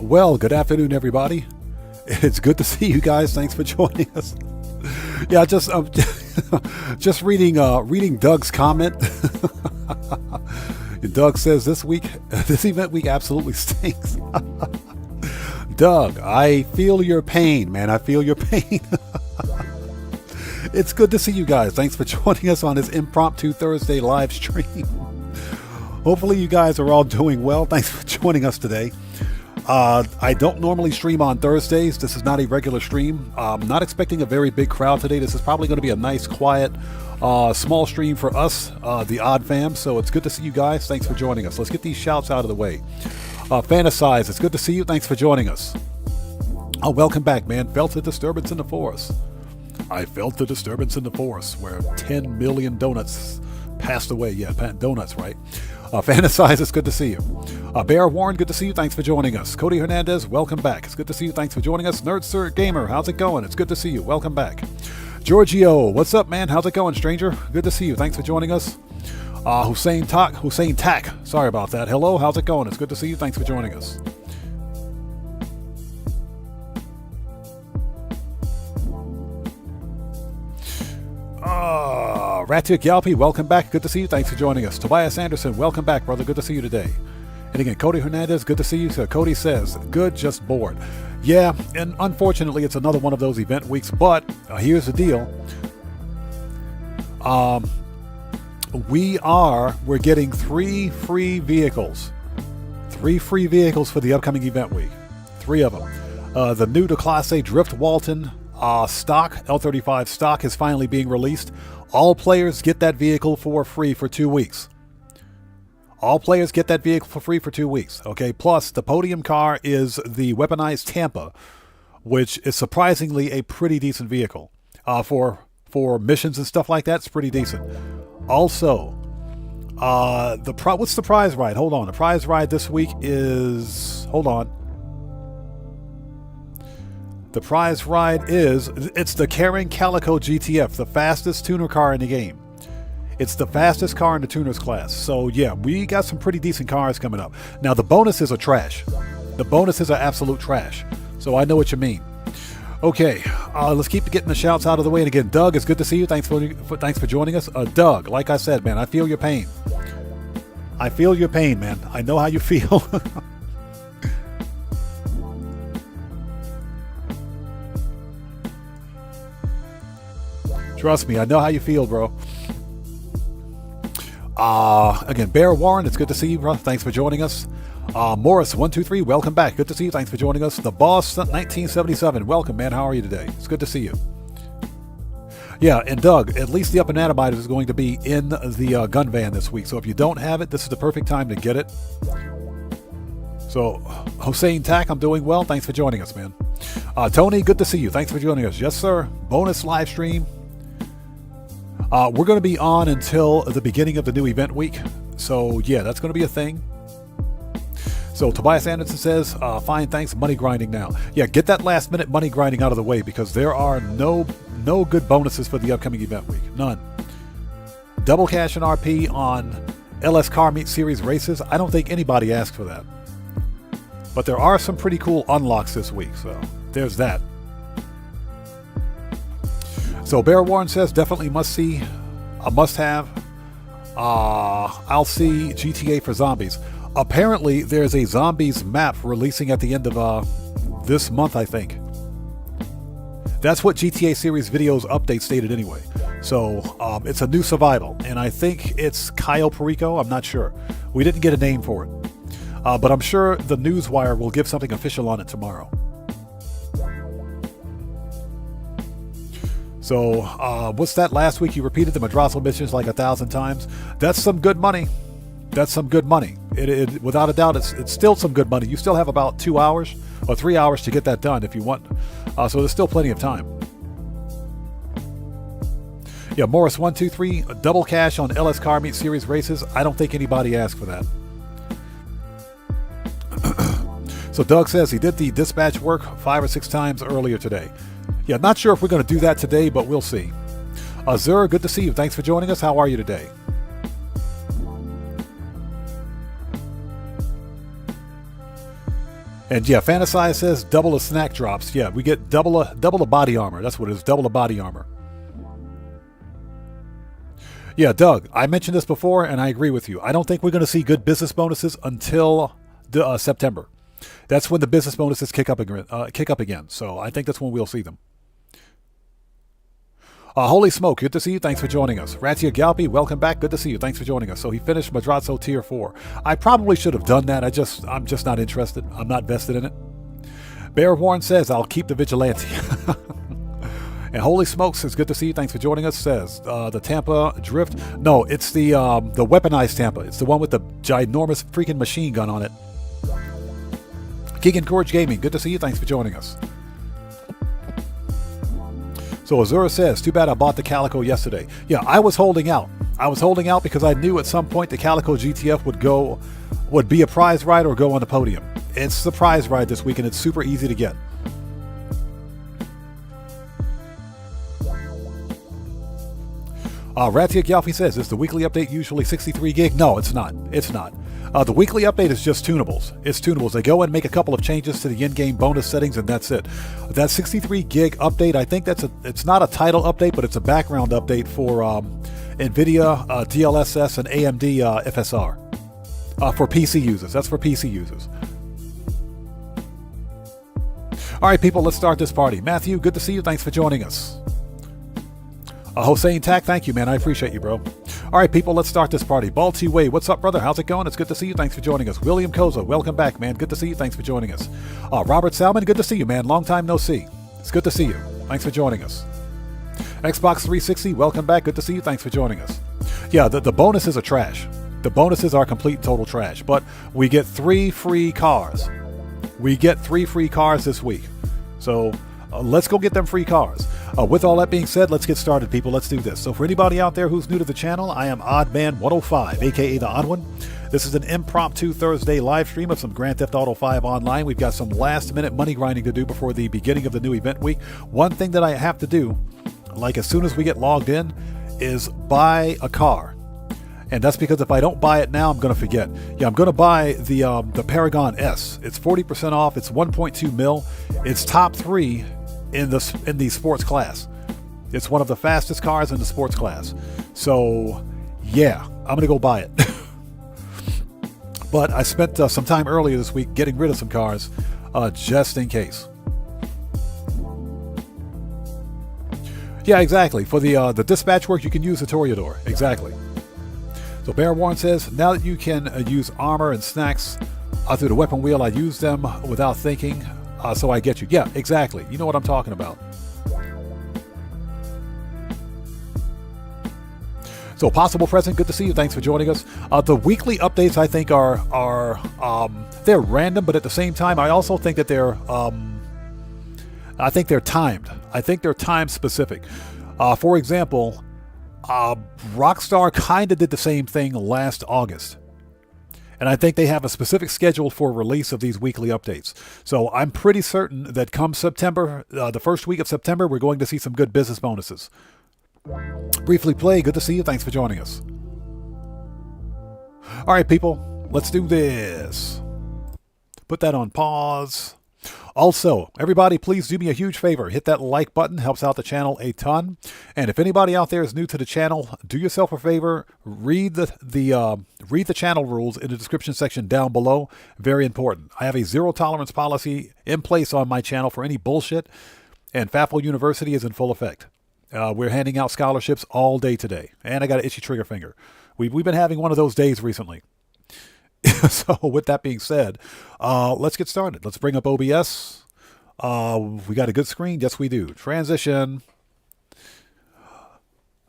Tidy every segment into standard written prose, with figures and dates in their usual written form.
Well, good afternoon, everybody. It's good to see you guys. Thanks for joining us. Yeah, just reading Doug's comment. Doug says this event week absolutely stinks. Doug, I feel your pain, man. I feel your pain. It's good to see you guys. Thanks for joining us on this impromptu Thursday live stream. Hopefully you guys are all doing well. Thanks for joining us today. I don't normally stream on Thursdays. This is not a regular stream. I'm not expecting a very big crowd today. This is probably going to be a nice, quiet Small stream for us, the Odd Fam. So it's good to see you guys. Thanks for joining us. Let's get these shouts out of the way. Fantasize, it's good to see you. Thanks for joining us. Oh, welcome back, man. Felt a disturbance in the forest. I felt the disturbance in the forest where 10 million donuts passed away. Yeah, donuts, right? Fantasize, it's good to see you. Bear Warren, good to see you. Thanks for joining us. Cody Hernandez, welcome back. It's good to see you. Thanks for joining us. Nerdsir Gamer, how's it going? It's good to see you. Welcome back. Giorgio, what's up, man? How's it going, stranger? Good to see you. Thanks for joining us. Hussein Tak, sorry about that. Hello, how's it going? It's good to see you. Thanks for joining us. Ratia Gyalpi, welcome back. Good to see you. Thanks for joining us. Tobias Anderson, welcome back, brother. Good to see you today. And again, Cody Hernandez, good to see you. So Cody says, good, just bored. Yeah, and unfortunately, it's another one of those event weeks, but here's the deal. We're getting 3 free vehicles. 3 free vehicles for the upcoming event week. 3 of them. The new to Class A Drift Walton stock, L35 stock, is finally being released. All players get that vehicle for free for 2 weeks. All players get that vehicle for free for 2 weeks. Okay, plus the podium car is the weaponized Tampa, which is surprisingly a pretty decent vehicle. For missions and stuff like that, it's pretty decent. Also, what's the prize ride? Hold on. The prize ride this week is... Hold on. The prize ride it's the Karen Calico GTF, the fastest tuner car in the game. It's the fastest car in the tuners class. So yeah, we got some pretty decent cars coming up. Now the bonuses are trash. The bonuses are absolute trash. So I know what you mean. Okay, let's keep getting the shouts out of the way. And again, Doug, it's good to see you. Thanks for joining us. Doug, like I said, man, I feel your pain. I feel your pain, man. I know how you feel. Trust me, I know how you feel, bro. Again, Bear Warren, it's good to see you, bro. Thanks for joining us. Morris123, welcome back. Good to see you. Thanks for joining us. The Boss 1977, welcome, man. How are you today? It's good to see you. Yeah, and Doug, at least the Up and Atomite is going to be in the gun van this week. So if you don't have it, this is the perfect time to get it. So, Hussein Tak, I'm doing well. Thanks for joining us, man. Tony, good to see you. Thanks for joining us. Yes, sir. Bonus live stream. We're going to be on until the beginning of the new event week. So, yeah, that's going to be a thing. So, Tobias Anderson says, fine, thanks, money grinding now. Yeah, get that last minute money grinding out of the way because there are no good bonuses for the upcoming event week. None. Double cash and RP on LS Car Meet Series races. I don't think anybody asked for that. But there are some pretty cool unlocks this week. So, there's that. So Bear Warren says definitely must see, a must have. I'll see GTA for zombies. Apparently there's a zombies map releasing at the end of this month, I think. That's what GTA series videos update stated anyway. So it's a new survival, and I think it's Cayo Perico. I'm not sure. We didn't get a name for it, but I'm sure the Newswire will give something official on it tomorrow. So, what's that? Last week you repeated the Madrazo missions like 1,000 times. That's some good money. That's some good money. Without a doubt, it's still some good money. You still have about 2 hours or 3 hours to get that done if you want. So there's still plenty of time. Yeah, Morris123, double cash on LS Car Meet Series races. I don't think anybody asked for that. So Doug says he did the dispatch work 5 or 6 times earlier today. Yeah, not sure if we're going to do that today, but we'll see. Azur, good to see you. Thanks for joining us. How are you today? And yeah, Fantasize says double the snack drops. Yeah, we get double the body armor. That's what it is, double the body armor. Yeah, Doug, I mentioned this before, and I agree with you. I don't think we're going to see good business bonuses until September. That's when the business bonuses kick up again. So I think that's when we'll see them. Holy smoke, good to see you. Thanks for joining us. Ratia Galpi, welcome back. Good to see you. Thanks for joining us. So he finished Madrazo Tier 4. I probably should have done that. I'm just not interested. I'm not vested in it. Bear Warren says, I'll keep the vigilante. And Holy Smokes, it's good to see you. Thanks for joining us. Says the Tampa Drift. No, it's the weaponized Tampa. It's the one with the ginormous freaking machine gun on it. Keegan Courage Gaming, good to see you. Thanks for joining us. So Azura says, too bad I bought the Calico yesterday. Yeah, I was holding out. I was holding out because I knew at some point the Calico GTF would be a prize ride or go on the podium. It's the prize ride this week, and it's super easy to get. Ratia Gyalfi says, is the weekly update usually 63 gig? No, it's not. It's not. The weekly update is just tunables. It's tunables. They go and make a couple of changes to the in-game bonus settings, and that's it. That 63 gig update, I think it's not a title update, but it's a background update for NVIDIA, DLSS, and AMD FSR. For PC users. That's for PC users. All right, people, let's start this party. Matthew, good to see you. Thanks for joining us. Hossein Tack, thank you, man. I appreciate you, bro. All right, people, let's start this party. Balti Way, what's up, brother? How's it going? It's good to see you. Thanks for joining us. William Koza, welcome back, man. Good to see you. Thanks for joining us. Robert Salmon, good to see you, man. Long time no see. It's good to see you. Thanks for joining us. Xbox 360, welcome back. Good to see you. Thanks for joining us. Yeah, the bonuses are trash. The bonuses are complete total trash, but we get 3 free cars. We get 3 free cars this week. So let's go get them free cars. With all that being said, let's get started, people. Let's do this. So for anybody out there who's new to the channel, I am Oddman105, aka The Odd One. This is an impromptu Thursday live stream of some Grand Theft Auto 5 Online. We've got some last-minute money grinding to do before the beginning of the new event week. One thing that I have to do, like as soon as we get logged in, is buy a car. And that's because if I don't buy it now, I'm going to forget. Yeah, I'm going to buy the Paragon S. It's 40% off. It's 1.2 mil. It's top 3 in the sports class. It's one of the fastest cars in the sports class. So, yeah, I'm going to go buy it. But I spent some time earlier this week getting rid of some cars just in case. Yeah, exactly. For the dispatch work, you can use the Toreador. Exactly. So Bear Warren says, now that you can use armor and snacks through the weapon wheel, I use them without thinking, so I get you. Yeah, exactly. You know what I'm talking about. So Possible Present, good to see you. Thanks for joining us. The weekly updates, I think, are they're random, but at the same time, I also think that they're timed. I think they're time specific. For example, Rockstar kind of did the same thing last August. And I think they have a specific schedule for release of these weekly updates. So I'm pretty certain that come September, the first week of September, we're going to see some good business bonuses. Briefly Play, good to see you. Thanks for joining us. All right, people, let's do this. Put that on pause. Also, everybody, please do me a huge favor. Hit that like button. Helps out the channel a ton. And if anybody out there is new to the channel, do yourself a favor. Read the channel rules in the description section down below. Very important. I have a zero tolerance policy in place on my channel for any bullshit. And FAFL University is in full effect. We're handing out scholarships all day today. And I got an itchy trigger finger. We've been having one of those days recently. So with that being said, let's get started. Let's bring up OBS. We got a good screen. Yes, we do. Transition.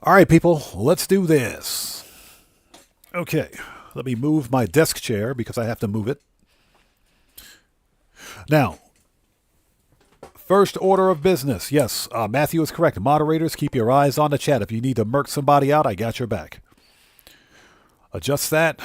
All right, people, let's do this. Okay, let me move my desk chair because I have to move it. Now, first order of business. Yes, Matthew is correct. Moderators, keep your eyes on the chat. If you need to murk somebody out, I got your back. Adjust that.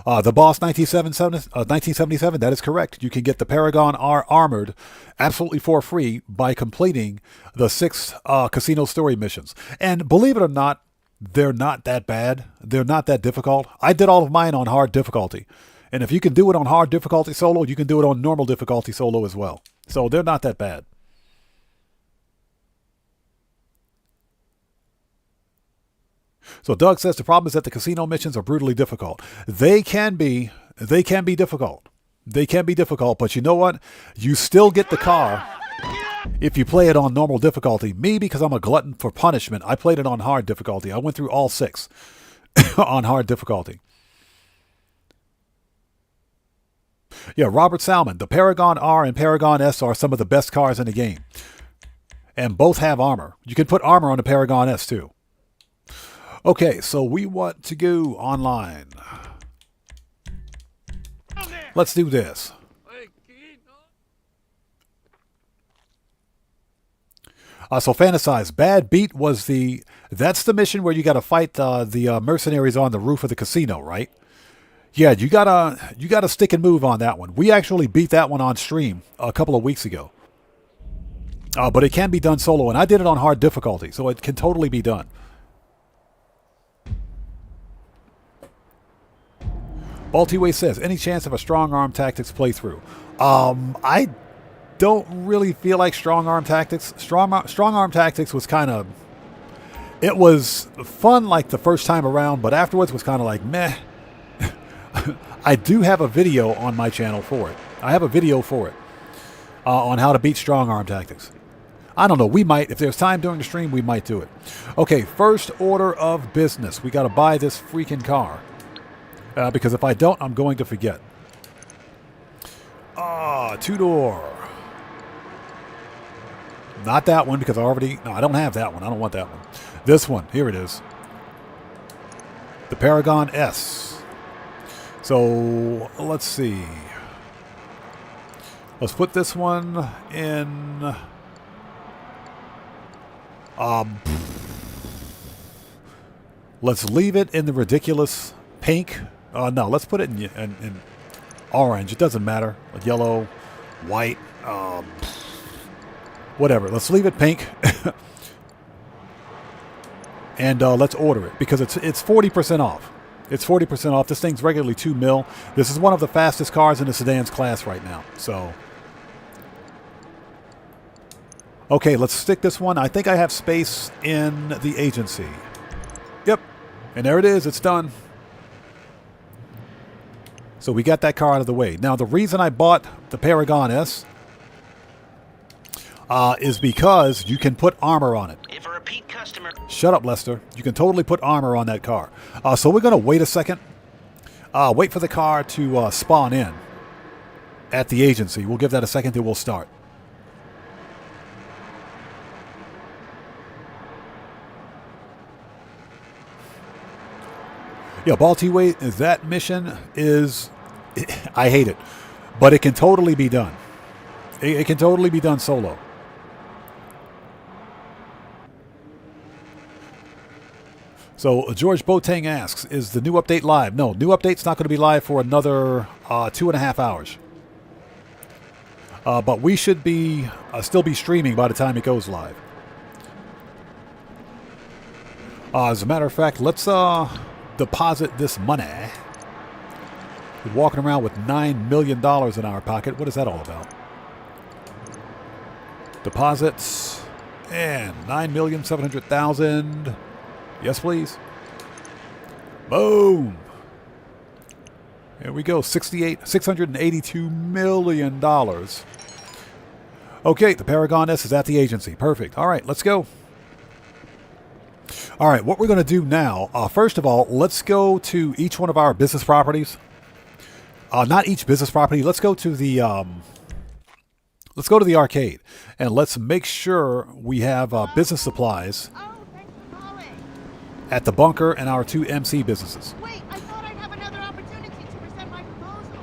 The Boss 1977, that is correct. You can get the Paragon R Armored absolutely for free by completing the 6 casino story missions. And believe it or not, they're not that bad. They're not that difficult. I did all of mine on hard difficulty. And if you can do it on hard difficulty solo, you can do it on normal difficulty solo as well. So they're not that bad. So Doug says the problem is that the casino missions are brutally difficult. They can be difficult. They can be difficult, but you know what? You still get the car if you play it on normal difficulty. Me, because I'm a glutton for punishment, I played it on hard difficulty. I went through all 6 on hard difficulty. Yeah, Robert Salmon. The Paragon R and Paragon S are some of the best cars in the game. And both have armor. You can put armor on the Paragon S too. Okay, so we want to go online. Let's do this. So fantasize. Bad Beat was that's the mission where you got to fight the mercenaries on the roof of the casino, right? Yeah, you gotta stick and move on that one. We actually beat that one on stream a couple of weeks ago. But it can be done solo, and I did it on hard difficulty, so it can totally be done. Baltiway says, any chance of a strong arm tactics playthrough? I don't really feel like strong arm tactics. Strong arm tactics was kind of, it was fun like the first time around, but afterwards was kind of like meh. I do have a video on my channel for it. I have a video for it on how to beat strong arm tactics. I don't know. We might, if there's time during the stream, we might do it. Okay, first order of business. We got to buy this freaking car. Because if I don't, I'm going to forget. Two-door. Not that one because I don't have that one. I don't want that one. This one. Here it is. The Paragon S. So, let's see. Let's put this one in... let's leave it in the ridiculous pink. No, let's put it in orange. It doesn't matter. Yellow, white, whatever. Let's leave it pink. And let's order it because it's 40% off. It's 40% off. This thing's regularly $2 million. This is one of the fastest cars in the sedans class right now. So, okay, let's stick this one. I think I have space in the agency. Yep. And there it is. It's done. So we got that car out of the way. Now, the reason I bought the Paragon S is because you can put armor on it. If a repeat customer... Shut up, Lester. You can totally put armor on that car. So we're going to wait a second. Wait for the car to spawn in at the agency. We'll give that a second, then we'll start. Yeah, Baltiway, that mission is... I hate it. But it can totally be done. It can totally be done solo. So George Boateng asks, is the new update live? No, new update's not going to be live for another 2.5 hours. But we should be still be streaming by the time it goes live. As a matter of fact, let's deposit this money. We're walking around with $9 million in our pocket. What is that all about? Deposits and $9,700,000. Yes, please. Boom. Here we go. $682 million. Okay, the Paragon S is at the agency. Perfect. All right, let's go. All right, what we're going to do now, first of all, let's go to each one of our business properties. Not each business property. Let's go to the arcade, and let's make sure we have business supplies at the bunker and our 2 MC businesses. Wait, I thought I'd have another opportunity to present my proposal.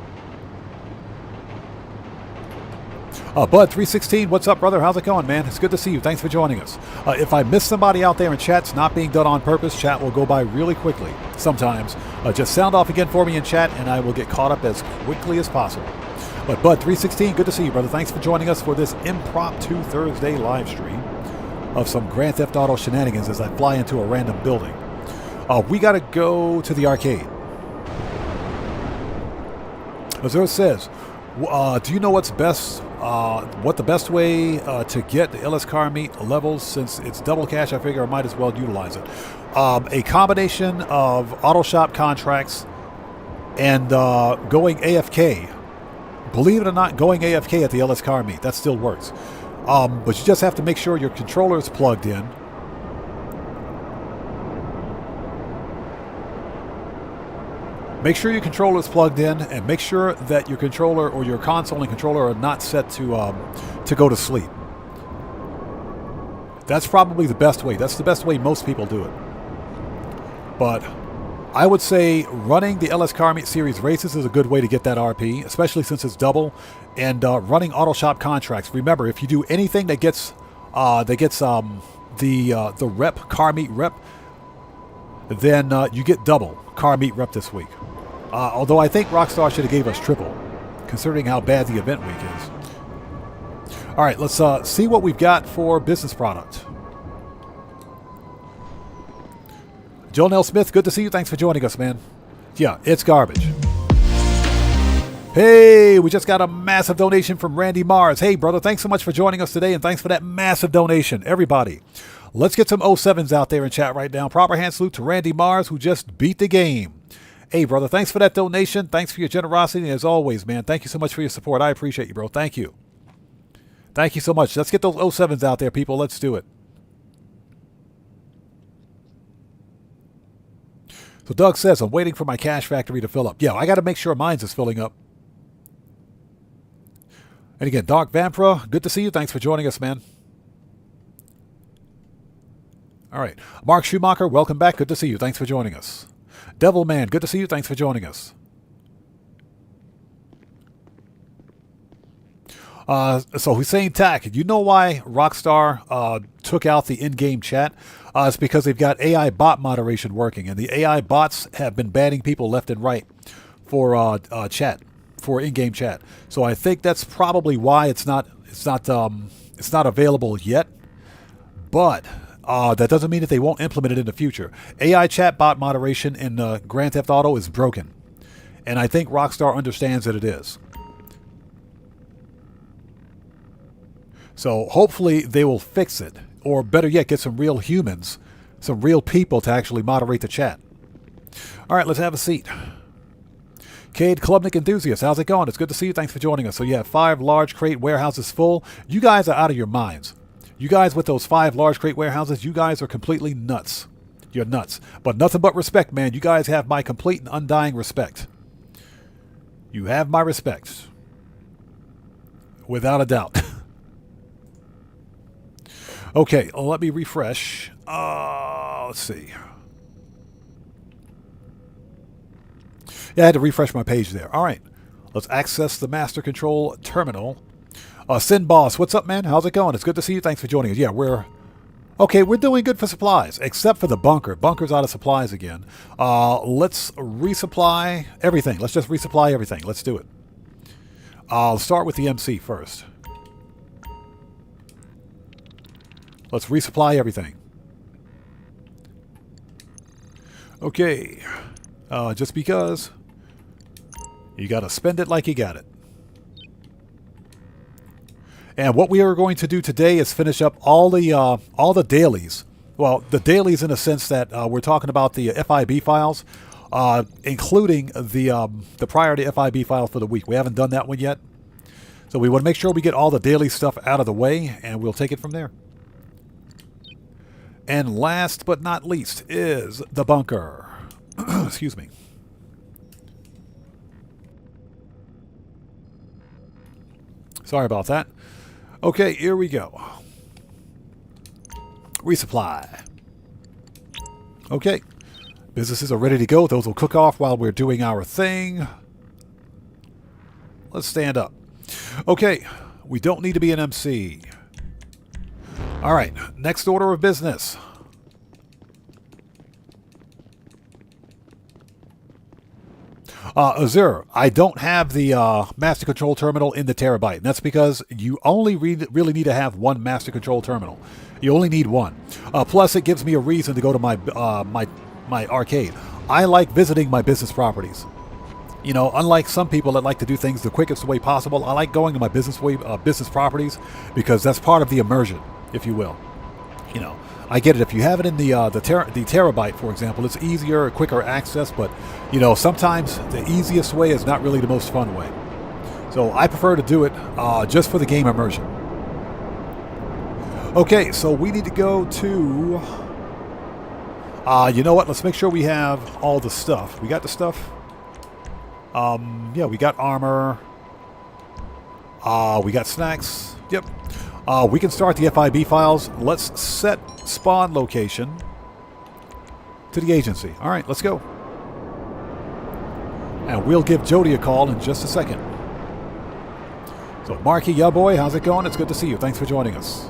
Bud316, what's up, brother? How's it going, man? It's good to see you. Thanks for joining us. If I miss somebody out there in chat, it's not being done on purpose. Chat will go by really quickly sometimes. Just sound off again for me in chat, and I will get caught up as quickly as possible. But Bud316, good to see you, brother. Thanks for joining us for this impromptu Thursday live stream of some Grand Theft Auto shenanigans as I fly into a random building. We got to go to the arcade. Azure says, do you know what's best? What the best way to get the LS car meet levels? Since it's double cash, I figure I might as well utilize it. A combination of auto shop contracts and going AFK. Believe it or not, going AFK at the LS car meet, that still works. But you just have to make sure your controller is plugged in. Make sure your controller is plugged in, and make sure that your controller or your console and controller are not set to go to sleep. That's probably the best way. That's the best way most people do it. But I would say running the LS Car Meet Series races is a good way to get that RP, especially since it's double. And running auto shop contracts. Remember, if you do anything that gets the rep car meet rep, then you get double car meet rep this week. Although I think Rockstar should have gave us triple, considering how bad the event week is. All right, let's see what we've got for business product. Joel Nell Smith, good to see you. Thanks for joining us, man. Yeah, it's garbage. Hey, we just got a massive donation from Randy Mars. Hey, brother, thanks so much for joining us today, and thanks for that massive donation. Everybody, let's get some 07s out there in chat right now. Proper hand salute to Randy Mars, who just beat the game. Hey, brother, thanks for that donation. Thanks for your generosity. And as always, man, thank you so much for your support. I appreciate you, bro. Thank you. Thank you so much. Let's get those 07s out there, people. Let's do it. So Doug says, I'm waiting for my cash factory to fill up. Yeah, I got to make sure mine's is filling up. And again, Dark Vampra, good to see you. Thanks for joining us, man. All right. Mark Schumacher, welcome back. Good to see you. Thanks for joining us. Devilman, good to see you. Thanks for joining us. So Hussein Tak, you know why Rockstar took out the in-game chat? It's because they've got AI bot moderation working, and the AI bots have been banning people left and right for chat, for in-game chat. So I think that's probably why it's not available yet. But that doesn't mean that they won't implement it in the future. AI chat bot moderation in Grand Theft Auto is broken, and I think Rockstar understands that it is. So hopefully they will fix it, or better yet, get some real humans, some real people to actually moderate the chat. All right, let's have a seat. Cade Klubnik Enthusiast, how's it going? It's good to see you. Thanks for joining us. So you have 5 large crate warehouses full. You guys are out of your minds. You guys with those 5 large crate warehouses, you guys are completely nuts. You're nuts. But nothing but respect, man. You guys have my complete and undying respect. You have my respect. Without a doubt. Okay, let me refresh. Let's see. Yeah, I had to refresh my page there. All right, let's access the master control terminal. Sin Boss, what's up, man? How's it going? It's good to see you. Thanks for joining us. Yeah, we're doing good for supplies, except for the bunker. Bunker's out of supplies again. Let's resupply everything. Let's just resupply everything. Let's do it. I'll start with the MC first. Let's resupply everything. Okay. Just because you got to spend it like you got it. And what we are going to do today is finish up all the dailies. Well, the dailies in a sense that we're talking about the FIB files, including the priority FIB file for the week. We haven't done that one yet. So we want to make sure we get all the daily stuff out of the way, and we'll take it from there. And last but not least is the bunker. Excuse me. Sorry about that. Okay, here we go. Resupply. Okay. Businesses are ready to go. Those will cook off while we're doing our thing. Let's stand up. Okay. We don't need to be an MC. All right, next order of business. Azure, I don't have the master control terminal in the terabyte. And that's because you only really need to have one master control terminal. You only need one. Plus, it gives me a reason to go to my my arcade. I like visiting my business properties. You know, unlike some people that like to do things the quickest way possible, I like going to my business properties because that's part of the immersion, if you will. You know, I get it. If you have it in the terabyte, for example, it's easier, quicker access. But you know, sometimes the easiest way is not really the most fun way. So I prefer to do it just for the game immersion. Okay, so we need to go to. You know what? Let's make sure we have all the stuff. We got the stuff. Yeah, we got armor. We got snacks. Yep. We can start the FIB files. Let's set spawn location to the agency. All right, let's go. And we'll give Jody a call in just a second. So, Marky, yeah boy, how's it going? It's good to see you. Thanks for joining us.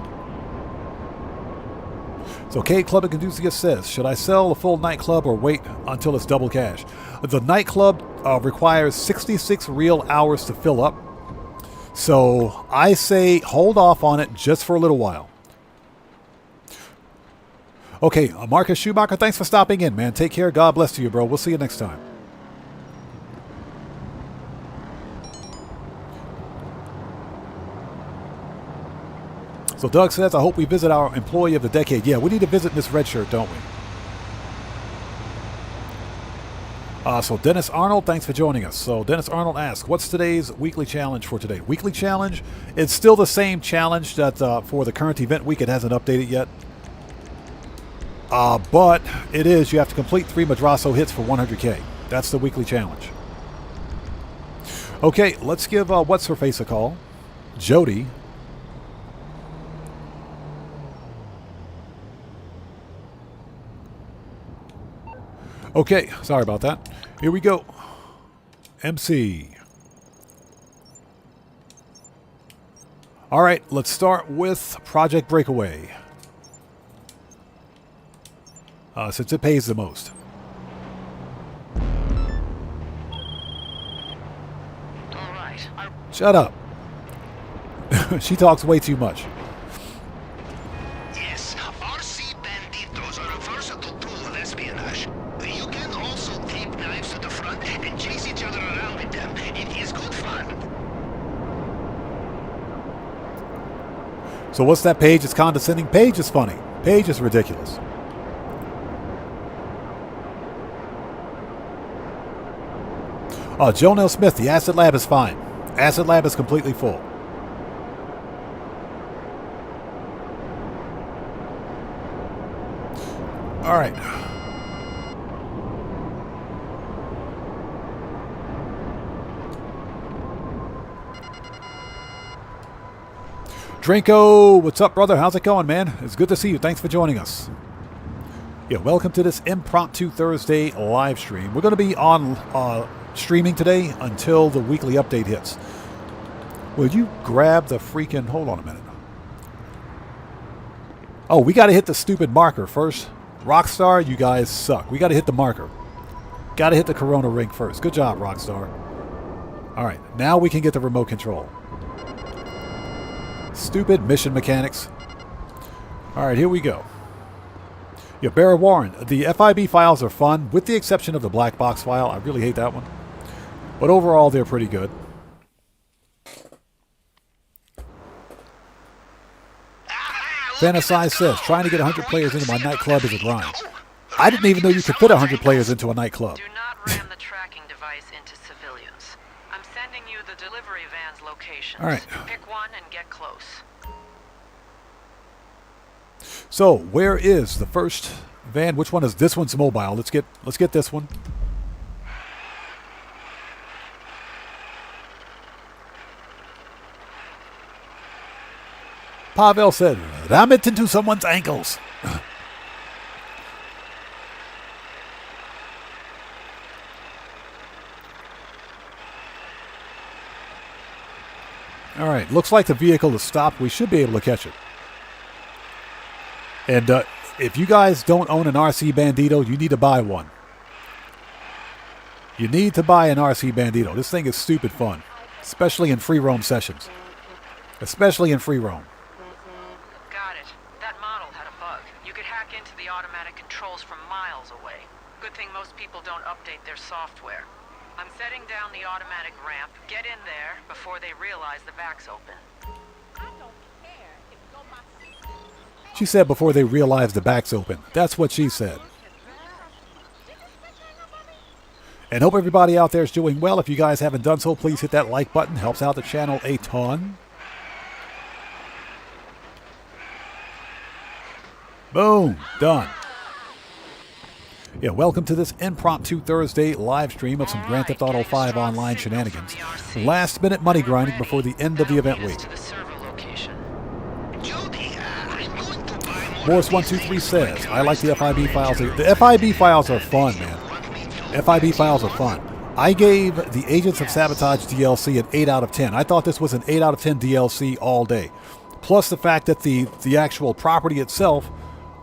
So, K Club Enthusiast says, should I sell the full nightclub or wait until it's double cash? The nightclub requires 66 real hours to fill up. So, I say hold off on it just for a little while. Okay, Marcus Schumacher, thanks for stopping in, man. Take care. God bless to you, bro. We'll see you next time. So Doug says, I hope we visit our employee of the decade. Yeah, we need to visit Miss Redshirt, don't we? So Dennis Arnold, thanks for joining us. So Dennis Arnold asks, what's today's weekly challenge for today? Weekly challenge? It's still the same challenge that for the current event week. It hasn't updated yet. But it is, you have to complete 3 Madrasso hits for 100K. That's the weekly challenge. Okay, let's give what's her face a call. Jody. Okay, sorry about that. Here we go. MC. All right, let's start with Project Breakaway. Since it pays the most. All right. Shut up. She talks way too much. Yes, RC banditos are a versatile tool of espionage. You can also tape knives to the front and chase each other around with them. It is good fun. So what's that? Page is condescending. Page is funny. Page is ridiculous. Joan L. Smith, the Acid Lab is fine. Acid Lab is completely full. All right. Drinko, what's up, brother? How's it going, man? It's good to see you. Thanks for joining us. Yeah, welcome to this Impromptu Thursday live stream. We're going to be on streaming today until the weekly update hits. Will you grab the freaking... Hold on a minute. Oh, we got to hit the stupid marker first. Rockstar, you guys suck. We got to hit the marker. Got to hit the Corona ring first. Good job, Rockstar. All right, now we can get the remote control. Stupid mission mechanics. All right, here we go. Yeah, Barra Warren, the FIB files are fun, with the exception of the black box file. I really hate that one. But overall, they're pretty good. Fantasize says, trying to get 100 players into my nightclub is a grind. I didn't even know you could fit 100 players into a nightclub. Do not ram the tracking device into civilians. I'm sending you the delivery van's locations. All right. Pick one and get close. So, where is the first van? Which one is this? One's mobile. Let's get this one. Pavel said, ram it into someone's ankles. All right, looks like the vehicle is stopped. We should be able to catch it. And if you guys don't own an RC Bandito, you need to buy one. You need to buy an RC Bandito. This thing is stupid fun, especially in free roam sessions. Especially in free roam. Got it. That model had a bug. You could hack into the automatic controls from miles away. Good thing most people don't update their software. I'm setting down the automatic ramp. Get in there before they realize the back's open. I don't care if you're my sister. She said before they realize the back's open. That's what she said. And hope everybody out there is doing well. If you guys haven't done so, please hit that like button. Helps out the channel a ton. Boom. Done. Yeah, welcome to this impromptu Thursday live stream of some Grand Theft Auto 5 online shenanigans. Last minute money grinding before the end of the event week. Morris123 says, I like the FIB files. The FIB files are fun, man. FIB files are fun. I gave the Agents of Sabotage DLC an 8 out of 10. I thought this was an 8 out of 10 DLC all day. Plus the fact that the actual property itself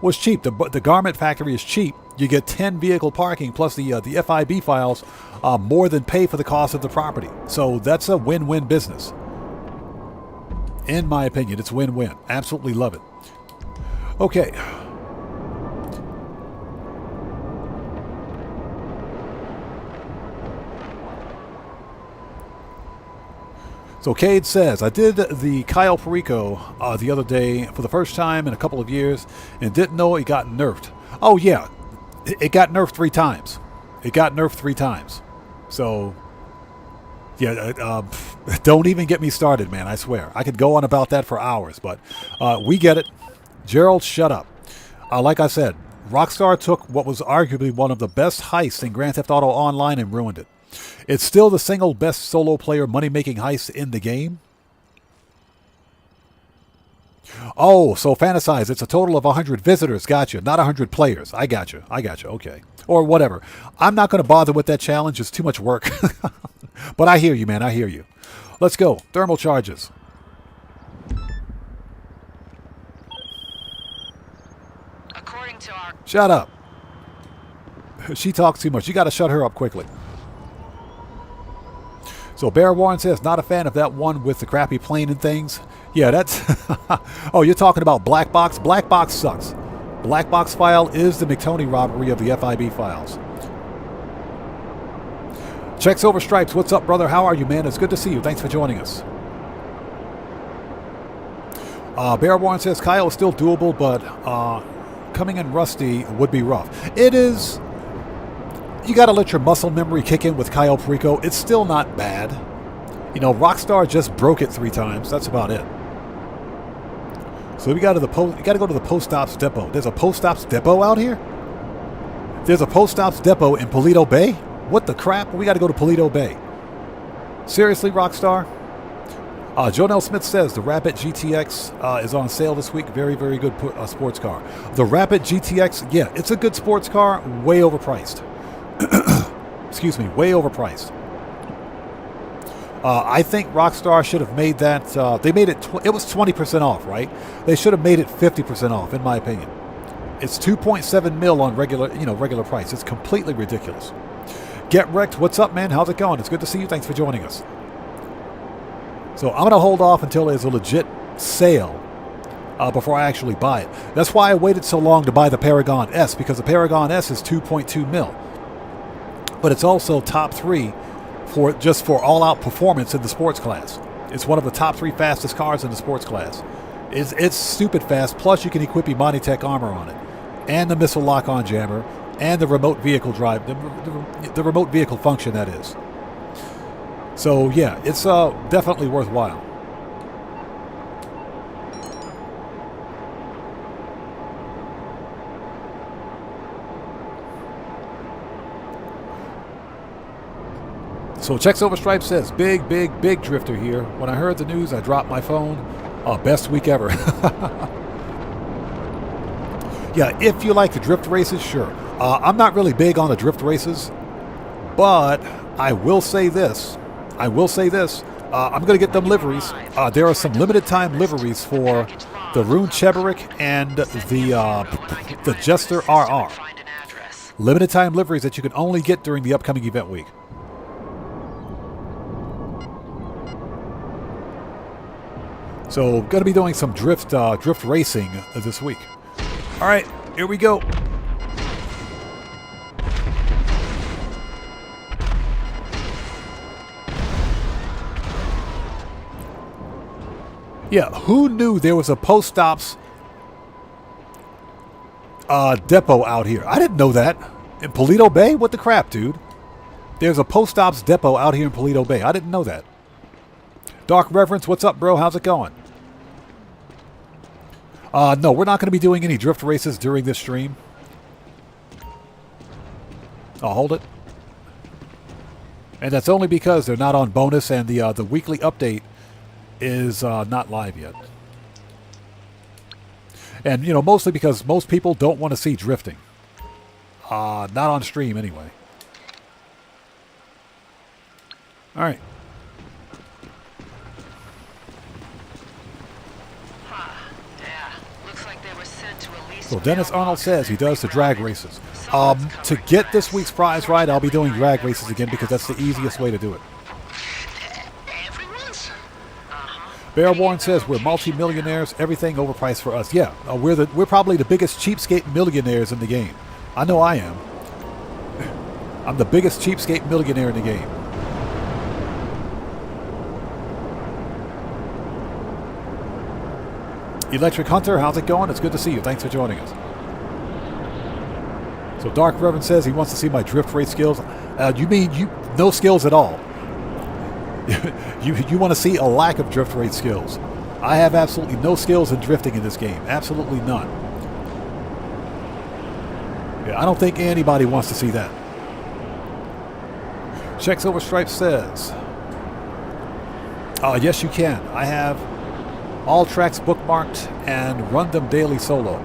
was cheap. The garment factory is cheap. You get 10 vehicle parking plus the FIB files more than pay for the cost of the property. So that's a win-win business. In my opinion, it's win-win. Absolutely love it. Okay. So Cade says, I did the Kyle Perico the other day for the first time in a couple of years and didn't know it got nerfed. Oh yeah, it got nerfed 3 times. It got nerfed 3 times. So, yeah, don't even get me started, man, I swear. I could go on about that for hours, but we get it. Gerald, shut up. Like I said, Rockstar took what was arguably one of the best heists in Grand Theft Auto Online and ruined it. It's still the single best solo player money-making heist in the game. Oh, so fantasize. It's a total of 100 visitors. Gotcha. Not 100 players. I gotcha. Okay. Or whatever. I'm not going to bother with that challenge. It's too much work. But I hear you, man. I hear you. Let's go. Thermal charges. According to our... Shut up. She talks too much. You got to shut her up quickly. So Bear Warren says, not a fan of that one with the crappy plane and things. Yeah, that's... Oh, you're talking about Black Box? Black Box sucks. Black Box file is the McTony robbery of the FIB files. Checks over stripes. What's up, brother? How are you, man? It's good to see you. Thanks for joining us. Bear Warren says, Kyle is still doable, but coming in rusty would be rough. It is... You got to let your muscle memory kick in with Kyle Perico. It's still not bad. You know, Rockstar just broke it 3 times. That's about it. So we got to you got to go to the Post Ops Depot. There's a Post Ops Depot out here? There's a Post Ops Depot in Paleto Bay? What the crap? We got to go to Paleto Bay. Seriously, Rockstar? Jonelle Smith says the Rapid GTX is on sale this week. Very, very good sports car. The Rapid GTX, yeah, it's a good sports car. Way overpriced. Excuse me, way overpriced. I think Rockstar should have made that. They made it. It was 20% off, right? They should have made it 50% off, in my opinion. It's 2.7 mil on regular price. It's completely ridiculous. Get Wrecked. What's up, man? How's it going? It's good to see you. Thanks for joining us. So I'm gonna hold off until there's a legit sale before I actually buy it. That's why I waited so long to buy the Paragon S, because the Paragon S is 2.2 mil. But it's also top 3 for all-out performance in the sports class. It's one of the top 3 fastest cars in the sports class. It's stupid fast. Plus, you can equip Imani-Tech armor on it, and the missile lock-on jammer, and the remote vehicle drive, the remote vehicle function, that is. So yeah, it's definitely worthwhile. So Checks Over Stripes says, big drifter here. When I heard the news, I dropped my phone. Best week ever. Yeah, if you like the drift races, sure. I'm not really big on the drift races, but I will say this. I'm going to get them liveries. There are some limited time liveries for the Rune Cheberik and the Jester RR. Limited time liveries that you can only get during the upcoming event week. So, going to be doing some drift racing this week. All right, here we go. Yeah, who knew there was a Post Ops depot out here? I didn't know that. In Paleto Bay? What the crap, dude? There's a Post Ops depot out here in Paleto Bay. I didn't know that. Dark Reverence, what's up, bro? How's it going? No, we're not going to be doing any drift races during this stream. I'll hold it. And that's only because they're not on bonus and the weekly update is not live yet. And, you know, mostly because most people don't want to see drifting. Not on stream anyway. All right. Yeah. Looks like they were sent to at least So Dennis Arnold says he does the drag races. To get this week's prize right, I'll be doing drag races again because that's the easiest way to do it. Everyone's? Bearborn says we're multi-millionaires, everything overpriced for us. Yeah, we're probably the biggest cheapskate millionaires in the game. I know I am. I'm the biggest cheapskate millionaire in the game. Electric Hunter, how's it going? It's good to see you. Thanks for joining us. So Dark Reverend says he wants to see my drift race skills. You mean no skills at all? you want to see a lack of drift race skills? I have absolutely no skills in drifting in this game. Absolutely none. Yeah, I don't think anybody wants to see that. Checks Over Stripes says, yes, you can. I have all tracks bookmarked and run them daily solo.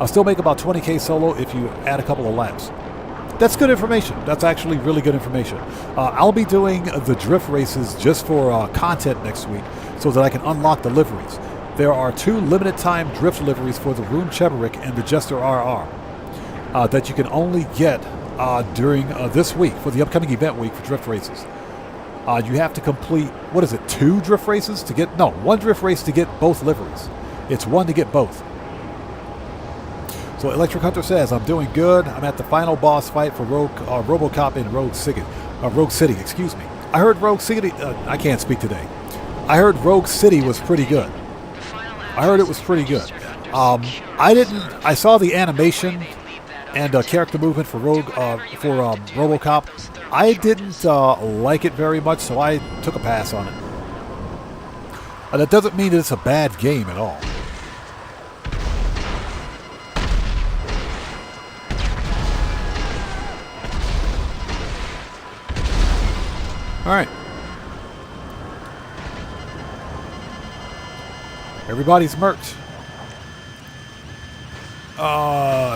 I'll still make about 20k solo if you add a couple of laps. That's good information. That's actually really good information. I'll be doing the drift races just for content next week so that I can unlock the liveries. There are 2 limited time drift liveries for the Rune Cheverick and the Jester RR that you can only get during this week for the upcoming event week for drift races. You have to complete, 2 drift races to get, no, 1 drift race to get both liveries. It's 1 to get both. So Electric Hunter says, I'm doing good. I'm at the final boss fight for RoboCop in Rogue City, excuse me. I heard Rogue City, I can't speak today. I heard Rogue City was pretty good. I heard it was pretty good. I saw the animation and character movement for RoboCop. I didn't like it very much, so I took a pass on it. That doesn't mean that it's a bad game at all. All right. Everybody's merch.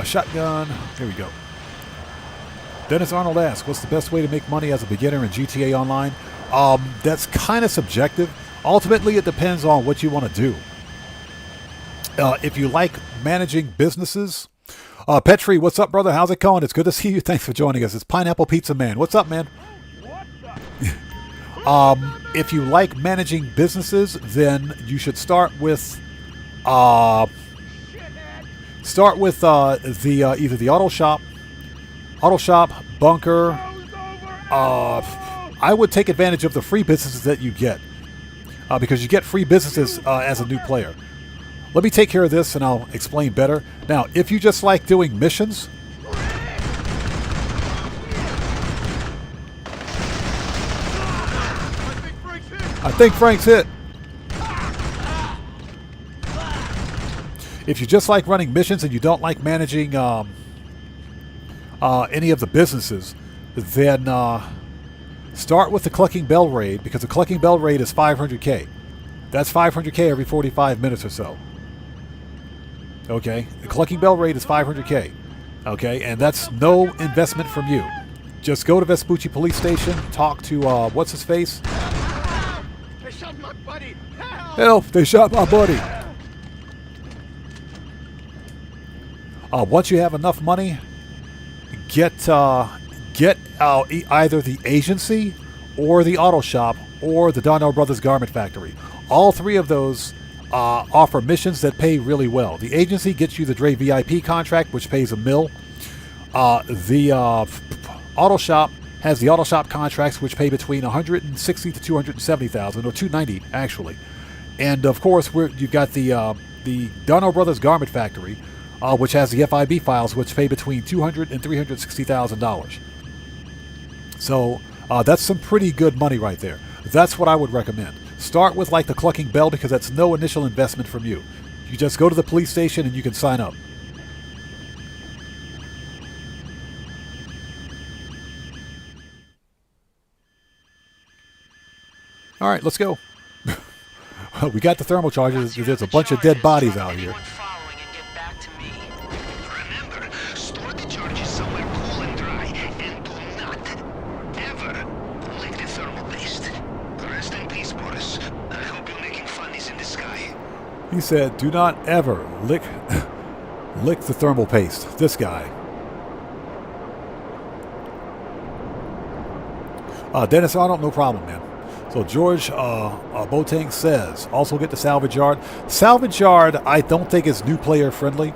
Shotgun. Here we go. Dennis Arnold asks, what's the best way to make money as a beginner in GTA Online? That's kind of subjective. Ultimately, it depends on what you want to do. If you like managing businesses, Petri, what's up, brother? How's it going? It's good to see you. Thanks for joining us. It's Pineapple Pizza Man. What's up, man? If you like managing businesses, then you should start with either the auto shop, bunker. I would take advantage of the free businesses that you get because you get free businesses as a new player. Let me take care of this and I'll explain better. Now, if you just like doing missions, I think Frank's hit. If you just like running missions and you don't like managing any of the businesses, then start with the Clucking Bell raid, because the Clucking Bell raid is 500k. That's 500k every 45 minutes or so. Okay, the Clucking Bell raid is 500k. Okay, and that's no investment from you. Just go to Vespucci Police Station, talk to what's his face. They shot my buddy! Help! They shot my buddy. Once you have enough money, get either the agency or the auto shop or the Darnell Brothers Garment Factory. All 3 of those offer missions that pay really well. The agency gets you the Dre VIP contract, which pays $1 million. The auto shop has the auto shop contracts, which pay between $160,000 to $270,000, or $290,000 actually. And of course, you've got the Darnell Brothers Garment Factory, which has the FIB files, which pay between $200,000 and $360,000. So that's some pretty good money right there. That's what I would recommend. Start with like the Clucking Bell, because that's no initial investment from you. You just go to the police station and you can sign up. All right, let's go. We got the thermal charges. There's a bunch of dead bodies out here. Following and get back to me. Remember, store the charges somewhere cool and dry, and do not, ever, lick the thermal paste. Rest in peace, Boris. I hope you're making funnies in the sky. He said, "Do not ever lick the thermal paste." This guy. Dennis Arnold, no problem, man. So George Boateng says, also get the salvage yard. Salvage yard, I don't think is new player friendly.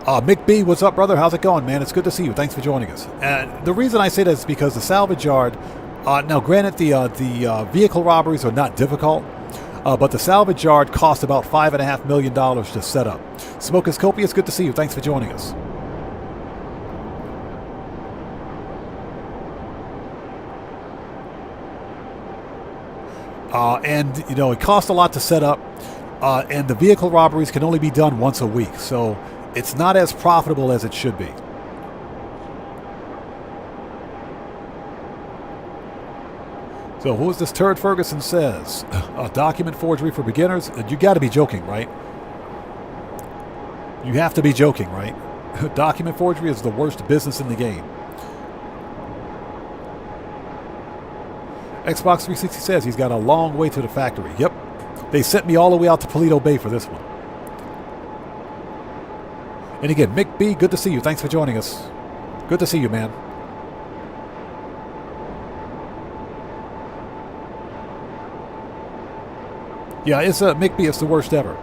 Mick B, what's up, brother? How's it going, man? It's good to see you. Thanks for joining us. And the reason I say that is because the salvage yard, now granted the vehicle robberies are not difficult, but the salvage yard cost about $5.5 million to set up. Smoke is copious. Good to see you. Thanks for joining us. And, you know, it costs a lot to set up, and the vehicle robberies can only be done once a week, so it's not as profitable as it should be. So who is this turd? Ferguson says, document forgery for beginners? You got to be joking, right? You have to be joking, right? Document forgery is the worst business in the game. Xbox 360 says he's got a long way to the factory. Yep. They sent me all the way out to Paleto Bay for this one. And again, Mick B, good to see you. Thanks for joining us. Good to see you, man. Yeah, it's Mick B, it's the worst ever.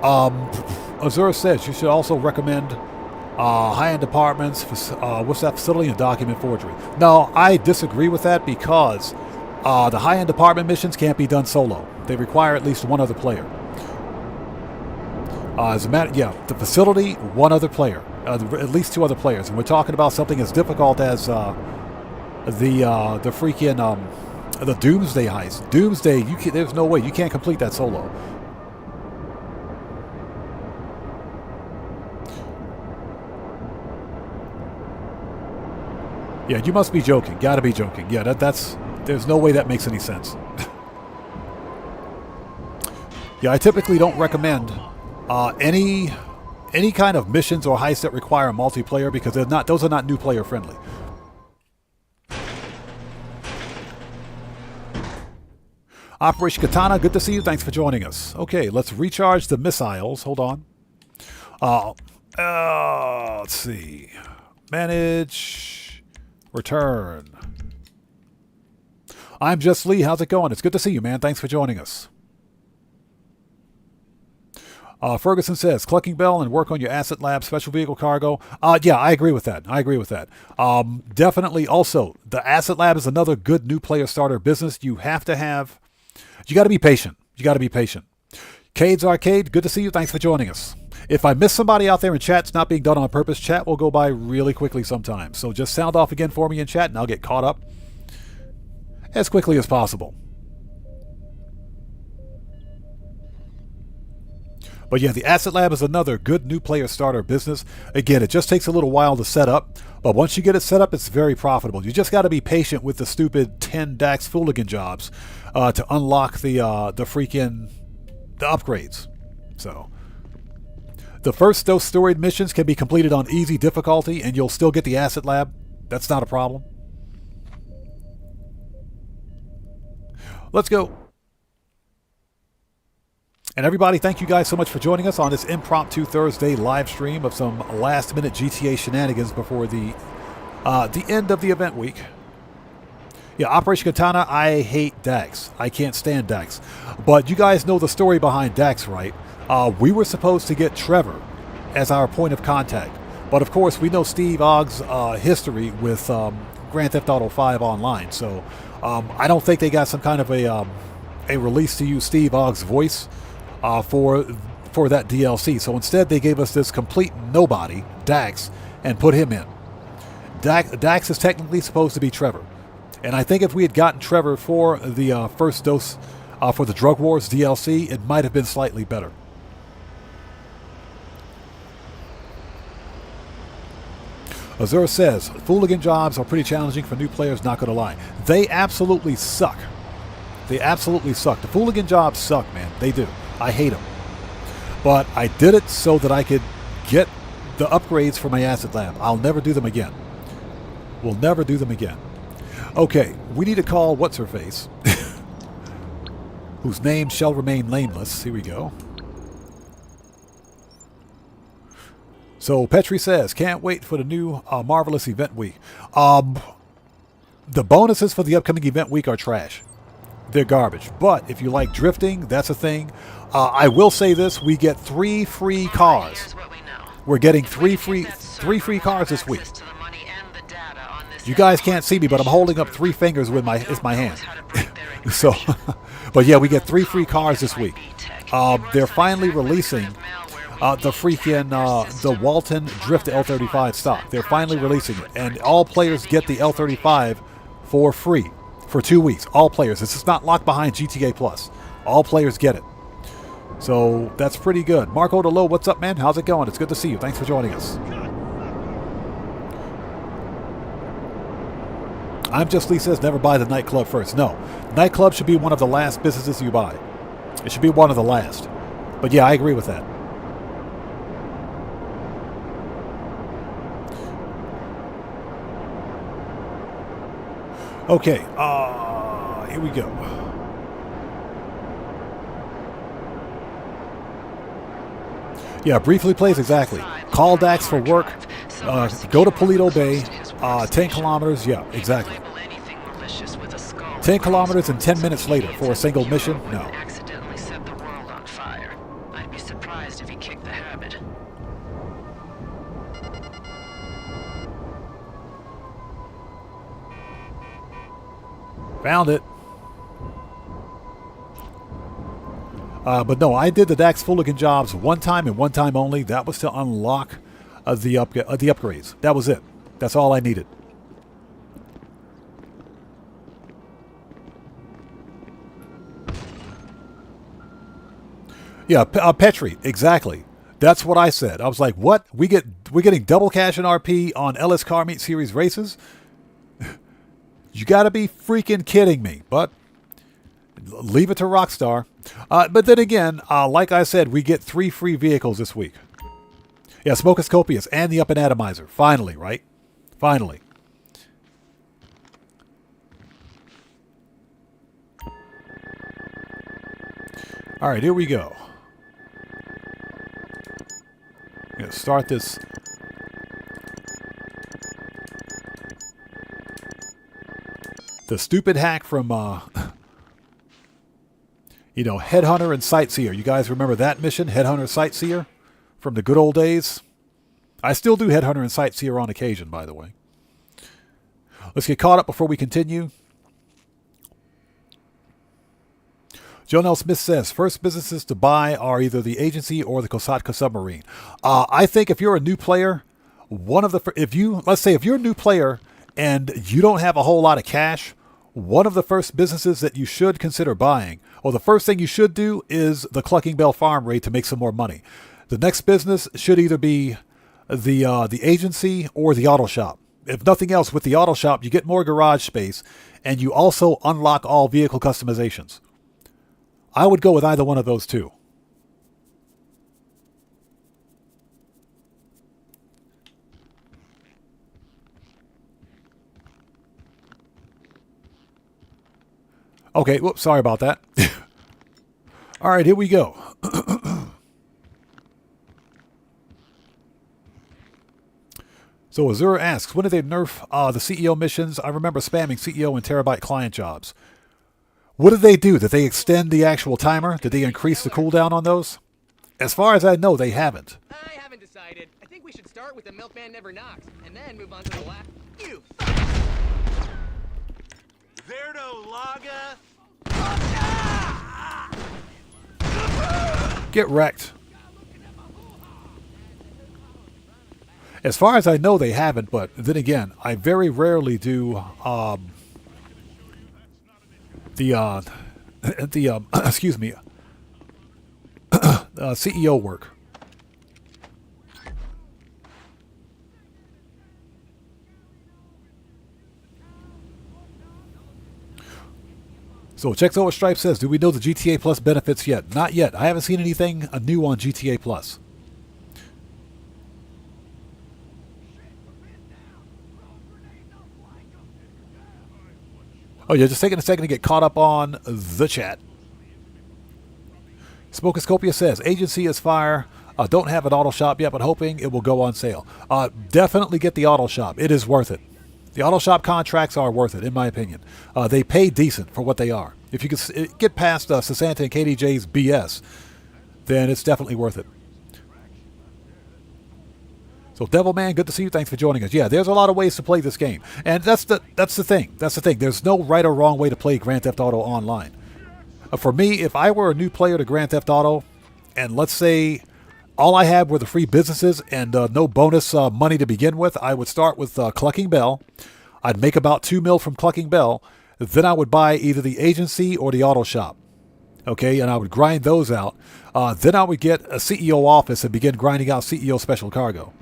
Azura says you should also recommend high-end apartments, what's that, facility and document forgery. No, I disagree with that because the high-end apartment missions can't be done solo. They require at least one other player. As a matter, yeah, the facility, one other player, at least two other players, and we're talking about something as difficult as the freaking the Doomsday heist. Doomsday, there's no way you can't complete that solo. Yeah, you must be joking. Gotta be joking. Yeah, that's. There's no way that makes any sense. Yeah, I typically don't recommend any kind of missions or heists that require multiplayer because those are not new player friendly. Operation Katana, good to see you. Thanks for joining us. Okay, let's recharge the missiles. Hold on. Let's see. Manage. Return. I'm Just Lee. How's it going? It's good to see you, man. Thanks for joining us. Ferguson says, collecting bell and work on your asset lab, special vehicle cargo. Yeah, I agree with that. Definitely also, the asset lab is another good new player starter business. You got to be patient. Cade's Arcade, good to see you. Thanks for joining us. If I miss somebody out there in chat, it's not being done on purpose. Chat will go by really quickly sometimes. So just sound off again for me in chat and I'll get caught up as quickly as possible. But yeah, the Asset Lab is another good new player starter business. Again, it just takes a little while to set up, but once you get it set up, it's very profitable. You just got to be patient with the stupid 10 DAX Fooligan jobs to unlock the upgrades. So the first those storied missions can be completed on easy difficulty, and you'll still get the Asset Lab. That's not a problem. Let's go. And everybody, thank you guys so much for joining us on this impromptu Thursday live stream of some last-minute GTA shenanigans before the end of the event week. Yeah, Operation Katana, I hate Dax. I can't stand Dax. But you guys know the story behind Dax, right? We were supposed to get Trevor as our point of contact. But of course, we know Steve Ogg's history with Grand Theft Auto 5 Online. So I don't think they got some kind of a release to use Steve Ogg's voice for that DLC. So instead, they gave us this complete nobody, Dax, and put him in. Dax is technically supposed to be Trevor. And I think if we had gotten Trevor for the first dose for the Drug Wars DLC, it might have been slightly better. Azura says, Fooligan jobs are pretty challenging for new players, not going to lie. They absolutely suck. They absolutely suck. The Fooligan jobs suck, man. They do. I hate them. But I did it so that I could get the upgrades for my acid lab. I'll never do them again. We'll never do them again. Okay, we need to call what's-her-face, whose name shall remain nameless. Here we go. So Petri says, can't wait for the new Marvelous Event Week. The bonuses for the upcoming event week are trash. They're garbage. But if you like drifting, that's a thing. I will say this, we get 3 free cars. We're getting three free cars this week. You guys can't see me, but I'm holding up 3 fingers with my hand. So, but yeah, we get 3 free cars this week. They're finally releasing the freaking the Walton Drift L35 stock. They're finally releasing it, and all players get the L35 for free for 2 weeks. All players. This is not locked behind GTA Plus. All players get it. So that's pretty good. Marco DeLo, what's up, man? How's it going? It's good to see you. Thanks for joining us. I'm Just Lee says never buy the nightclub first. No, nightclub should be one of the last businesses you buy. It should be one of the last. But yeah, I agree with that. Okay, here we go. Yeah, briefly plays, exactly. Call Dax for work. Go to Polito Bay. 10 kilometers, yeah, exactly. 10 kilometers and 10 minutes later for a single mission? No. Accidentally set the world on fire. I'd be surprised if he kicked the habit. Found it. But no, I did the Dax Fooligan jobs one time and one time only. That was to unlock the upgrades. That was it. That's all I needed. Yeah, Petri, exactly. That's what I said. I was like, "What? We're getting double cash and RP on LS Car Meet Series races? You got to be freaking kidding me!" But leave it to Rockstar. But then again, like I said, we get 3 free vehicles this week. Yeah, Smokus Copious and the Up and Atomizer. Finally, right? Finally. All right, here we go. I'm going to start this. The stupid hack from, you know, Headhunter and Sightseer. You guys remember that mission, Headhunter Sightseer, from the good old days? I still do Headhunter and Sightseer on occasion, by the way. Let's get caught up before we continue. John L. Smith says, first businesses to buy are either the agency or the Kosatka submarine. I think if you're a new player, let's say if you're a new player and you don't have a whole lot of cash, one of the first businesses that you should consider buying, or the first thing you should do, is the Clucking Bell Farm raid to make some more money. The next business should either be the agency or the auto shop. If nothing else, with the auto shop, you get more garage space, and you also unlock all vehicle customizations. I would go with either one of those two. Okay, whoops, sorry about that. All right, here we go. So Azura asks, when did they nerf the CEO missions? I remember spamming CEO and terabyte client jobs. What did they do? Did they extend the actual timer? Did they increase the cooldown on those? As far as I know, they haven't. I haven't decided. I think we should start with the Milkman Never Knocks, and then move on to the last. You. Verdo Laga. Get wrecked. As far as I know, they haven't, but then again, I very rarely do excuse me, CEO work. So Checks Over Stripe says, do we know the GTA Plus benefits yet? Not yet. I haven't seen anything new on GTA Plus. Oh, you're just taking a second to get caught up on the chat. Smokoscopia says, agency is fire. Don't have an auto shop yet, but hoping it will go on sale. Definitely get the auto shop. It is worth it. The auto shop contracts are worth it, in my opinion. They pay decent for what they are. If you can get past Sasanta and KDJ's BS, then it's definitely worth it. So Devilman, good to see you. Thanks for joining us. Yeah, there's a lot of ways to play this game. And that's the thing. That's the thing. There's no right or wrong way to play Grand Theft Auto online. For me, if I were a new player to Grand Theft Auto, and let's say all I had were the free businesses and no bonus money to begin with, I would start with Clucking Bell. I'd make about $2 million from Clucking Bell. Then I would buy either the agency or the auto shop. Okay, and I would grind those out. Then I would get a CEO office and begin grinding out CEO special cargo.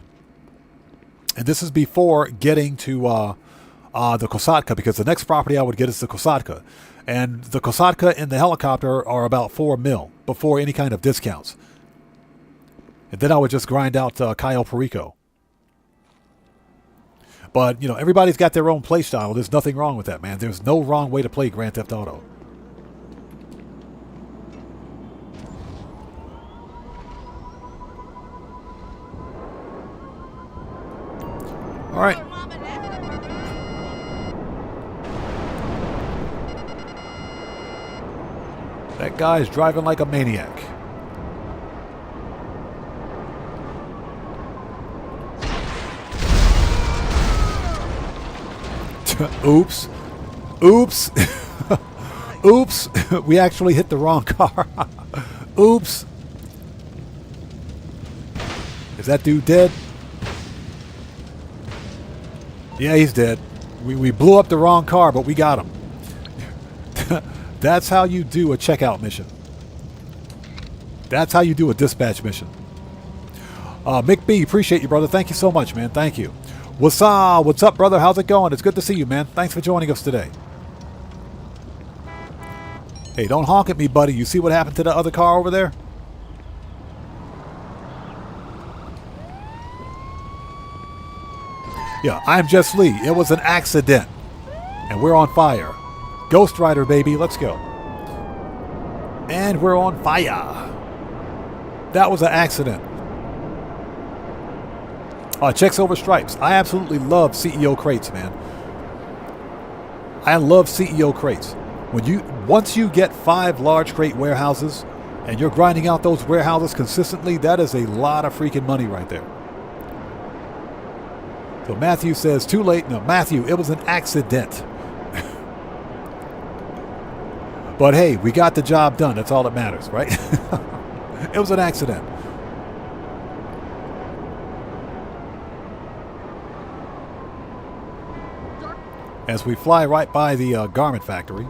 And this is before getting to the Kosatka, because the next property I would get is the Kosatka. And the Kosatka and the helicopter are about $4 million before any kind of discounts. And then I would just grind out Cayo Perico. But, you know, everybody's got their own play style. There's nothing wrong with that, man. There's no wrong way to play Grand Theft Auto. All right. That guy's driving like a maniac. Oops. Oops. Oops. We actually hit the wrong car. Oops. Is that dude dead? Yeah, he's dead. We blew up the wrong car, but we got him. That's how you do a checkout mission. That's how you do a dispatch mission. Mick B, appreciate you, brother. Thank you so much, man. Thank you. What's up, brother? How's it going? It's good to see you, man. Thanks for joining us today. Hey, don't honk at me, buddy. You see what happened to the other car over there? Yeah, I'm Jess Lee. It was an accident. And we're on fire. Ghost Rider, baby. Let's go. And we're on fire. That was an accident. Checks Over Stripes. I absolutely love CEO crates, man. I love CEO crates. Once you get 5 large crate warehouses and you're grinding out those warehouses consistently, that is a lot of freaking money right there. So Matthew says, too late. No, Matthew, it was an accident. But hey, we got the job done. That's all that matters, right? It was an accident. As we fly right by the garment factory.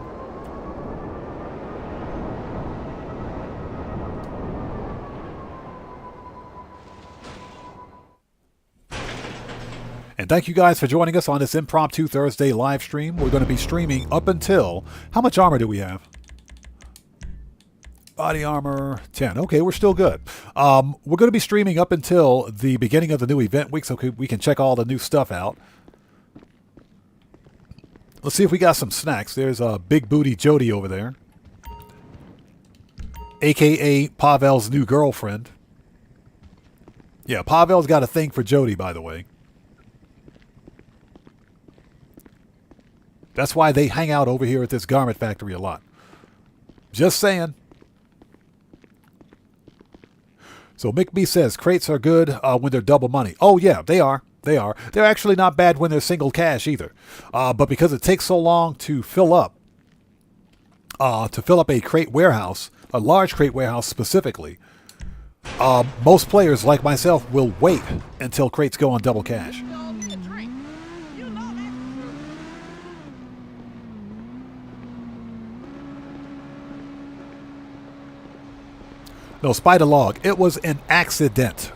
And thank you guys for joining us on this Impromptu Thursday live stream. We're going to be streaming up until... How much armor do we have? Body armor 10. Okay, we're still good. We're going to be streaming up until the beginning of the new event week so we can check all the new stuff out. Let's see if we got some snacks. There's a Big Booty Jody over there. A.K.A. Pavel's new girlfriend. Yeah, Pavel's got a thing for Jody, by the way. That's why they hang out over here at this garment factory a lot. Just saying. So Mick B says, crates are good when they're double money. Oh, yeah, they are. They are. They're actually not bad when they're single cash either. But because it takes so long to fill up a crate warehouse, a large crate warehouse specifically, most players like myself will wait until crates go on double cash. No, Spider Log. It was an accident.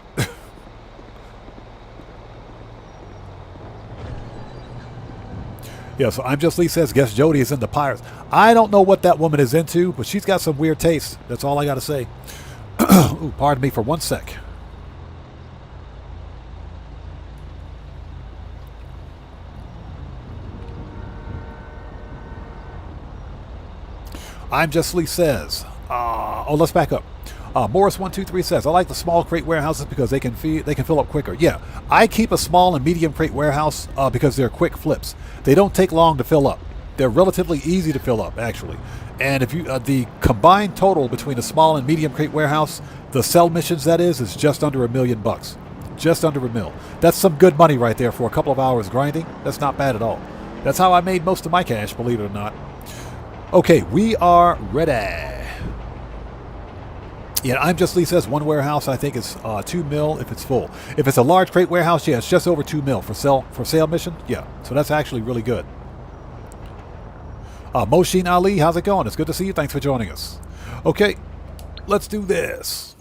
Yeah, so I'm Just Lee says, guess Jody is into pirates. I don't know what that woman is into, but she's got some weird taste. That's all I got to say. Ooh, pardon me for 1 sec. I'm Just Lee says, let's back up. Morris123 says, I like the small crate warehouses because they can fill up quicker. Yeah, I keep a small and medium crate warehouse because they're quick flips. They don't take long to fill up. They're relatively easy to fill up, actually. And if you the combined total between a small and medium crate warehouse, the sell missions that is just under $1 million. Just under $1 million. That's some good money right there for a couple of hours grinding. That's not bad at all. That's how I made most of my cash, believe it or not. Okay, we are ready. Yeah, I'm Just Lee says one warehouse I think is $2 million if it's full. If it's a large crate warehouse, yeah, it's just over $2 million for sale mission. Yeah, so that's actually really good. Moshin Ali, how's it going? It's good to see you. Thanks for joining us. Okay, let's do this.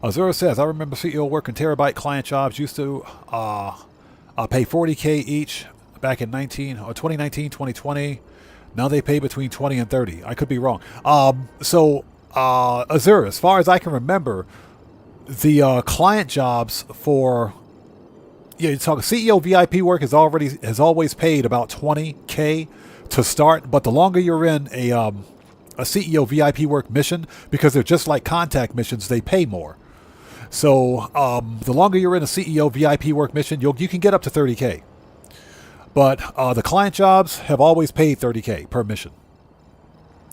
Azura says, I remember CEO working terabyte client jobs used to pay $40K each back in 2019, 2020. Now they pay between 20 and 30. I could be wrong. Azura, as far as I can remember, the client jobs for you're talking CEO VIP work has always paid about 20K to start, but the longer you're in a CEO VIP work mission, because they're just like contact missions, they pay more. So the longer you're in a CEO VIP work mission, you can get up to 30K. But the client jobs have always paid 30K per mission.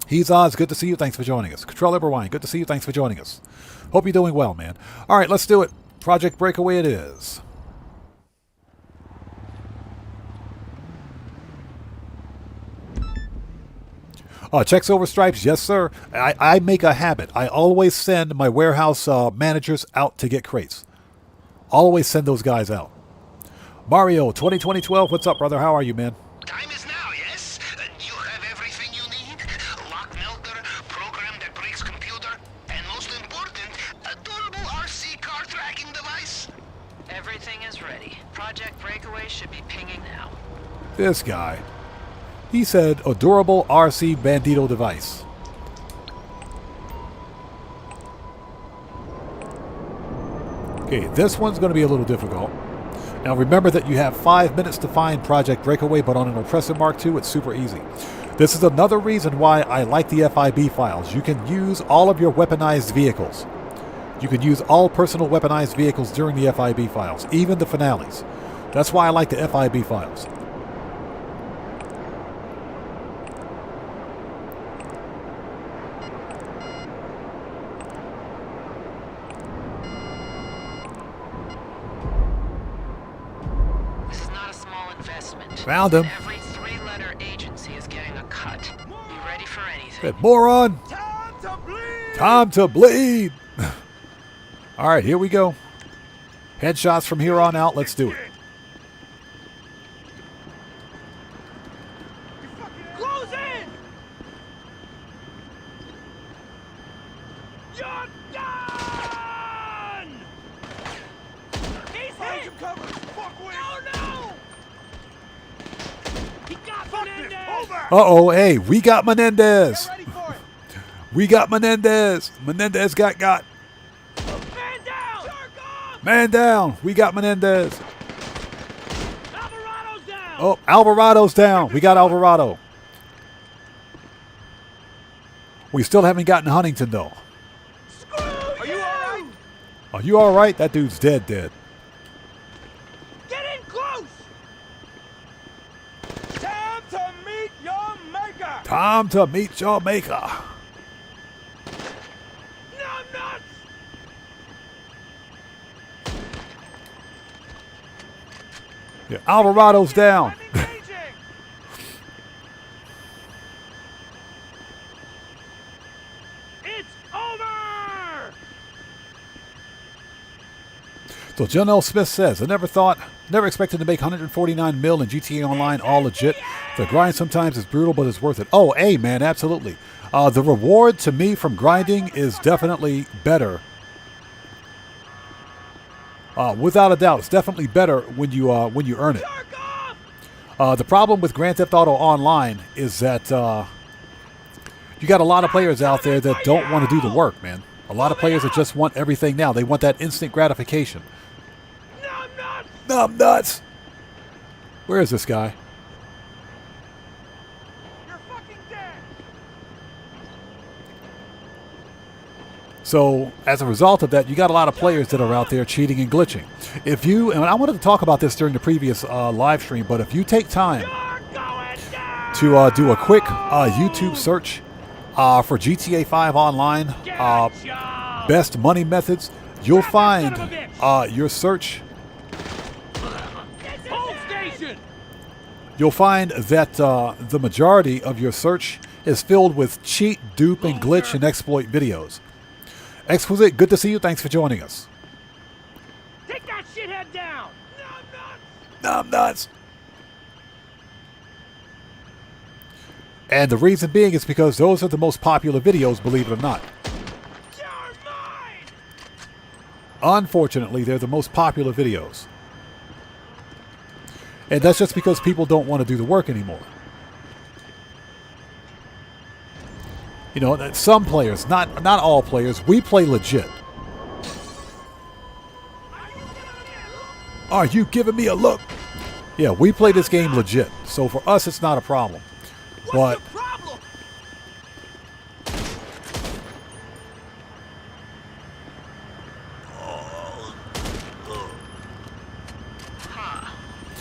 He's Oz, good to see you. Thanks for joining us. Control Everwine, good to see you. Thanks for joining us. Hope you're doing well, man. All right, let's do it. Project Breakaway it is. Checks over stripes, yes, sir. I make a habit. I always send my warehouse managers out to get crates. Always send those guys out. Mario, 2012, what's up, brother? How are you, man? Time is now, yes? You have everything you need? Lock melter, program that breaks computer, and most important, a durable RC car tracking device. Everything is ready. Project Breakaway should be pinging now. This guy. He said a durable RC Bandito device. Okay, this one's going to be a little difficult. Now remember that you have 5 minutes to find Project Breakaway, but on an Oppressor Mark II, it's super easy. This is another reason why I like the FIB files. You can use all of your weaponized vehicles. You can use all personal weaponized vehicles during the FIB files, even the finales. That's why I like the FIB files. Found him. Every three-letter agency is getting a cut. Be ready for anything. That moron! Time to bleed! Time to bleed! All right, here we go. Headshots from here on out. Let's do it. Close in! You're done! He's hit! Oh no! He got Menendez! Uh-oh, hey, we got Menendez. We got Menendez. Menendez got. Man down! Man down. We got Menendez. Alvarado's down! Oh, Alvarado's down. We got Alvarado. We still haven't gotten Huntington, though. Are you alright? Are you all right? That dude's dead. Get in close! Time to meet your maker! Time to meet your maker. No nuts! Yeah, Alvarado's down. I'm engaging! It's over! So John L. Smith says, I never expected to make 149 mil in GTA Online, all legit. The grind sometimes is brutal, but it's worth it. Oh, hey, man, absolutely. The reward to me from grinding is definitely better. Without a doubt, it's definitely better when you earn it. The problem with Grand Theft Auto Online is that you got a lot of players out there that don't want to do the work, man. A lot of players that just want everything now. They want that instant gratification. Numb nuts! Where is this guy? You're fucking dead. So, as a result of that, you got a lot of players that are out there cheating and glitching. If you, and I wanted to talk about this during the previous live stream, but if you take time to do a quick YouTube search for GTA 5 Online, best money methods, you'll find your search. Hold station. You'll find that the majority of your search is filled with cheat, dupe, and glitch and exploit videos. Exquisite, good to see you. Thanks for joining us. Take that shithead down. Numb nuts. And the reason being is because those are the most popular videos, believe it or not. You're mine. Unfortunately, they're the most popular videos. And that's just because people don't want to do the work anymore. You know, some players, not all players, we play legit. Are you giving me a look? Yeah, we play this game legit. So for us, it's not a problem. But What's the problem?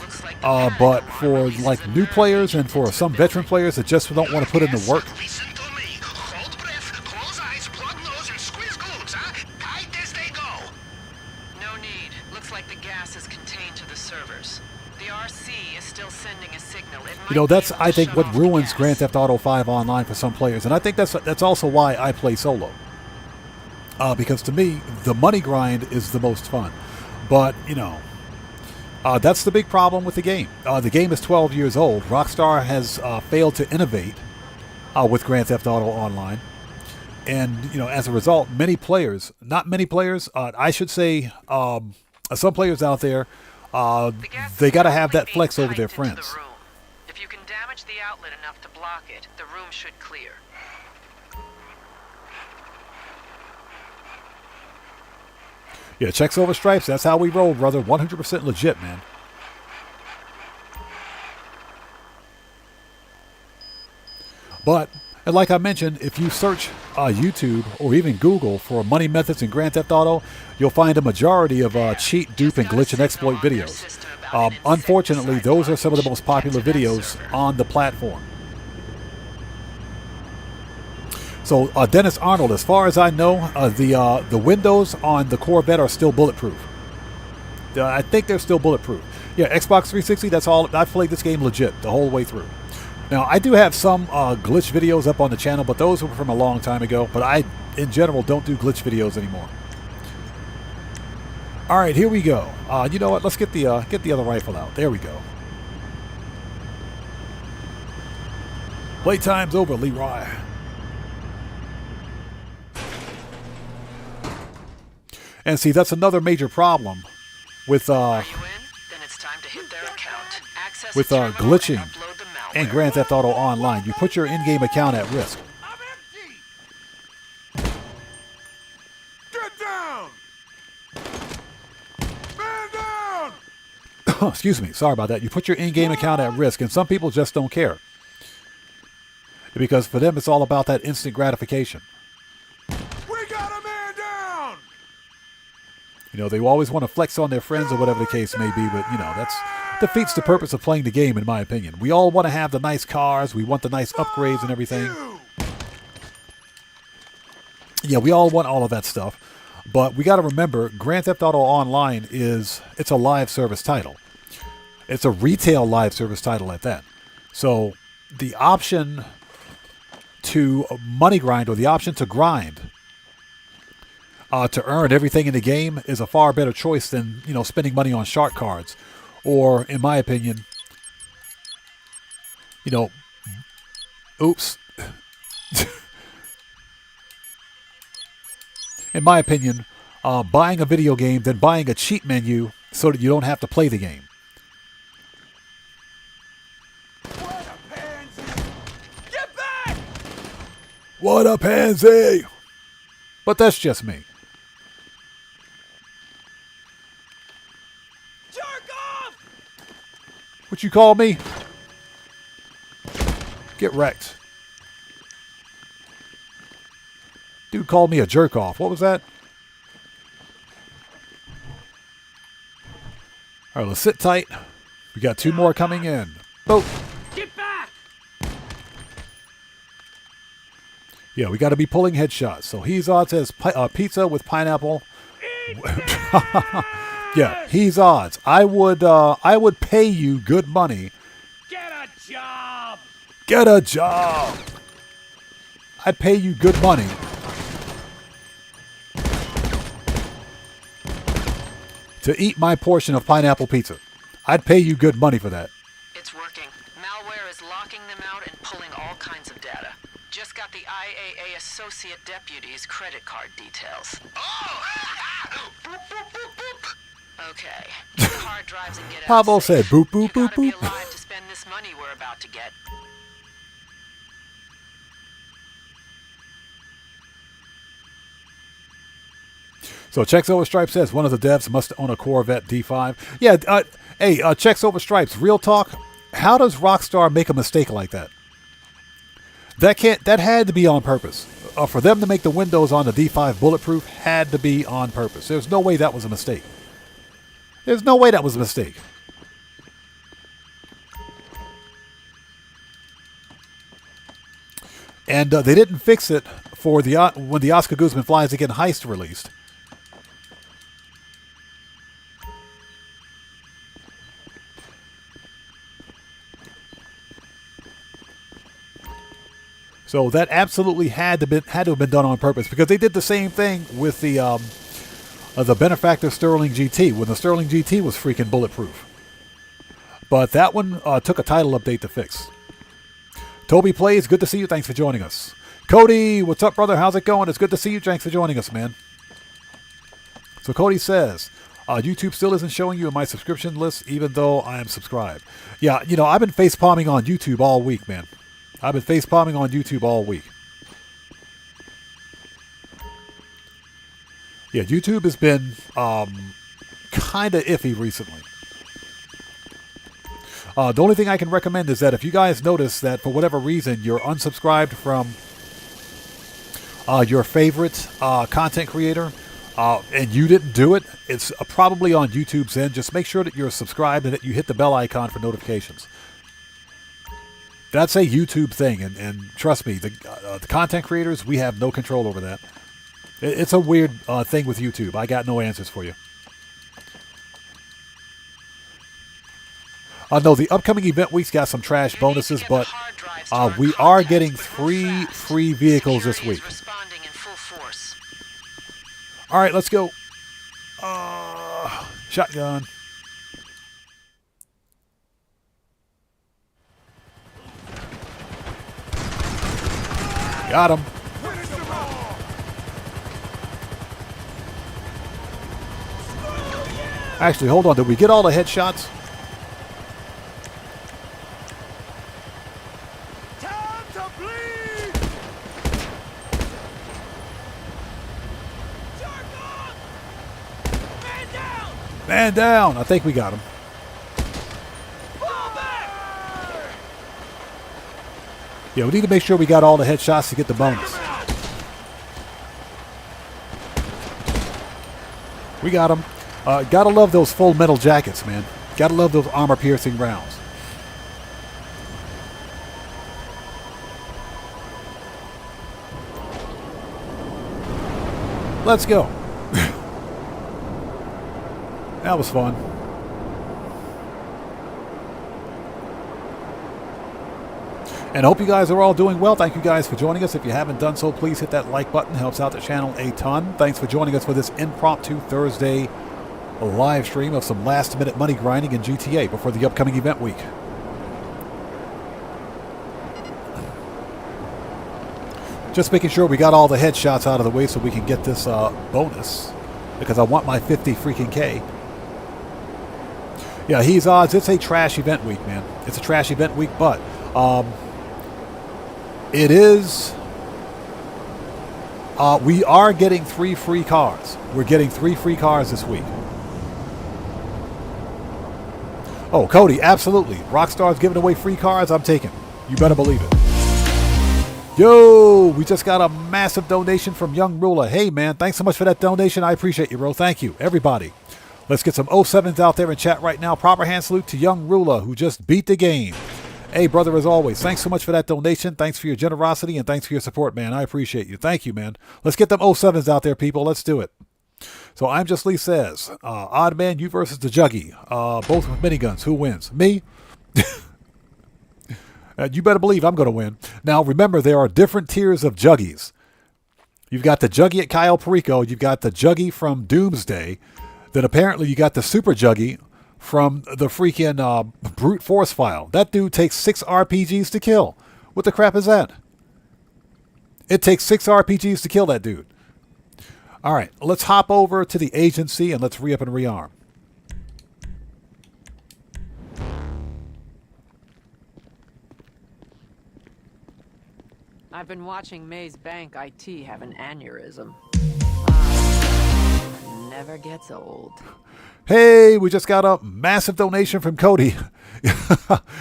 Looks like but for like new players and for some veteran players that just don't want to put in the work, Listen to me. Hold breath, close eyes, plug nose, and squeeze glutes, huh? Tight as they go. no need. Looks like the gas is contained to the servers. The RC is still sending a signal. you know, that's I think what ruins Grand Theft Auto 5 Online for some players, and I think that's also why I play solo. Because to me, the money grind is the most fun. But you know, that's the big problem with the game. The game is 12 years old. Rockstar has failed to innovate with Grand Theft Auto Online, and you know, as a result, many players, not many players, I should say, some players out there, they got to have that flex over their friends. If you can damage the outlet enough to block it, the room should clear. Yeah, checks over stripes. That's how we roll, brother. 100% legit, man. But, and like I mentioned, if you search YouTube or even Google for money methods in Grand Theft Auto, you'll find a majority of cheat, dupe, and glitch and exploit videos. Unfortunately, those are some of the most popular videos on the platform. So, Dennis Arnold, as far as I know, the windows on the Corvette are still bulletproof. I think they're still bulletproof. Yeah, Xbox 360, that's all. I've played this game legit the whole way through. Now, I do have some glitch videos up on the channel, but those were from a long time ago. But I, in general, don't do glitch videos anymore. All right, here we go. You know what? Let's get the other rifle out. There we go. Playtime's over, Leroy. And see, that's another major problem with Are you in? Then it's time to hit their account. Access with the terminal glitching and upload the malware. and Grand Theft Auto Online. You put your in-game account at risk. I'm empty. Get down. Man down. Excuse me, sorry about that. You put your in-game account at risk, and some people just don't care. Because for them, it's all about that instant gratification. We got a man down. You know, they always want to flex on their friends or whatever the case may be, but, you know, that's defeats the purpose of playing the game, in my opinion. We all want to have the nice cars. We want the nice upgrades and everything. Yeah, we all want all of that stuff. But we got to remember, Grand Theft Auto Online it's a live service title. It's a retail live service title at that. So the option to money grind, or the option to grind, to earn everything in the game, is a far better choice than, you know, spending money on shark cards. Or, in my opinion, you know, oops. In my opinion, buying a video game, then buying a cheat menu so that you don't have to play the game. What a pansy! But that's just me. Jerk off! What you call me? Get wrecked. Dude called me a jerk off. What was that? All right, let's sit tight. We got 2 more coming in. Boat. Get back! Yeah, we got to be pulling headshots. So he's odds says pizza with pineapple. Yeah, he's odds. I would pay you good money. Get a job! Get a job. I'd pay you good money to eat my portion of pineapple pizza. I'd pay you good money for that. It's working. Malware is locking them out and pulling all kinds of data. Just got the IAA Associate Deputy's credit card details. Oh! Boop, boop, boop, boop. Okay. Get the hard drives and get out Pablo safe. said boop, boop, You boop, gotta be boop. alive to spend this money we're about to get. So Checks Over Stripes says one of the devs must own a Corvette D5. Yeah, hey, Checks Over Stripes, real talk. How does Rockstar make a mistake like that? That had to be on purpose. For them to make the windows on the D5 bulletproof had to be on purpose. There's no way that was a mistake. There's no way that was a mistake. And they didn't fix it for when the Oscar Guzman Flies Again heist released. So that absolutely had to have been done on purpose, because they did the same thing with the Benefactor Sterling GT when the Sterling GT was freaking bulletproof. But that one took a title update to fix. Toby Plays, good to see you. Thanks for joining us. Cody, what's up, brother? How's it going? It's good to see you. Thanks for joining us, man. So Cody says, YouTube still isn't showing you in my subscription list, even though I am subscribed. Yeah, I've been face palming on YouTube all week, man. I've been face palming on YouTube all week. Yeah, YouTube has been kind of iffy recently. The only thing I can recommend is that if you guys notice that for whatever reason you're unsubscribed from your favorite content creator and you didn't do it, it's probably on YouTube's end. Just make sure that you're subscribed and that you hit the bell icon for notifications. That's a YouTube thing, and trust me, the content creators, we have no control over that. It's a weird thing with YouTube. I got no answers for you. No, the upcoming event week's got some trash bonuses, but we are getting 3 free vehicles this week. All right, let's go. Shotgun. Got him. Actually, hold on. Did we get all the headshots? Time to bleed! Jerk off! Man down! Man down. I think we got him. Fall back! Yeah, we need to make sure we got all the headshots to get the bonus. We got them. Gotta love those full metal jackets, man. Gotta love those armor-piercing rounds. Let's go. That was fun. And I hope you guys are all doing well. Thank you guys for joining us. If you haven't done so, please hit that like button. Helps out the channel a ton. Thanks for joining us for this impromptu Thursday live stream of some last-minute money grinding in GTA before the upcoming event week. Just making sure we got all the headshots out of the way so we can get this bonus, because I want my 50 freaking K. Yeah, he's odds. It's a trash event week, man. It's a trash event week, but it is We are getting 3 free cars. We're getting 3 free cars this week. Oh, Cody, absolutely. Rockstar's giving away free cars. I'm taking. You better believe it. Yo, we just got a massive donation from Young Ruler. Hey, man, thanks so much for that donation. I appreciate you, bro. Thank you, everybody. Let's get some 07s out there in chat right now. Proper hand salute to Young Ruler, who just beat the game. Hey, brother, as always, thanks so much for that donation. Thanks for your generosity, and thanks for your support, man. I appreciate you. Thank you, man. Let's get them 07s out there, people. Let's do it. So I'm Just Lee says, Odd Man, you versus the Juggy. Both with miniguns. Who wins? Me? You better believe I'm going to win. Now, remember, there are different tiers of Juggies. You've got the Juggy at Kyle Perico. You've got the Juggy from Doomsday. Then apparently you got the Super Juggy from the freaking Brute Force file. That dude takes 6 RPGs to kill. What the crap is that? It takes 6 RPGs to kill that dude. All right, let's hop over to the agency and let's re-up and rearm. I've been watching May's Bank IT have an aneurysm. Never gets old. Hey, we just got a massive donation from Cody.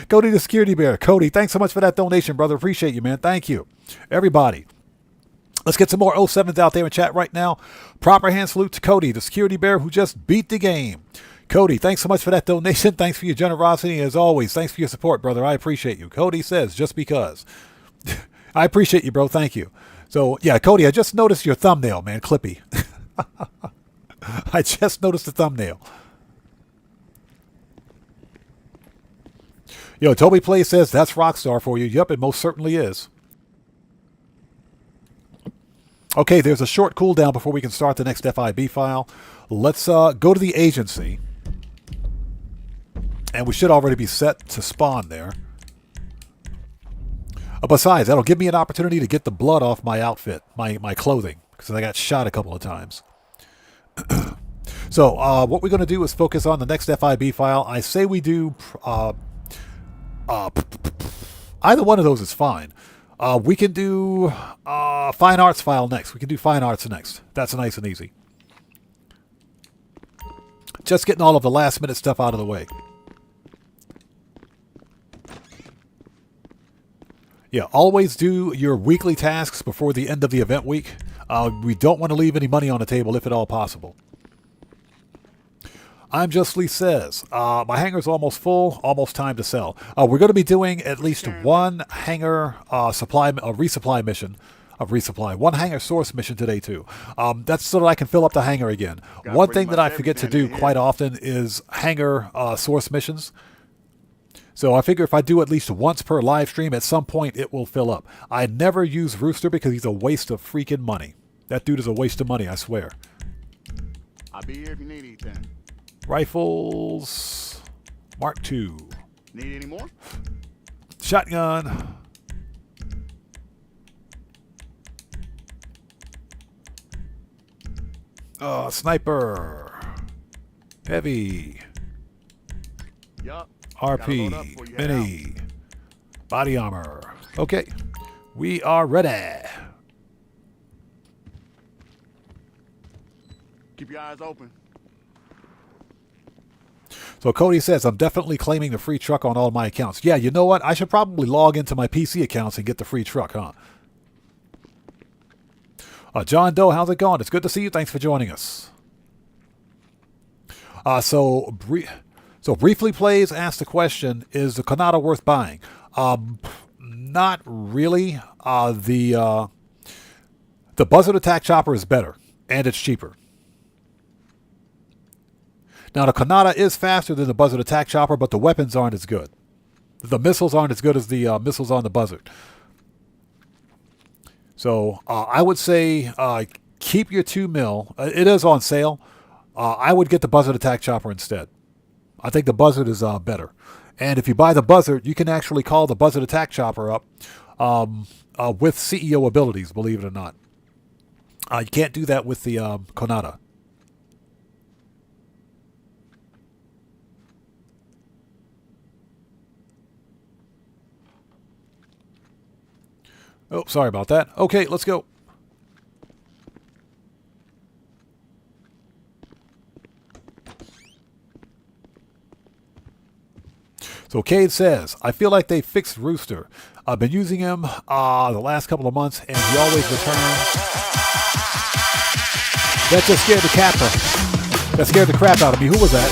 Cody the Security Bear. Cody, thanks so much for that donation, brother. Appreciate you, man. Thank you. Everybody. Let's get some more 07s out there in chat right now. Proper hand salute to Cody, the Security Bear, who just beat the game. Cody, thanks so much for that donation. Thanks for your generosity. As always, thanks for your support, brother. I appreciate you. Cody says, just because. I appreciate you, bro. Thank you. So, yeah, Cody, I just noticed your thumbnail, man. Clippy. I just noticed the thumbnail. Yo, Toby Play says, that's Rockstar for you. Yep, it most certainly is. Okay, there's a short cooldown before we can start the next FIB file. Let's go to the agency. And we should already be set to spawn there. Besides, that'll give me an opportunity to get the blood off my outfit, my clothing, because I got shot a couple of times. So, what we're going to do is focus on the next FIB file. I say we do... either one of those is fine. We can do Fine Arts file next. We can do Fine Arts next. That's nice and easy. Just getting all of the last minute stuff out of the way. Yeah, always do your weekly tasks before the end of the event week. We don't want to leave any money on the table if at all possible. I'm Just Lee says, my hangar's almost full, almost time to sell. We're going to be doing at least one hangar resupply mission of resupply. One hangar source mission today, too. That's so that I can fill up the hangar again. One thing that I forget to do quite often is hangar source missions. So I figure if I do at least once per live stream, at some point it will fill up. I never use Rooster because he's a waste of freaking money. That dude is a waste of money, I swear. I'll be here if you need anything. Rifles. Mark II. Need any more? Shotgun. Sniper. Heavy. Yup. RP. Mini. Body armor. Okay. We are ready. Keep your eyes open. So Cody says, I'm definitely claiming the free truck on all my accounts. Yeah, you know what? I should probably log into my PC accounts and get the free truck, huh? John Doe, how's it going? It's good to see you. Thanks for joining us. So Briefly Plays asked the question, is the Kanata worth buying? Not really. The Buzzard Attack Chopper is better, and it's cheaper. Now, the Kanata is faster than the Buzzard Attack Chopper, but the weapons aren't as good. The missiles aren't as good as the missiles on the Buzzard. So, I would say keep your 2 mil. It is on sale. I would get the Buzzard Attack Chopper instead. I think the Buzzard is better. And if you buy the Buzzard, you can actually call the Buzzard Attack Chopper up with CEO abilities, believe it or not. You can't do that with the Kanata. Oh, sorry about that. Okay, let's go. So Cade says, I feel like they fixed Rooster. I've been using him the last couple of months, and he always returns. That just scared the capper. That scared the crap out of me. Who was that?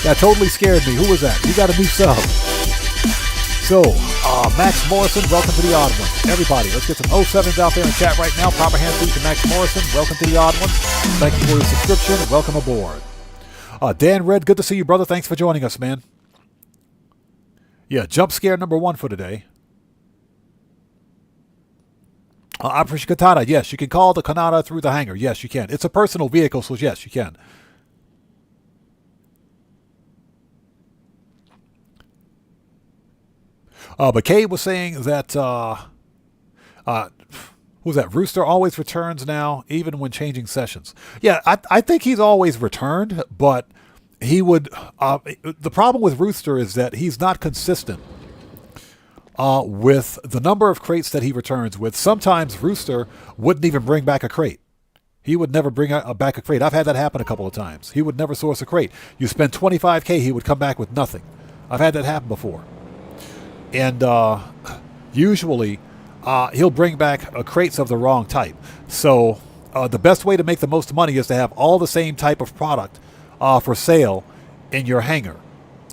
That totally scared me. Who was that? You got a new sub. So, Max Morrison, welcome to the Odd Ones. Everybody, let's get some 07s out there in chat right now. Proper hand salute to Max Morrison. Welcome to the Odd Ones. Thank you for your subscription. Welcome aboard. Dan Red, good to see you, brother. Thanks for joining us, man. Yeah, jump scare number 1 for today. Operation Katana, yes, you can call the Kanata through the hangar. Yes, you can. It's a personal vehicle, so yes, you can. But Kay was saying that, who's that? Rooster always returns now, even when changing sessions. Yeah, I think he's always returned, but he would, the problem with Rooster is that he's not consistent with the number of crates that he returns with. Sometimes Rooster wouldn't even bring back a crate. He would never bring back a crate. I've had that happen a couple of times. He would never source a crate. You spend $25K, he would come back with nothing. I've had that happen before. And usually he'll bring back crates of the wrong type. So the best way to make the most money is to have all the same type of product for sale in your hangar.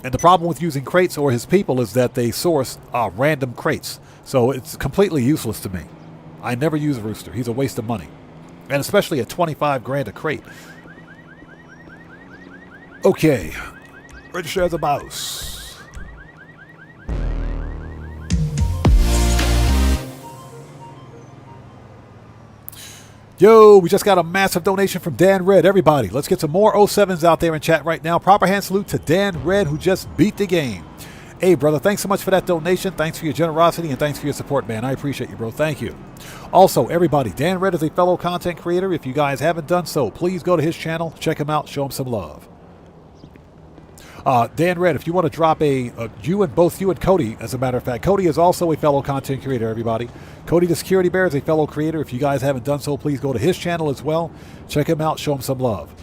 And the problem with using crates or his people is that they source random crates. So it's completely useless to me. I never use Rooster. He's a waste of money. And especially at 25 grand a crate. Okay. Register as a mouse. Yo, we just got a massive donation from Dan Red. Everybody, let's get some more 07s out there in chat right now. Proper hand salute to Dan Red, who just beat the game. Hey, brother, thanks so much for that donation. Thanks for your generosity, and thanks for your support, man. I appreciate you, bro. Thank you. Also, everybody, Dan Red is a fellow content creator. If you guys haven't done so, please go to his channel, check him out, show him some love. Dan Red, if you want to drop both you and Cody, as a matter of fact, Cody is also a fellow content creator, everybody. Cody the Security Bear is a fellow creator. If you guys haven't done so, please go to his channel as well. Check him out, show him some love.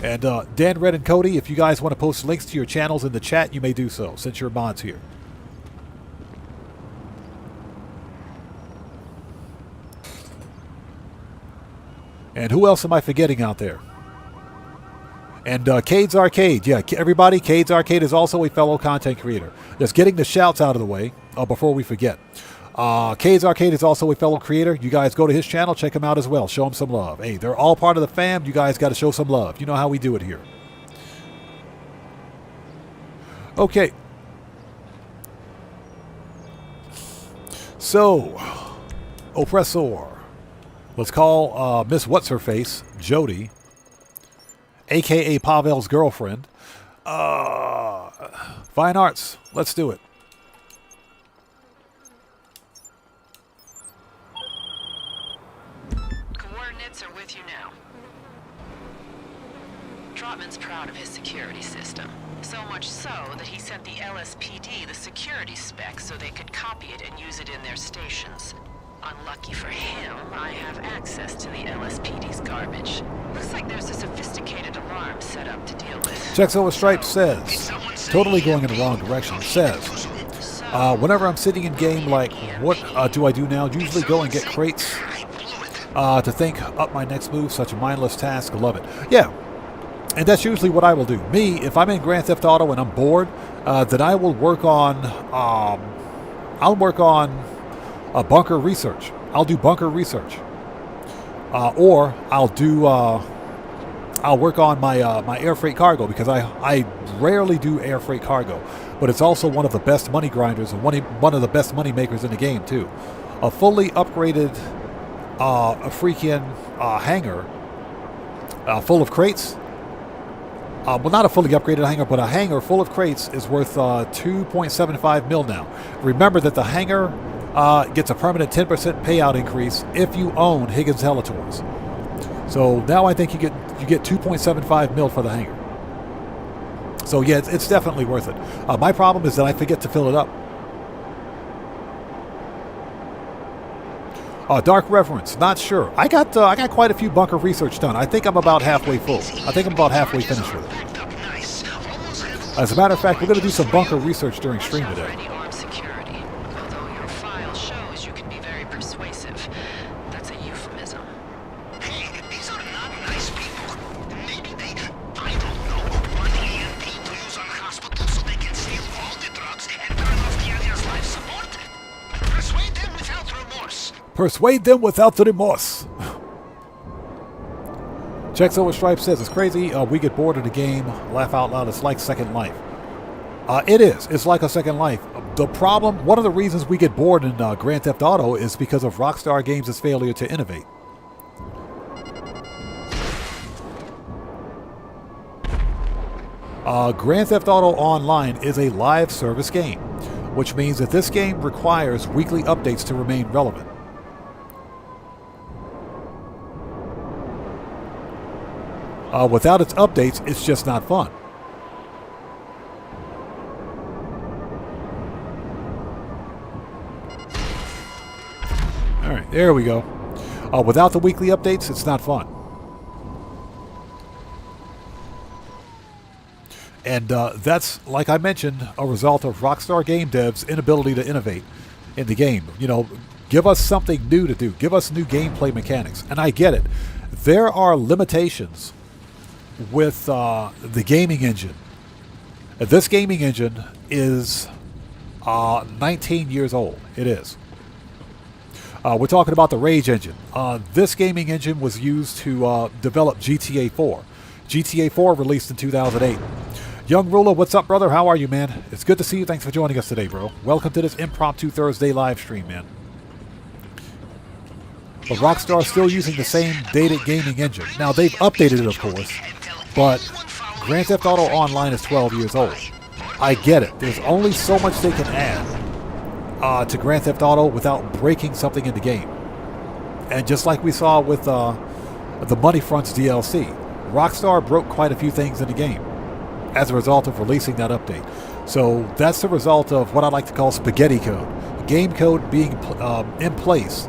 And Dan Red and Cody, if you guys want to post links to your channels in the chat, you may do so, since you're mods here. And who else am I forgetting out there? And Cade's Arcade. Yeah, everybody, Cade's Arcade is also a fellow content creator. Just getting the shouts out of the way before we forget. Cade's Arcade is also a fellow creator. You guys go to his channel, check him out as well. Show him some love. Hey, they're all part of the fam. You guys got to show some love. You know how we do it here. Okay. So, Oppressor. Let's call Miss What's-Her-Face, Jody, a.k.a. Pavel's girlfriend. Fine Arts. Let's do it. Coordinates are with you now. Trotman's proud of his security system. So much so that he sent the LSPD the security specs so they could copy it and use it in their stations. Unlucky for him, I have access to the LSPD's garbage. Looks like there's a sophisticated alarm set up to deal with. Checks Over Stripe says, totally going in the wrong direction, says, whenever I'm sitting in game, like, what do I do now? Usually go and get crates to think up my next move. Such a mindless task. Love it. Yeah, and that's usually what I will do. Me, if I'm in Grand Theft Auto and I'm bored, then I will work on, bunker research. I'll do bunker research. Or I'll work on my air freight cargo, because I rarely do air freight cargo, but it's also one of the best money grinders and one of the best money makers in the game too. A fully upgraded hangar full of crates. Well, not a fully upgraded hangar, but a hangar full of crates is worth 2.75 mil now. Remember that the hangar gets a permanent 10% payout increase if you own Higgins Helitors. So now I think you get 2.75 mil for the hangar. So yeah, it's definitely worth it. My problem is that I forget to fill it up. Dark Reverence, not sure. I got quite a few bunker research done. I think I'm about halfway full. I think I'm about halfway finished with it. As a matter of fact, we're going to do some bunker research during stream Watch out for today. any armed security. Although your file shows you can be very persuasive. That's a euphemism. Hey, these are not nice people. Maybe they, I don't know, want EMP to use on hospitals so they can steal all the drugs and turn off the area's life support? Persuade them without remorse. Persuade them without the remorse. Checks Over Stripe says, it's crazy. We get bored of the game. Laugh out loud. It's like Second Life. It is. It's like a Second Life. The problem, one of the reasons we get bored in Grand Theft Auto is because of Rockstar Games' failure to innovate. Grand Theft Auto Online is a live service game, which means that this game requires weekly updates to remain relevant. Without its updates, it's just not fun. All right, there we go. Without the weekly updates, it's not fun. And that's, like I mentioned, a result of Rockstar Game Dev's inability to innovate in the game. You know, give us something new to do. Give us new gameplay mechanics. And I get it. There are limitations with the gaming engine. This gaming engine is 19 years old. It is. We're talking about the Rage engine. This gaming engine was used to develop GTA 4. GTA 4 released in 2008. Young Ruler, what's up, brother? How are you, man? It's good to see you. Thanks for joining us today, bro. Welcome to this impromptu Thursday live stream, man. But Rockstar is still using the same dated gaming engine. Now, they've updated it, of course, but Grand Theft Auto Online is 12 years old. I get it. There's only so much they can add to Grand Theft Auto without breaking something in the game. And just like we saw with the Money Fronts DLC, Rockstar broke quite a few things in the game as a result of releasing that update. So that's the result of what I like to call spaghetti code. Game code being in places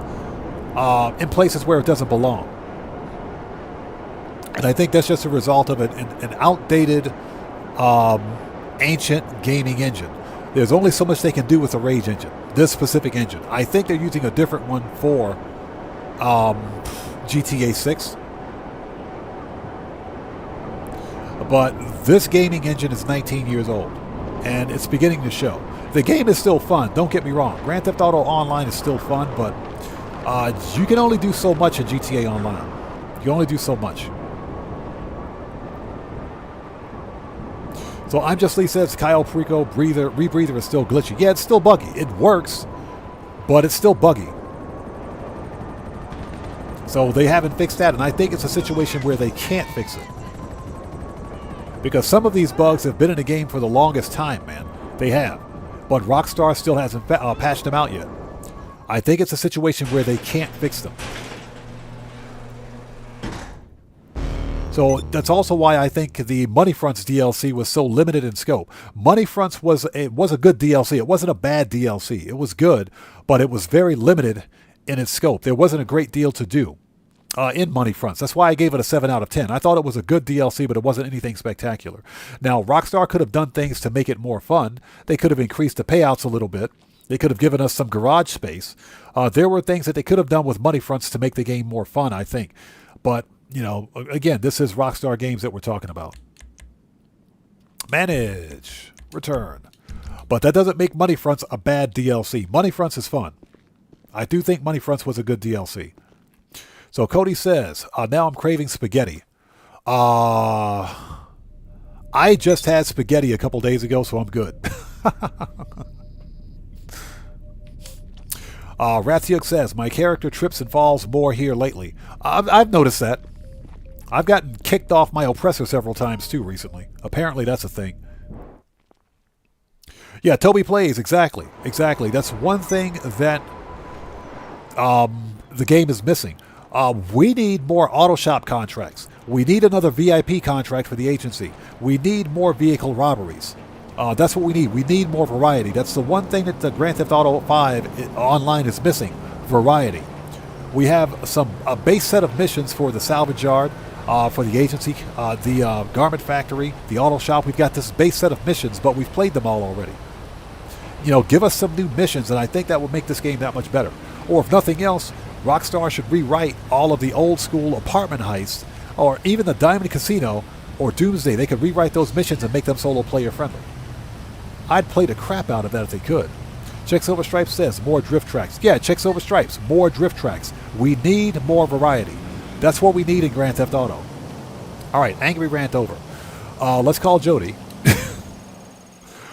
where it doesn't belong. And I think that's just a result of an outdated, ancient gaming engine. There's only so much they can do with the Rage engine, this specific engine. I think they're using a different one for GTA 6. But this gaming engine is 19 years old, and it's beginning to show. The game is still fun, don't get me wrong. Grand Theft Auto Online is still fun, but you can only do so much in GTA Online. You can only do so much. So I'm Just Lee says, Kyle Perico, rebreather is still glitchy. Yeah, it's still buggy. It works, but it's still buggy. So they haven't fixed that, and I think it's a situation where they can't fix it. Because some of these bugs have been in the game for the longest time, man. They have. But Rockstar still hasn't patched them out yet. I think it's a situation where they can't fix them. So that's also why I think the Money Fronts DLC was so limited in scope. Money Fronts was a good DLC. It wasn't a bad DLC. It was good, but it was very limited in its scope. There wasn't a great deal to do in Money Fronts. That's why I gave it a 7 out of 10. I thought it was a good DLC, but it wasn't anything spectacular. Now, Rockstar could have done things to make it more fun. They could have increased the payouts a little bit. They could have given us some garage space. There were things that they could have done with Money Fronts to make the game more fun, I think. But, you know, again, this is Rockstar Games that we're talking about. Manage. Return. But that doesn't make Money Fronts a bad DLC. Money Fronts is fun. I do think Money Fronts was a good DLC. So Cody says, now I'm craving spaghetti. I just had spaghetti a couple days ago, so I'm good. Rathiuk says, my character trips and falls more here lately. I've noticed that. I've gotten kicked off my oppressor several times too recently. Apparently that's a thing. Yeah, Toby plays, exactly. Exactly. That's one thing that the game is missing. We need more auto shop contracts. We need another VIP contract for the agency. We need more vehicle robberies. That's what we need. We need more variety. That's the one thing that the Grand Theft Auto 5 online is missing. Variety. We have a base set of missions for the salvage yard. for the agency, the garment factory, the auto shop. We've got this base set of missions, but we've played them all already. You know, give us some new missions, and I think that would make this game that much better. Or if nothing else, Rockstar should rewrite all of the old school apartment heists, or even the Diamond Casino or Doomsday. They could rewrite those missions and make them solo player friendly. I'd play the crap out of that if they could. Check Silver Stripes says more drift tracks. Yeah, check Silver Stripes, more drift tracks. We need more variety. That's what we need in Grand Theft Auto. All right, angry rant over. Let's call Jody.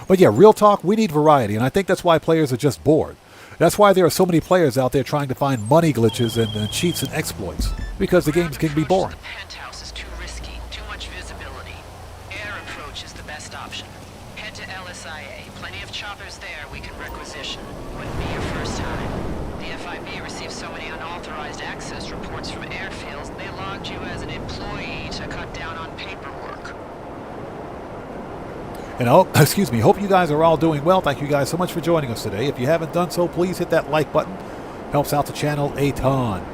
But yeah, real talk, we need variety, and I think that's why players are just bored. That's why there are so many players out there trying to find money glitches and cheats and exploits, because the games can be boring. The penthouse is too risky, too much visibility. Air approach is the best option. Head to LSIA. Plenty of choppers there we can requisition. Wouldn't be your first time. The FIB receives so many unauthorized access reports from airfields, they logged you as an employee to cut down on paperwork. And excuse me, hope you guys are all doing well. Thank you guys so much for joining us today. If you haven't done so, please hit that like button. Helps out the channel a ton.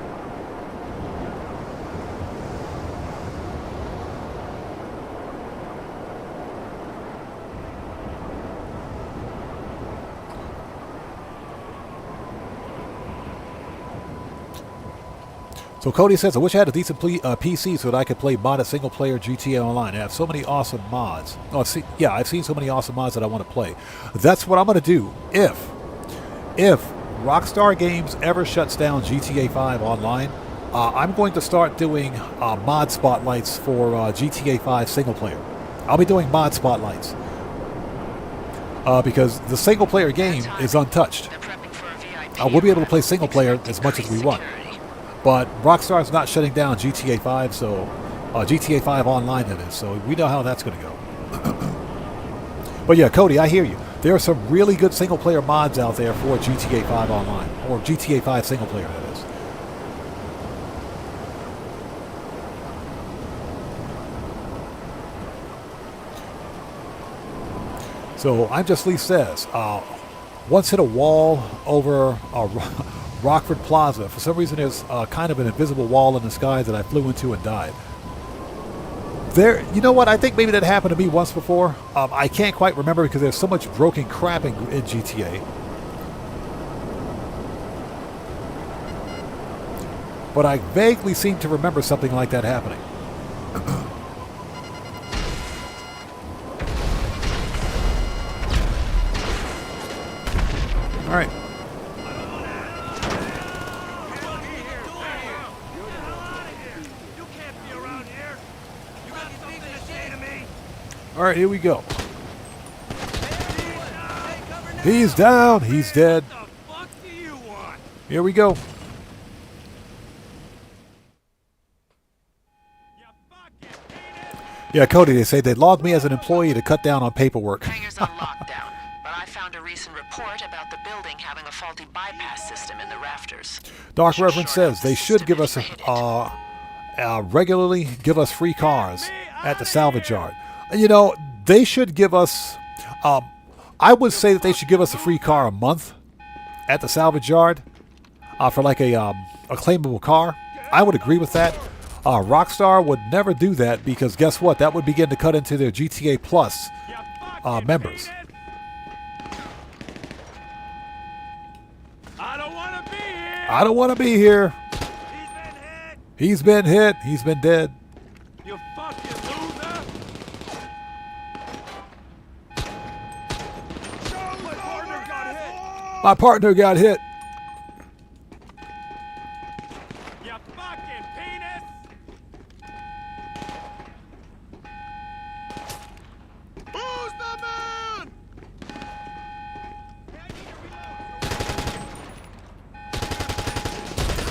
So Cody says, I wish I had a decent PC so that I could play modded single-player GTA Online. I have so many awesome mods. Oh, I've seen so many awesome mods that I want to play. That's what I'm going to do if Rockstar Games ever shuts down GTA 5 Online. I'm going to start doing mod spotlights for GTA 5 single-player. I'll be doing mod spotlights because the single-player game is untouched. We'll be able to play single-player as much as we want. But Rockstar's not shutting down GTA 5, so GTA 5 Online that is, so we know how that's going to go. But yeah, Cody, I hear you. There are some really good single-player mods out there for GTA 5 Online, or GTA 5 single-player, that is. So I'm Just Lee says, once hit a wall over Rockford Plaza. For some reason, there's kind of an invisible wall in the sky that I flew into and died. You know what? I think maybe that happened to me once before. I can't quite remember because there's so much broken crap in GTA. But I vaguely seem to remember something like that happening. All right. All right, here we go. He's down. He's dead. Here we go. Yeah, Cody, they say they logged me as an employee to cut down on paperwork. Hangar's on lockdown, but I found a recent report about the building having a faulty bypass system in the rafters. Dark Reverend says they should give us regularly give us free cars at the salvage yard. You know, they should give us, I would say that they should give us a free car a month at the salvage yard for like a claimable car. I would agree with that. Rockstar would never do that because guess what? That would begin to cut into their GTA Plus members. I don't want to be here. I don't want to be here. He's been hit. He's been dead. You fucking loser. My partner got hit. You fucking penis. Who's the man?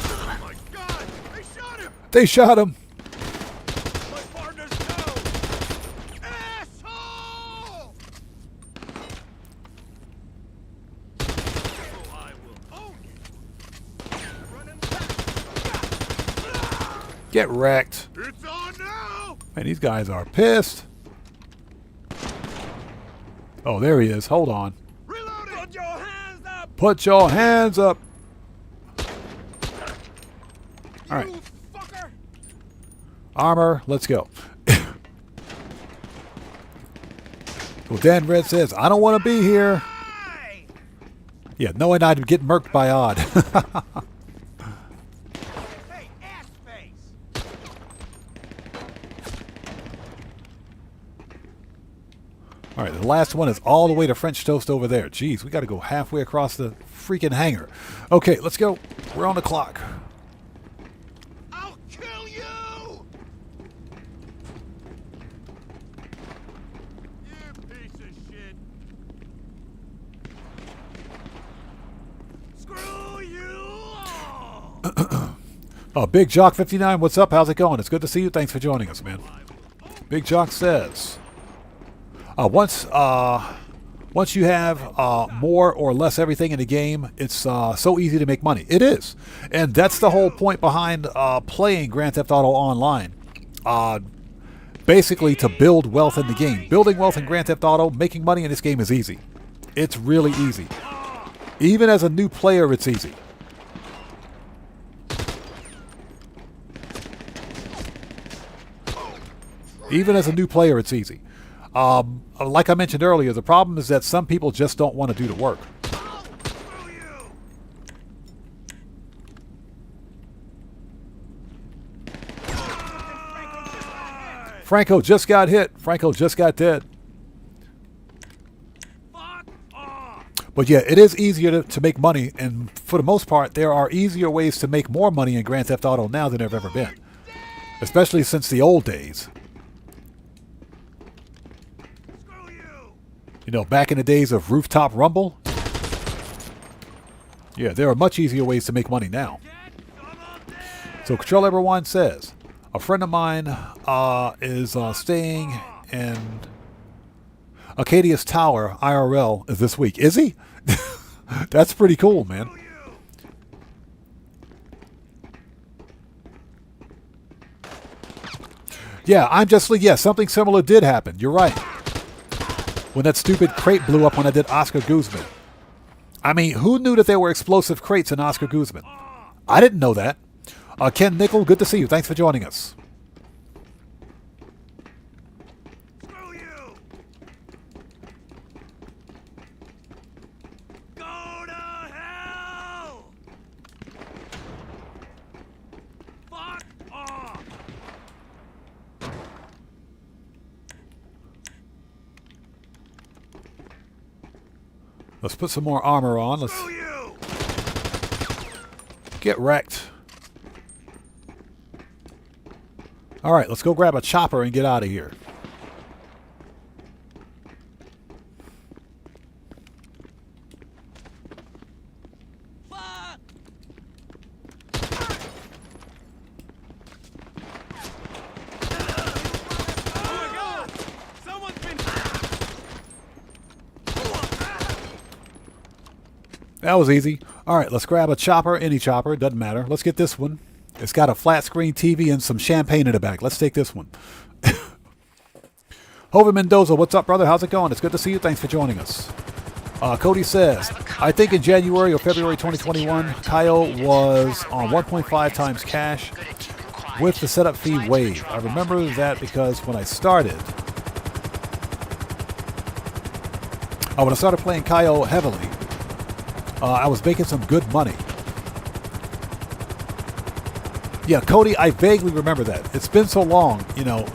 Oh my God! They shot him. They shot him. My partner's go. Asshole! Oh, I will own you. Running back. Get wrecked. It's on now. Man, these guys are pissed. Oh, there he is. Hold on. Reloading. Put your hands up. Put your hands up. All right. You fucker. Armor, let's go. Well, Dan Red says, I don't want to be here. Yeah, knowing I'd get murked by Odd. Hey, ass face! All right, the last one is all the way to French Toast over there. Jeez, we got to go halfway across the freaking hangar. Okay, let's go. We're on the clock. I'll kill you! You piece of shit! Screw you all! Big Jock 59, what's up? How's it going? It's good to see you. Thanks for joining us, man. Big Jock says, once you have more or less everything in the game, it's so easy to make money. It is, and that's the whole point behind playing Grand Theft Auto Online. Basically, to build wealth in the game. Building wealth in Grand Theft Auto, making money in this game is easy. It's really easy. Even as a new player, it's easy. Even as a new player, it's easy. Like I mentioned earlier, the problem is that some people just don't want to do the work. Screw you! Franco just got hit. Franco just got dead. Fuck off! But yeah, it is easier to make money, and for the most part, there are easier ways to make more money in Grand Theft Auto now than there have ever been. Especially since the old days. Screw you! You know, back in the days of Rooftop Rumble. Yeah, there are much easier ways to make money now. So Control Everyone says, a friend of mine is staying in Acadius Tower IRL this week. Is he? That's pretty cool, man. Yeah, something similar did happen. You're right. When that stupid crate blew up when I did Oscar Guzman. I mean, who knew that there were explosive crates in Oscar Guzman? I didn't know that. Ken Nickel, good to see you. Thanks for joining us. Screw you! Go to hell! Fuck off! Let's put some more armor on. Let's Screw you! get wrecked. All right, let's go grab a chopper and get out of here. Fuck! Oh my god! Someone's been... That was easy. All right, let's grab a chopper, any chopper, doesn't matter. Let's get this one. It's got a flat screen TV and some champagne in the back. Let's take this one. Hovi Mendoza, what's up, brother? How's it going? It's good to see you. Thanks for joining us. Cody says, I think in January or February 2021, Kyle was on 1.5 times cash with the setup fee waived. I remember that because when I started playing Kyle heavily, I was making some good money. Yeah, Cody, I vaguely remember that. It's been so long,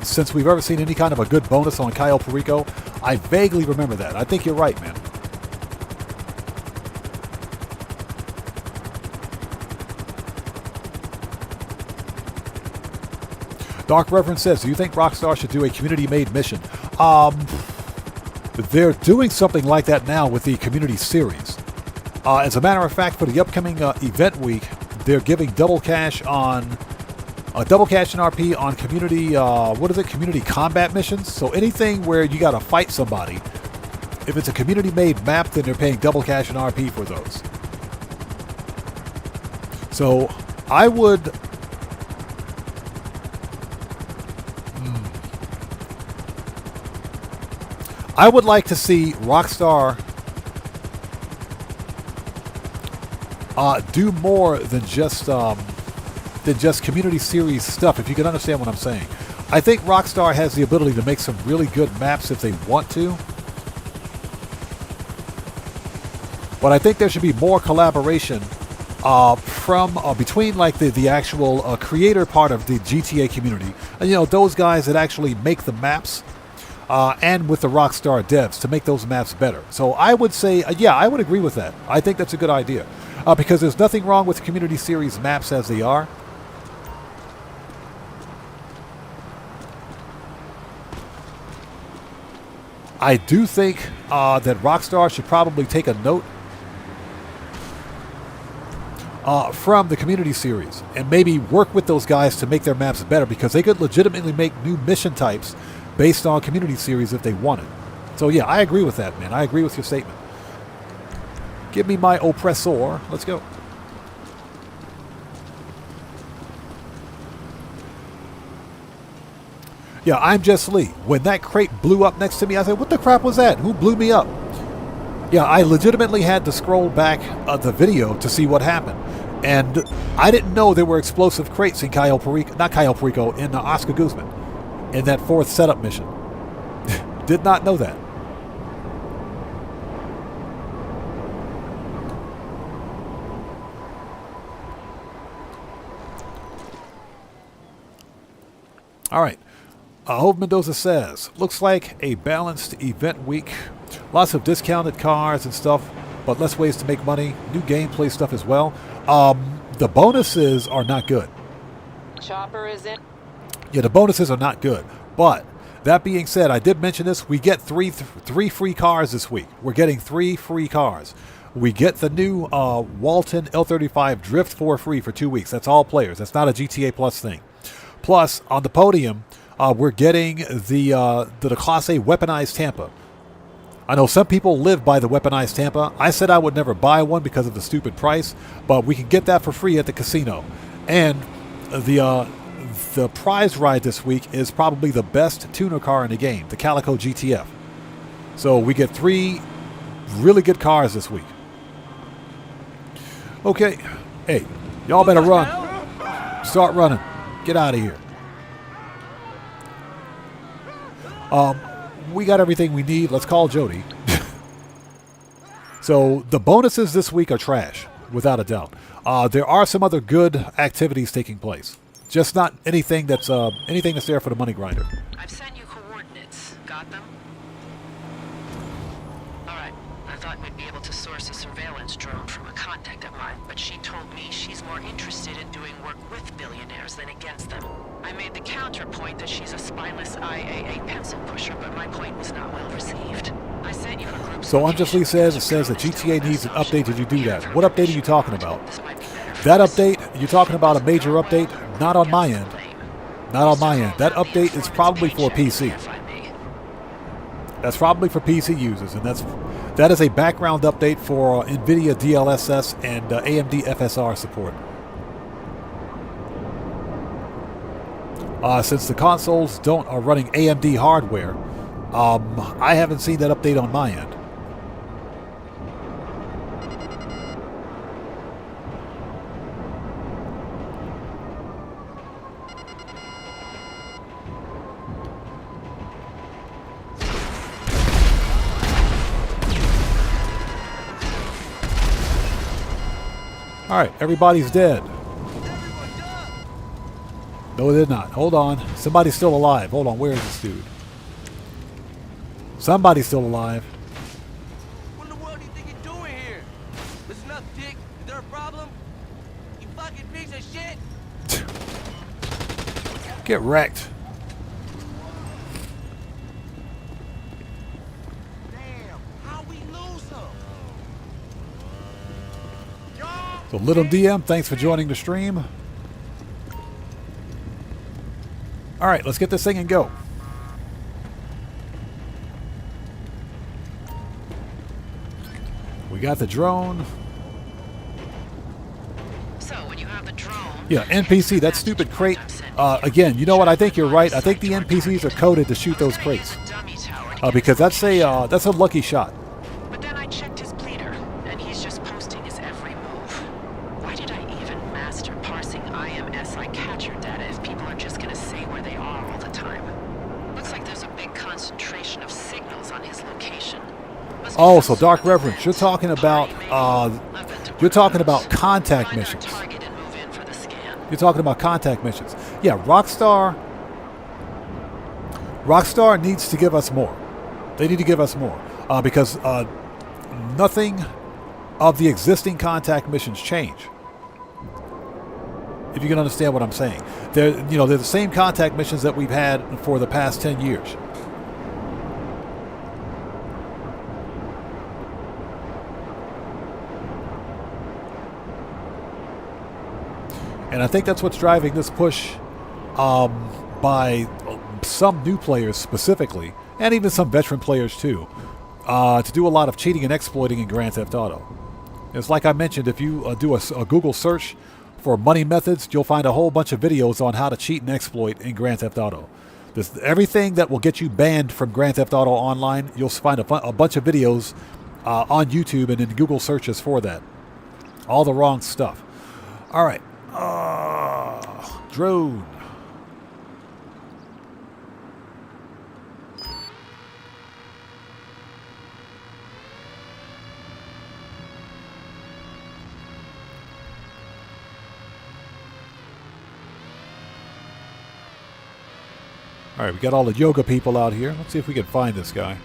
since we've ever seen any kind of a good bonus on Kyle Perico. I vaguely remember that. I think you're right, man. Dark Reverend says, do you think Rockstar should do a community-made mission? They're doing something like that now with the community series. As a matter of fact, for the upcoming event week, they're giving double cash in RP on community, community combat missions. So anything where you got to fight somebody, if it's a community-made map, then they're paying double cash in RP for those. So I would... I would like to see Rockstar do more than just than just community series stuff, if you can understand what I'm saying. I think Rockstar has the ability to make some really good maps if they want to. But I think there should be more collaboration between like the actual creator part of the GTA community, and those guys that actually make the maps, and with the Rockstar devs to make those maps better. So I would say, yeah, I would agree with that. I think that's a good idea, because there's nothing wrong with community series maps as they are. I do think that Rockstar should probably take a note from the community series and maybe work with those guys to make their maps better, because they could legitimately make new mission types based on community series if they wanted. So yeah, I agree with that, man. I agree with your statement. Give me my oppressor. Let's go. Yeah, I'm Jess Lee. When that crate blew up next to me, I said, what the crap was that? Who blew me up? Yeah, I legitimately had to scroll back the video to see what happened. And I didn't know there were explosive crates in in Oscar Guzman, in that 4th setup mission. Did not know that. All right. Hove Mendoza says, looks like a balanced event week. Lots of discounted cars and stuff, but less ways to make money. New gameplay stuff as well. The bonuses are not good. Chopper is in. Yeah, the bonuses are not good. But that being said, I did mention this. We get three free cars this week. We're getting 3 free cars. We get the new Walton L35 Drift for free for 2 weeks. That's all players. That's not a GTA Plus thing. Plus, on the podium, we're getting the Class A weaponized Tampa. I know some people live by the weaponized Tampa. I said I would never buy one because of the stupid price, but we can get that for free at the casino. And the prize ride this week is probably the best tuner car in the game, the Calico GTF. So we get 3 really good cars this week. Okay. Hey, y'all better run. Start running. Get out of here. We got everything we need. Let's call Jody. So the bonuses this week are trash, without a doubt. There are some other good activities taking place, just not anything that's there for the money grinder. I've sent you coordinates. Got them? All right. I thought we'd be able to source a surveillance drone from a contact of mine, but she told me she's more interested in doing work with billionaires than against them. I made the counterpoint that she's a spineless IAA pencil pusher, but my point was not well received. I sent you a group. So Unjust Lee says that GTA needs an update. Did you do that? What update are you talking about? That update, you're talking about a major update? Not on my end. Not on my end. That update is probably for PC. That's probably for PC users, and that is a background update for NVIDIA DLSS and AMD FSR support. Since the consoles are running AMD hardware, I haven't seen that update on my end. All right, everybody's dead. No, they're not. Hold on. Somebody's still alive. Hold on. Where is this dude? Somebody's still alive. What in the world do you think you're doing here? Listen up, Dick. Is there a problem? You fucking piece of shit! Get wrecked. Damn, how we lose him? So Little DM, thanks for joining the stream. All right, let's get this thing and go. We got the drone. So when you have the drone. Yeah, NPC, that stupid crate. Again, you know what? I think you're right. I think the NPCs are coded to shoot those crates. Because that's a lucky shot. But then I checked his bleeder, and he's just posting his every move. Why did I even master parsing IMS Oh, so Dark Reverence, you're talking about contact missions. You're talking about contact missions. Yeah, Rockstar needs to give us more. They need to give us more because nothing of the existing contact missions change. If you can understand what I'm saying, they're the same contact missions that we've had for the past 10 years. And I think that's what's driving this push by some new players specifically, and even some veteran players too, to do a lot of cheating and exploiting in Grand Theft Auto. It's like I mentioned, if you do a Google search for money methods, you'll find a whole bunch of videos on how to cheat and exploit in Grand Theft Auto. Everything that will get you banned from Grand Theft Auto Online, you'll find a bunch of videos on YouTube and in Google searches for that. All the wrong stuff. All right. Drone. All right, we got all the yoga people out here. Let's see if we can find this guy.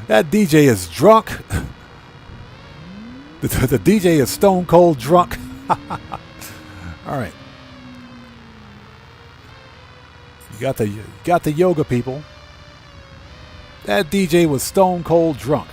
That DJ is drunk. The DJ is stone cold drunk. All right. You got the yoga people. That DJ was stone cold drunk.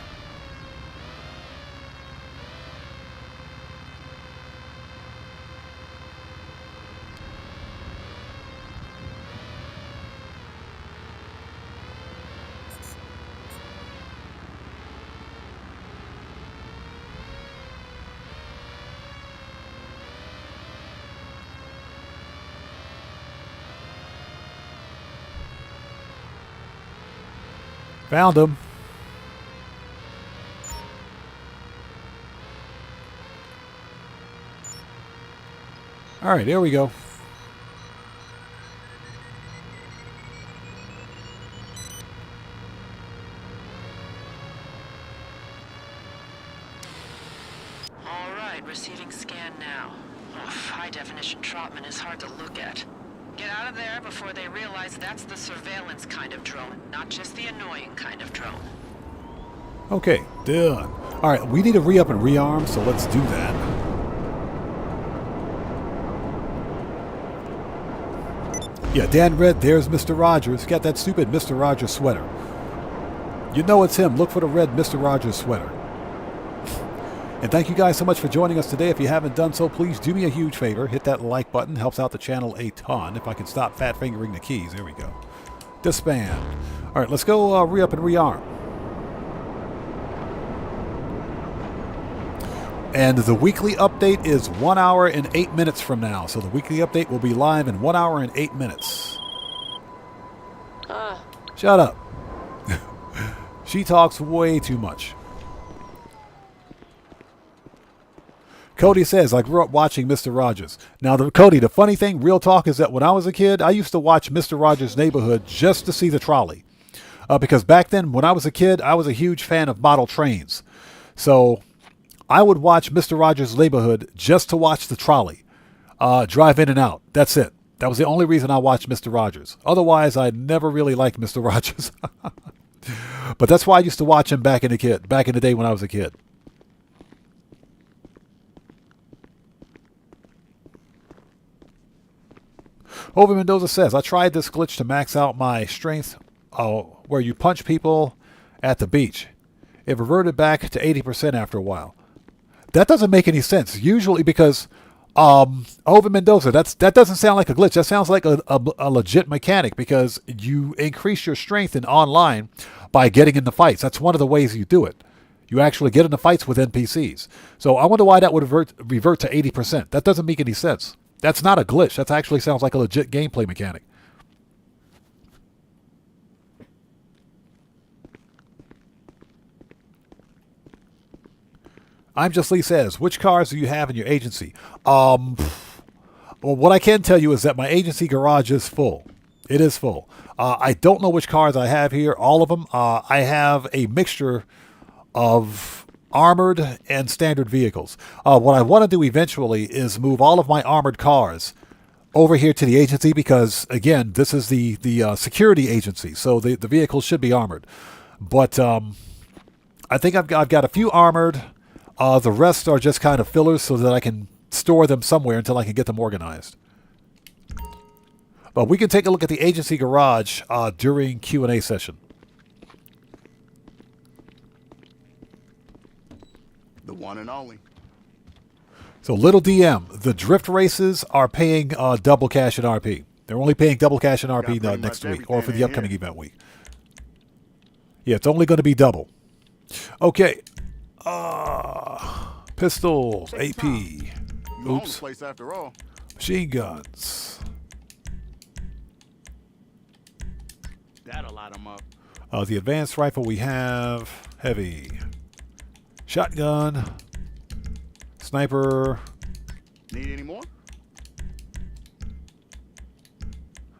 Found him. All right, here we go. All right, receiving scan now. High-definition Trotman is hard to look at. Get out of there before they realize that's the surveillance kind of drone, not just the annoying kind of drone. Okay, done. All right, we need to re-up and rearm, so let's do that. Yeah, Dan Red, there's Mr. Rogers. Got that stupid Mr. Rogers sweater. You know it's him. Look for the red Mr. Rogers sweater. And thank you guys so much for joining us today. If you haven't done so, please do me a huge favor. Hit that like button. Helps out the channel a ton. If I can stop fat fingering the keys. There we go. Disband. All right, let's go re-up and rearm. And the weekly update is 1 hour and 8 minutes from now. So the weekly update will be live in 1 hour and 8 minutes. Shut up. She talks way too much. Cody says, I grew up watching Mr. Rogers. Now, Cody, the funny thing, real talk, is that when I was a kid, I used to watch Mr. Rogers' Neighborhood just to see the trolley. Because back then, when I was a kid, I was a huge fan of model trains. So I would watch Mr. Rogers' Neighborhood just to watch the trolley drive in and out. That's it. That was the only reason I watched Mr. Rogers. Otherwise, I never really liked Mr. Rogers. But that's why I used to watch him back in the day when I was a kid. Over Mendoza says, I tried this glitch to max out my strength where you punch people at the beach. It reverted back to 80% after a while. That doesn't make any sense. Usually because, over Mendoza, that doesn't sound like a glitch. That sounds like a legit mechanic because you increase your strength in online by getting into fights. That's one of the ways you do it. You actually get into fights with NPCs. So I wonder why that would revert to 80%. That doesn't make any sense. That's not a glitch. That actually sounds like a legit gameplay mechanic. I'm Just Lee says, which cars do you have in your agency? Well, what I can tell you is that my agency garage is full. It is full. I don't know which cars I have here. All of them. I have a mixture of armored and standard vehicles. What I want to do eventually is move all of my armored cars over here to the agency because, again, this is the security agency, so the vehicles should be armored. But I think I've got a few armored. The rest are just kind of fillers so that I can store them somewhere until I can get them organized. But we can take a look at the agency garage during Q&A session. The one and only. So, little DM, the drift races are paying double cash in RP. They're only paying double cash in RP next week, or for the upcoming event week. Yeah, it's only going to be double. Okay. Pistols, AP. Oops. Place after all. Machine guns. That'll light them up. The advanced rifle we have, heavy. Shotgun. Sniper. Need any more?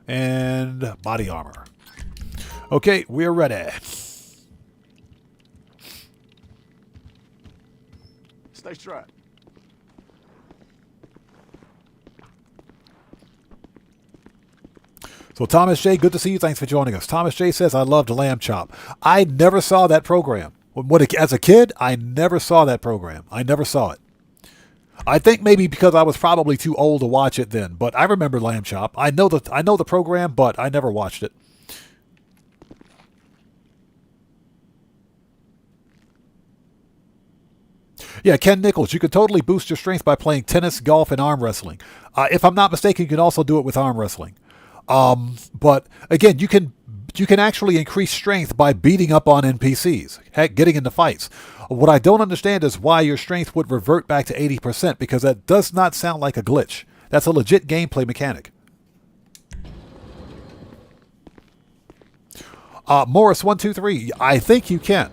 And body armor. Okay, we're ready. Stay strapped. So Thomas J, good to see you. Thanks for joining us. Thomas J says, I loved Lamb Chop. I never saw that program. As a kid, I never saw that program. I never saw it. I think maybe because I was probably too old to watch it then, but I remember Lamb Chop. I know the program, but I never watched it. Yeah, Ken Nichols, you can totally boost your strength by playing tennis, golf, and arm wrestling. If I'm not mistaken, you can also do it with arm wrestling. But again, you can actually increase strength by beating up on NPCs, heck, getting into fights. What I don't understand is why your strength would revert back to 80%, because that does not sound like a glitch. That's a legit gameplay mechanic. Morris123, I think you can.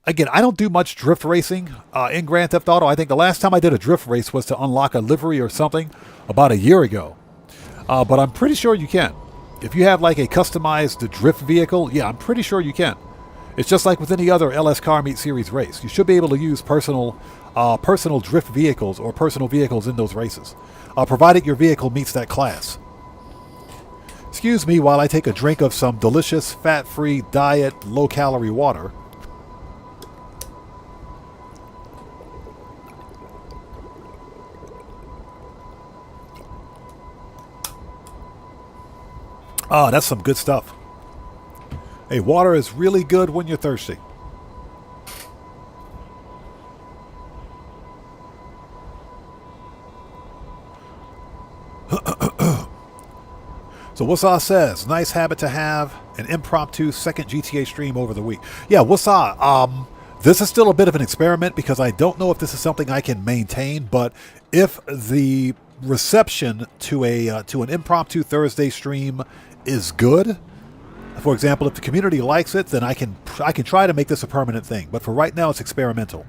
Again, I don't do much drift racing in Grand Theft Auto. I think the last time I did a drift race was to unlock a livery or something about a year ago. But I'm pretty sure you can. If you have like a customized drift vehicle, yeah, I'm pretty sure you can. It's just like with any other LS Car Meet Series race. You should be able to use personal drift vehicles or personal vehicles in those races, provided your vehicle meets that class. Excuse me while I take a drink of some delicious, fat-free, diet, low-calorie water. Ah, that's some good stuff. Hey, water is really good when you're thirsty. So Wassa says, nice habit to have, an impromptu second GTA stream over the week. Yeah, Wassa, this is still a bit of an experiment because I don't know if this is something I can maintain, but if the reception to an impromptu Thursday stream is good, for example, if the community likes it, then I can try to make this a permanent thing. But for right now, it's experimental.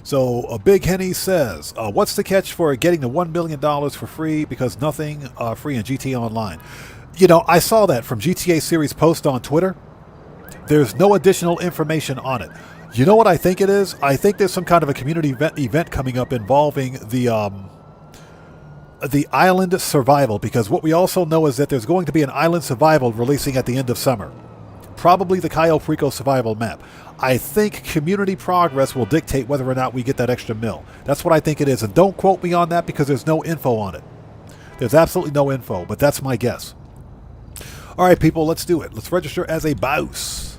So, Big Henny says, what's the catch for getting the $1 million for free? Because nothing free in GTA Online. You know, I saw that from GTA Series post on Twitter. There's no additional information on it. You know what I think it is? I think there's some kind of a community event coming up involving the island survival, because what we also know is that there's going to be an island survival releasing at the end of summer. Probably the Cayo Perico survival map. I think community progress will dictate whether or not we get that extra mil. That's what I think it is, and don't quote me on that because there's no info on it. There's absolutely no info, but that's my guess. All right, people, let's do it. Let's register as a bouse.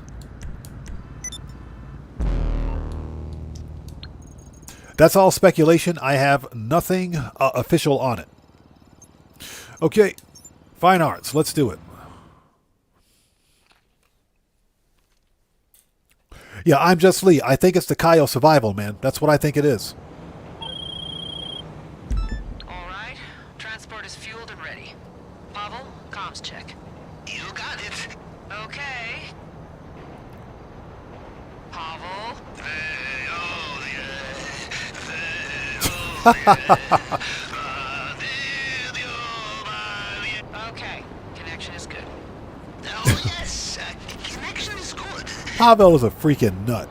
That's all speculation. I have nothing official on it. Okay, fine arts. Let's do it. Yeah, I'm just Lee. I think it's the Cayo survival, man. That's what I think it is. All right. Transport is fueled and ready. Pavel, comms check. You got it. Okay. Pavel? Okay, connection is good. Oh, yes. Connection is good. Pavel is a freaking nut.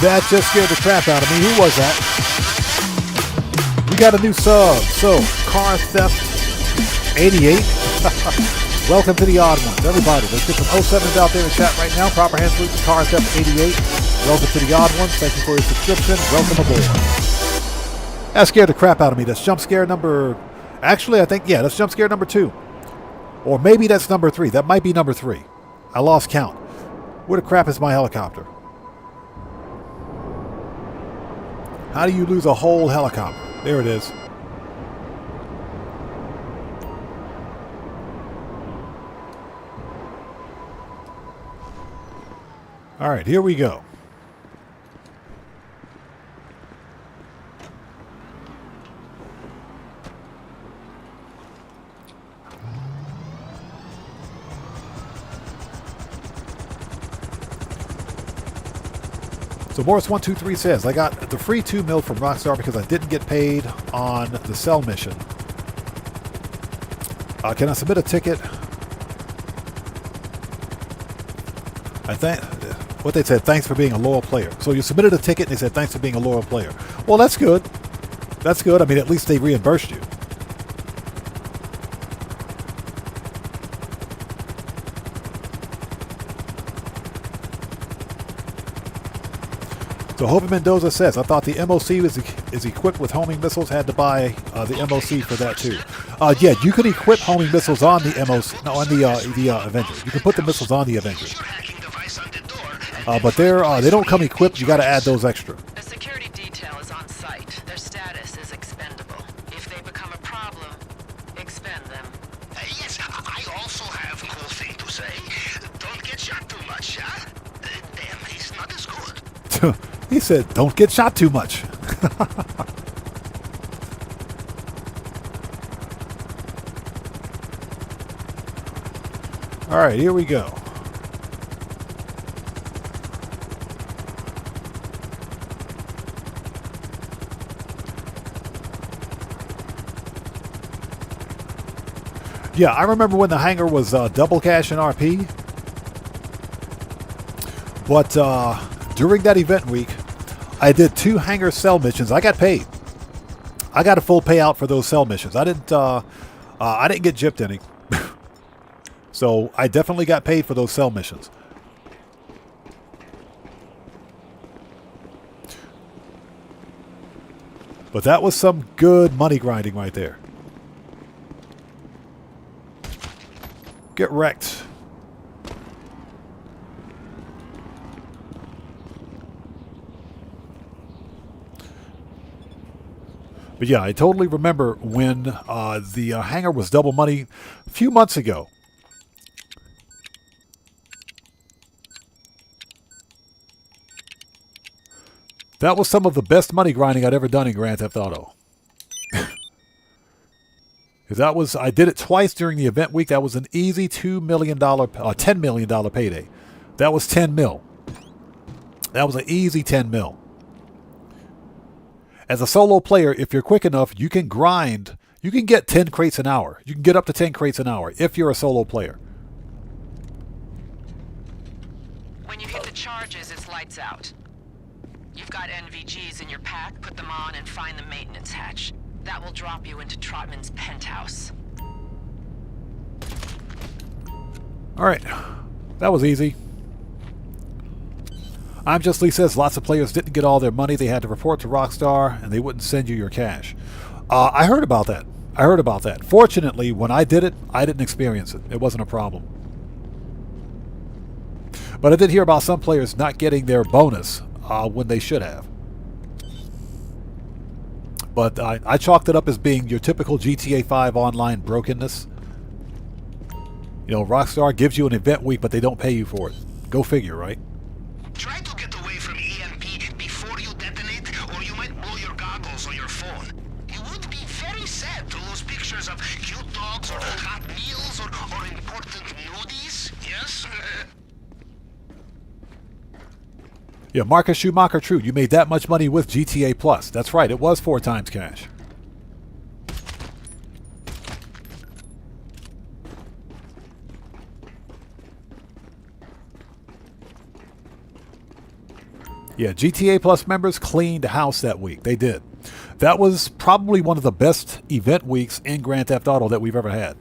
That just scared the crap out of me. Who was that? We got a new sub. So, Car Theft 88. Welcome to the odd ones. Everybody, let's get some 07s out there in chat right now. Proper hand salute to Car Theft 88. Welcome to the odd ones. Thank you for your subscription. Welcome aboard. That scared the crap out of me. That's jump scare number... Actually, I think, yeah, that's jump scare number 2. Or maybe that's number 3. That might be number 3. I lost count. Where the crap is my helicopter? How do you lose a whole helicopter? There it is. All right, here we go. So Morris123 says, I got the free 2 mil from Rockstar because I didn't get paid on the cell mission. Can I submit a ticket? I think what they said, thanks for being a loyal player. So you submitted a ticket and they said, thanks for being a loyal player. Well, that's good. That's good. I mean, at least they reimbursed you. So Hope Mendoza says, I thought the MOC is equipped with homing missiles. Had to buy the MOC for that too. Yeah, you can equip homing missiles on the MOC, no, on the Avenger. You can put the missiles on the Avenger. But they don't come equipped. You got to add those extra. The security detail is on site. Their status is expendable. If they become a problem, expend them. Yes, I also have a cool thing to say. Don't get shot too much, huh? Damn, he's not as good. He said, don't get shot too much. All right, here we go. Yeah, I remember when the hangar was double cash and RP. But during that event week, I did 2 hangar cell missions. I got paid. I got a full payout for those cell missions. I didn't get gypped any. So I definitely got paid for those cell missions. But that was some good money grinding right there. Get wrecked. But yeah, I totally remember when the hangar was double money a few months ago. That was some of the best money grinding I'd ever done in Grand Theft Auto. Because I did it twice during the event week. That was an easy $10 million payday. That was 10 mil. That was an easy 10 mil. As a solo player, if you're quick enough, you can grind. You can get 10 crates an hour. You can get up to 10 crates an hour if you're a solo player. When you hit the charges, it's lights out. You've got NVGs in your pack, put them on and find the maintenance hatch. That will drop you into Trotman's penthouse. All right. That was easy. I'm Just Lee says lots of players didn't get all their money. They had to report to Rockstar and they wouldn't send you your cash. I heard about that. Fortunately, when I did it, I didn't experience it. It wasn't a problem. But I did hear about some players not getting their bonus when they should have. But I chalked it up as being your typical GTA 5 online brokenness. You know, Rockstar gives you an event week, but they don't pay you for it. Go figure, right? Try to get away from EMP before you detonate, or you might blow your goggles on your phone. It would be pictures of cute dogs or hot meals or important nudies? Yes? Yeah, Marcus Schumacher, true. You made that much money with GTA Plus. That's right. It was 4 times cash. Yeah, GTA Plus members cleaned house that week. They did. That was probably one of the best event weeks in Grand Theft Auto that we've ever had.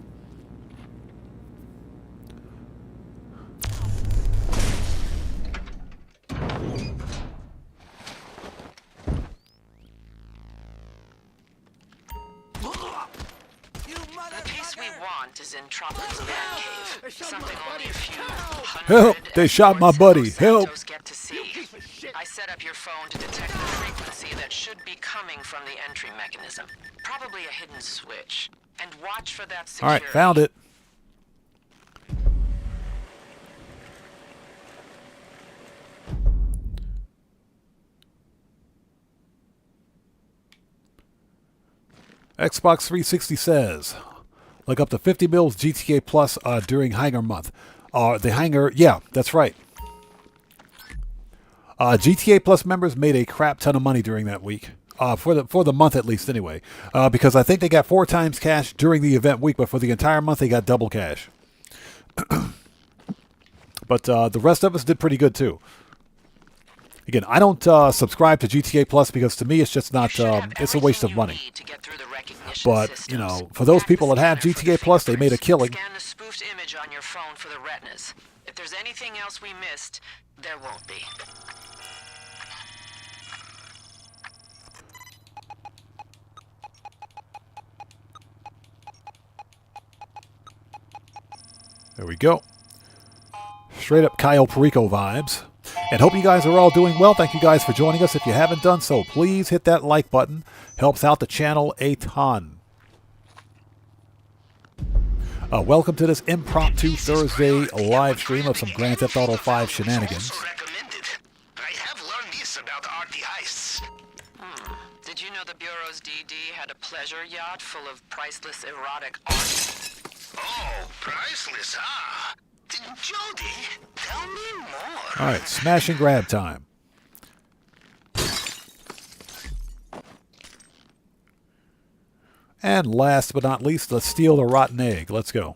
The piece we want is in Tropman's man cave. Something only a few Help! They shot my buddy. Help! Get to see. I set up your phone to detect the frequency that should be coming from the entry mechanism. Probably a hidden switch. And watch for that All security. right, found it. Xbox 360 says, like up to 50 mils GTA Plus during Hangar Month. The Hangar, yeah, that's right. GTA Plus members made a crap ton of money during that week. For the month at least anyway. Because I think they got 4 times cash during the event week, but for the entire month they got double cash. But the rest of us did pretty good too. Again, I don't subscribe to GTA Plus because to me it's just not, it's a waste of money. But, you know, for those people that have GTA Plus, they made a killing. Scan the spoofed image on your phone for the retinas. If there's anything else we missed, there won't be. There we go. Straight up Kyle Perico vibes. And hope you guys are all doing well. Thank you guys for joining us. If you haven't done so, please hit that like button. Helps out the channel a ton. Welcome to this impromptu Thursday live stream of some Grand Theft Auto 5 shenanigans. I have learned this about arty heists. Did you know the Bureau's DD had a pleasure yacht full of priceless erotic art? Oh, priceless, huh? Jody, tell me more. All right, smash and grab time. And last but not least, let's steal the rotten egg. Let's go.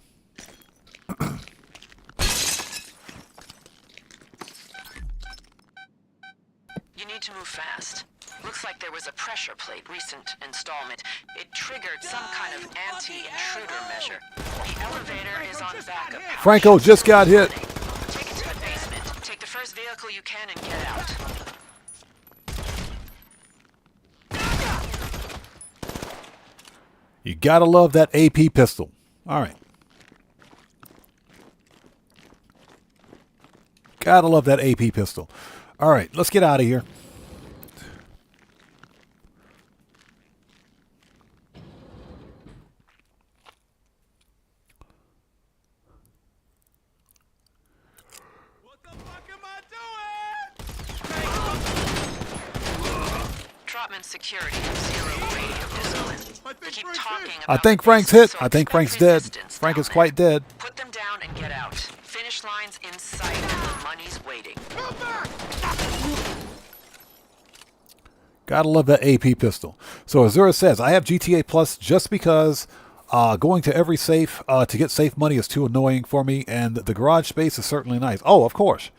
You need to move fast. Looks like there was a pressure plate, recent installment. It triggered some kind of anti-intruder measure. The elevator is on backup. Franco just got hit. Take it to the basement. Take the first vehicle you can and get out. You gotta love that AP pistol. All right. Gotta love that AP pistol. All right, let's get out of here. What the fuck am I doing? Trotman security, 0 radio discipline. They keep talking I about think Frank's this, hit. so I think expect Frank's dead. resistance Frank down is quite there. dead. Put them down and get out. Finish line's in sight and the money's waiting. Gotta love that AP pistol. So Azura says, I have GTA Plus just because going to every safe to get safe money is too annoying for me, and the garage space is certainly nice. Oh, of course.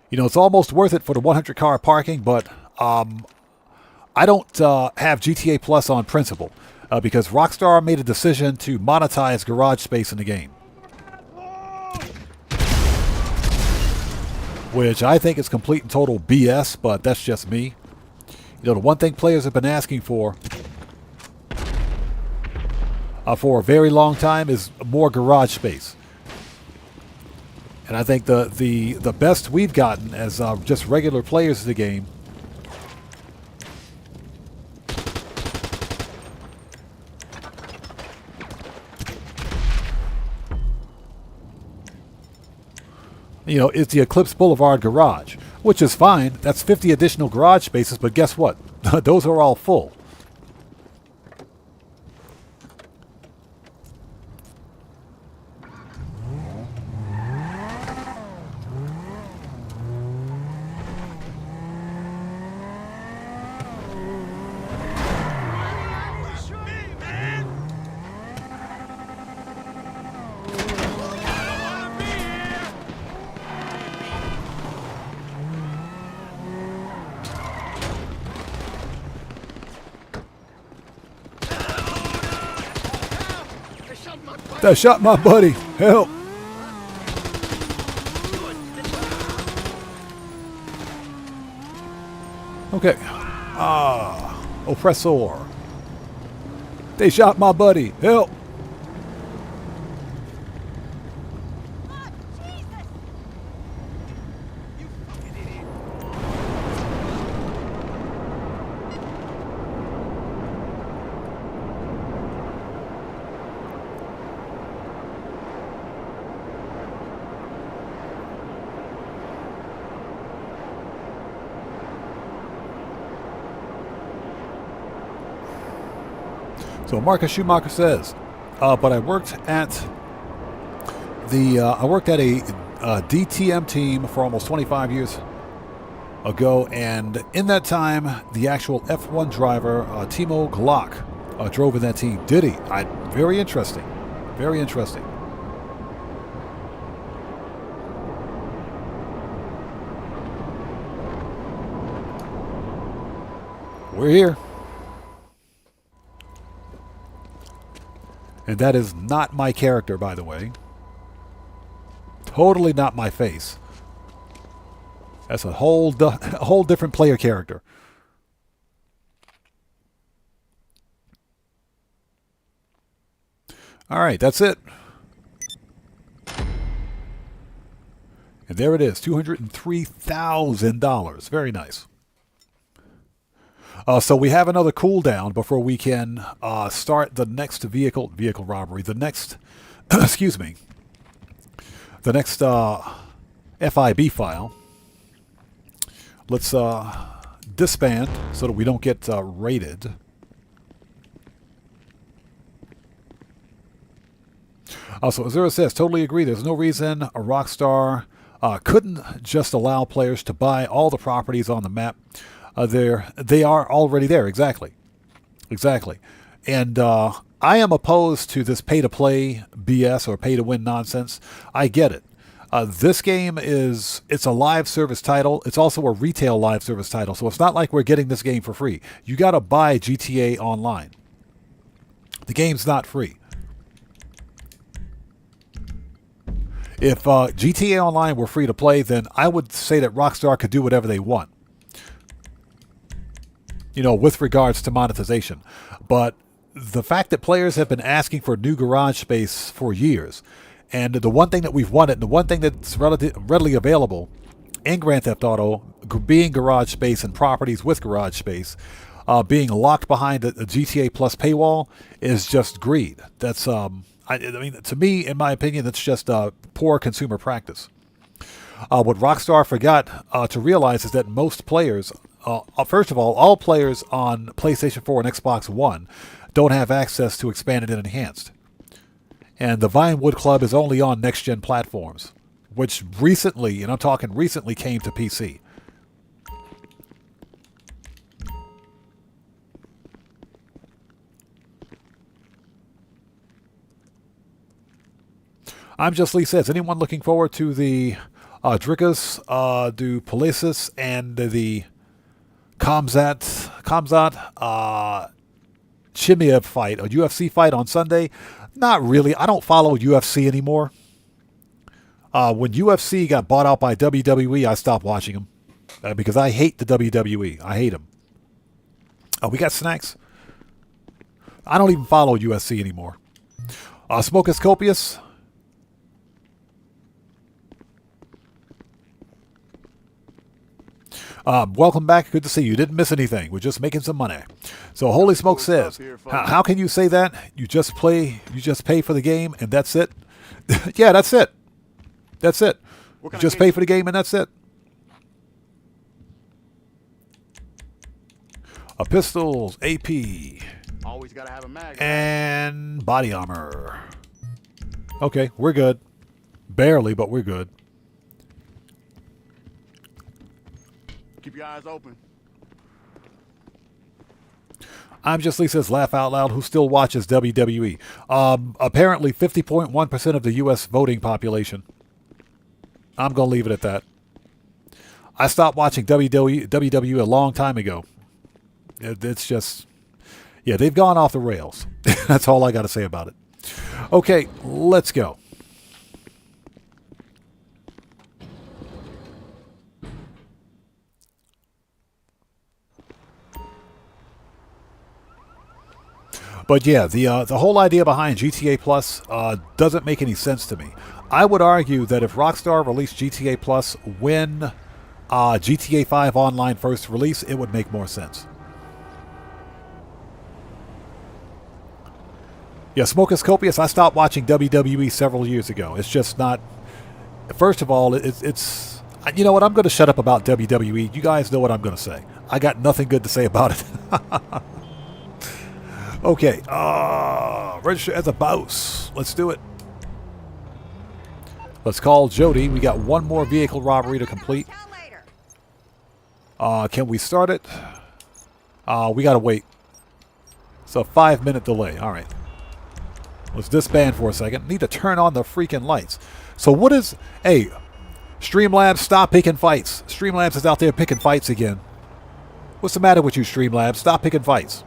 You know, it's almost worth it for the 100 car parking, but I don't have GTA Plus on principle because Rockstar made a decision to monetize garage space in the game, which I think is complete and total BS, but that's just me. You know, the one thing players have been asking for a very long time is more garage space. And I think the best we've gotten as just regular players of the game is the Eclipse Boulevard garage, which is fine. That's 50 additional garage spaces, but guess what? Those are all full. They shot my buddy. Help. Okay. Oppressor. They shot my buddy. Help. So Marcus Schumacher says, but I worked at a DTM team for almost 25 years ago, and in that time, the actual F1 driver, Timo Glock, drove in that team. Did he? Very interesting. Very interesting. We're here. And that is not my character, by the way. Totally not my face. That's a whole different player character. All right, that's it. And there it is, $203,000. Very nice. So we have another cooldown before we can start the next vehicle robbery. The next, excuse me, the next FIB file. Let's disband so that we don't get raided. So Azura says, totally agree. There's no reason a Rockstar couldn't just allow players to buy all the properties on the map. They are already there. Exactly. And I am opposed to this pay-to-play BS or pay-to-win nonsense. I get it. This game it's a live service title. It's also a retail live service title. So it's not like we're getting this game for free. You got to buy GTA Online. The game's not free. If GTA Online were free to play, then I would say that Rockstar could do whatever they want, with regards to monetization. But the fact that players have been asking for new garage space for years, and the one thing that we've wanted, and the one thing that's readily available in Grand Theft Auto, being garage space and properties with garage space, being locked behind a GTA Plus paywall, is just greed. That's I mean, to me, in my opinion, that's just poor consumer practice. What Rockstar forgot to realize is that most players, first of all players on PlayStation 4 and Xbox One don't have access to Expanded and Enhanced. And the Vinewood Club is only on next-gen platforms, which recently, and I'm talking recently, came to PC. I'm Just Lee says, anyone looking forward to the Drickus, du Plessis, and the Khamzat Chimaev fight, a UFC fight on Sunday? Not really. I don't follow UFC anymore. When UFC got bought out by WWE, I stopped watching them because I hate the WWE. I hate them. Oh, we got snacks? I don't even follow UFC anymore. Smoke is copious. Welcome back. Good to see you. You didn't miss anything. We're just making some money. So Holy Smoke says, how can you say that? You just pay for the game and that's it? Yeah, that's it. That's it. You just pay for the game and that's it. Pistols, AP, Always gotta have a mag. and body armor. Okay, we're good. Barely, but we're good. Keep your eyes open. I'm Just Lee says, laugh out loud. Who still watches WWE? Apparently 50.1% of the U.S. voting population. I'm going to leave it at that. I stopped watching WWE a long time ago. It's just, yeah, they've gone off the rails. That's all I got to say about it. Okay, let's go. But yeah, the whole idea behind GTA Plus doesn't make any sense to me. I would argue that if Rockstar released GTA Plus when GTA 5 Online first released, it would make more sense. Yeah, Smoke is Copious. I stopped watching WWE several years ago. It's just not... First of all, it's... You know what? I'm going to shut up about WWE. You guys know what I'm going to say. I got nothing good to say about it. Okay, register as a boss. Let's do it. Let's call Jody. We got one more vehicle robbery to complete. Can we start it? We gotta wait. It's a 5-minute delay. All right. Let's disband for a second. Need to turn on the freaking lights. So what is... Hey, Streamlabs, stop picking fights. Streamlabs is out there picking fights again. What's the matter with you, Streamlabs? Stop picking fights.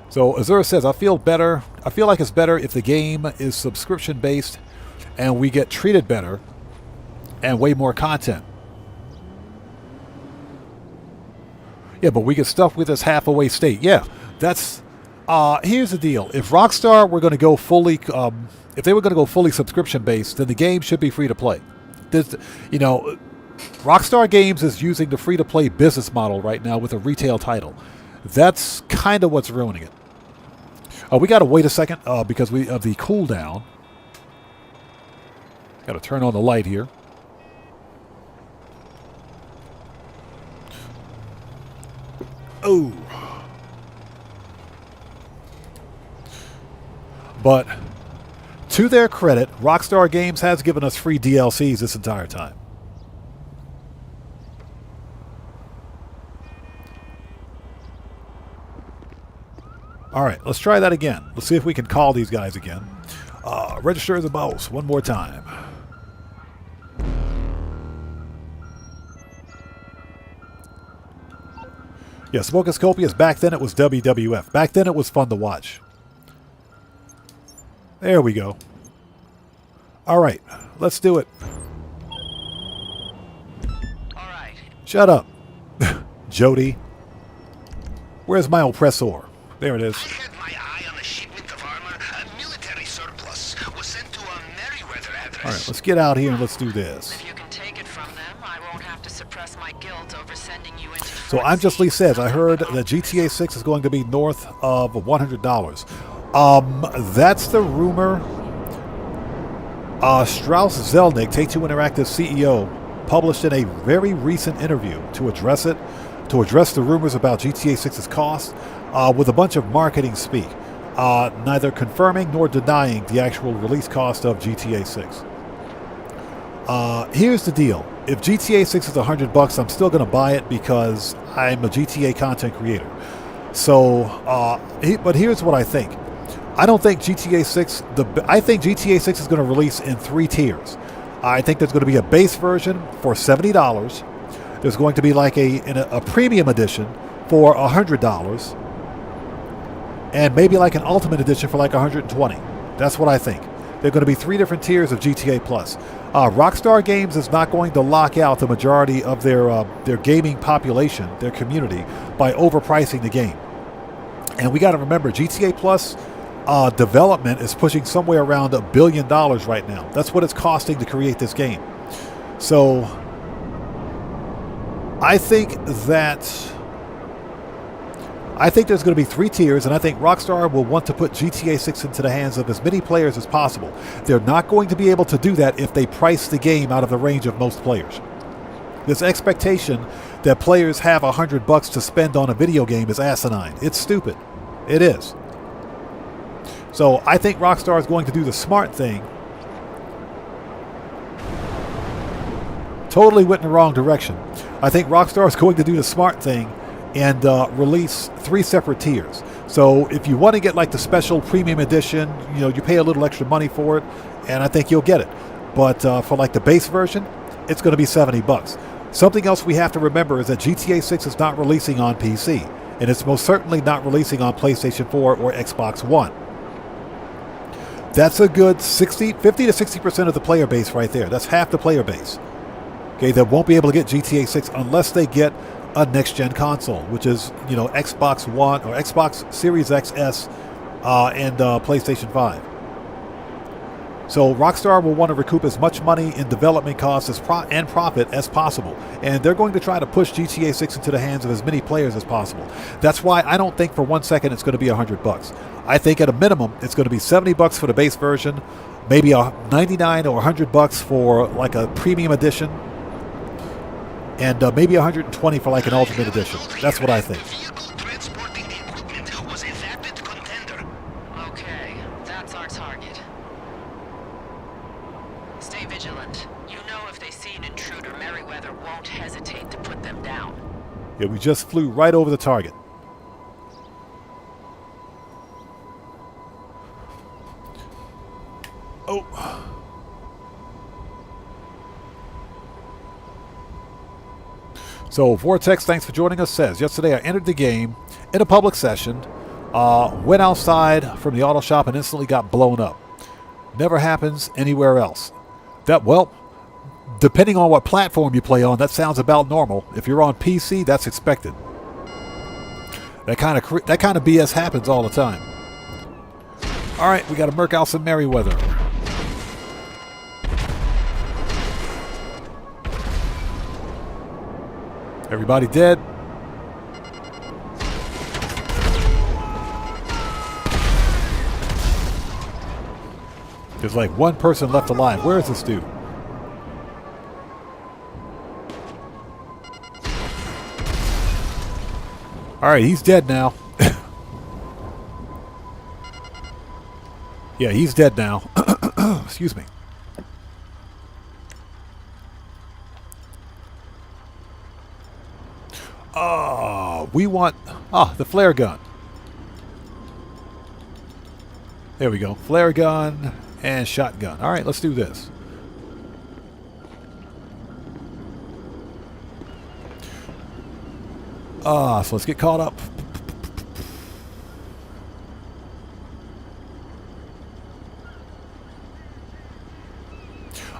So Azura says, I feel like it's better if the game is subscription based and we get treated better and way more content. Yeah, but we get stuff with this half-away state. Yeah, that's... here's the deal. If Rockstar were going to go fully... if they were going to go fully subscription based, then the game should be free to play. You know, Rockstar Games is using the free to play business model right now with a retail title. That's kind of what's ruining it. We got to wait a second because of the cooldown. Got to turn on the light here. Oh. But to their credit, Rockstar Games has given us free DLCs this entire time. All right, let's try that again. Let's see if we can call these guys again. Register as a boss one more time. Yeah, Smoke is Copious. Back then it was WWF. Back then it was fun to watch. There we go. All right, let's do it. All right. Shut up, Jody. Where's my oppressor? There it is. I had my eye on a shipment of armor. A military surplus was sent to a Merryweather address. All right, let's get out here and let's do this. If you can take it from them, I won't have to suppress my guilt over sending you into... So I'm Just Lee Says, I heard that GTA 6 is going to be north of $100. That's the rumor. Strauss Zelnick, Take-Two Interactive CEO, published in a very recent interview to address it, to address the rumors about GTA 6's cost, with a bunch of marketing speak, neither confirming nor denying the actual release cost of GTA 6. Here's the deal. If GTA 6 is $100, I'm still going to buy it because I'm a GTA content creator. So, but here's what I think. I don't think GTA 6... I think GTA 6 is going to release in 3 tiers. I think there's going to be a base version for $70. There's going to be like a premium edition for $100. And maybe like an ultimate edition for like $120. That's what I think. There are going to be 3 different tiers of GTA Plus. Rockstar Games is not going to lock out the majority of their gaming population, their community, by overpricing the game. And we got to remember, GTA Plus development is pushing somewhere around $1 billion right now. That's what it's costing to create this game. So I think there's going to be 3 tiers, and I think Rockstar will want to put GTA 6 into the hands of as many players as possible. They're not going to be able to do that if they price the game out of the range of most players. This expectation that players have $100 to spend on a video game is asinine. It's stupid. It is. So I think Rockstar is going to do the smart thing. Totally went in the wrong direction. I think Rockstar is going to do the smart thing and release 3 separate tiers. So if you want to get like the special premium edition, you know, you pay a little extra money for it, and I think you'll get it. But for like the base version, it's going to be $70. Something else we have to remember is that GTA 6 is not releasing on PC, and it's most certainly not releasing on PlayStation 4 or Xbox One. That's a good 50 to 60% of the player base right there. That's half the player base. Okay, that won't be able to get GTA 6 unless they get a next-gen console, which is, you know, Xbox One or Xbox Series XS and PlayStation 5. So Rockstar will want to recoup as much money in development costs and profit as possible. And they're going to try to push GTA 6 into the hands of as many players as possible. That's why I don't think for 1 second it's going to be $100. I think at a minimum it's going to be $70 for the base version, maybe $99 or $100 for like a premium edition, and maybe $120 for like an ultimate edition. That's what I think. Vehicle transporting equipment was a vapid contender. Okay, that's our target. Stay vigilant. You know if they see an intruder, Merryweather won't hesitate to put them down. Yeah, we just flew right over the target. Oh. So Vortex, thanks for joining us, says, yesterday I entered the game in a public session, went outside from the auto shop and instantly got blown up. Never happens anywhere else. That, well, depending on what platform you play on, that sounds about normal. If you're on PC, that's expected. That kind of BS happens all the time. All right, we got to merc out some Merryweather. Everybody dead. There's like one person left alive. Where is this dude? All right, he's dead now. Yeah, he's dead now. Excuse me. We want... the flare gun. There we go. Flare gun and shotgun. All right, let's do this. So let's get caught up.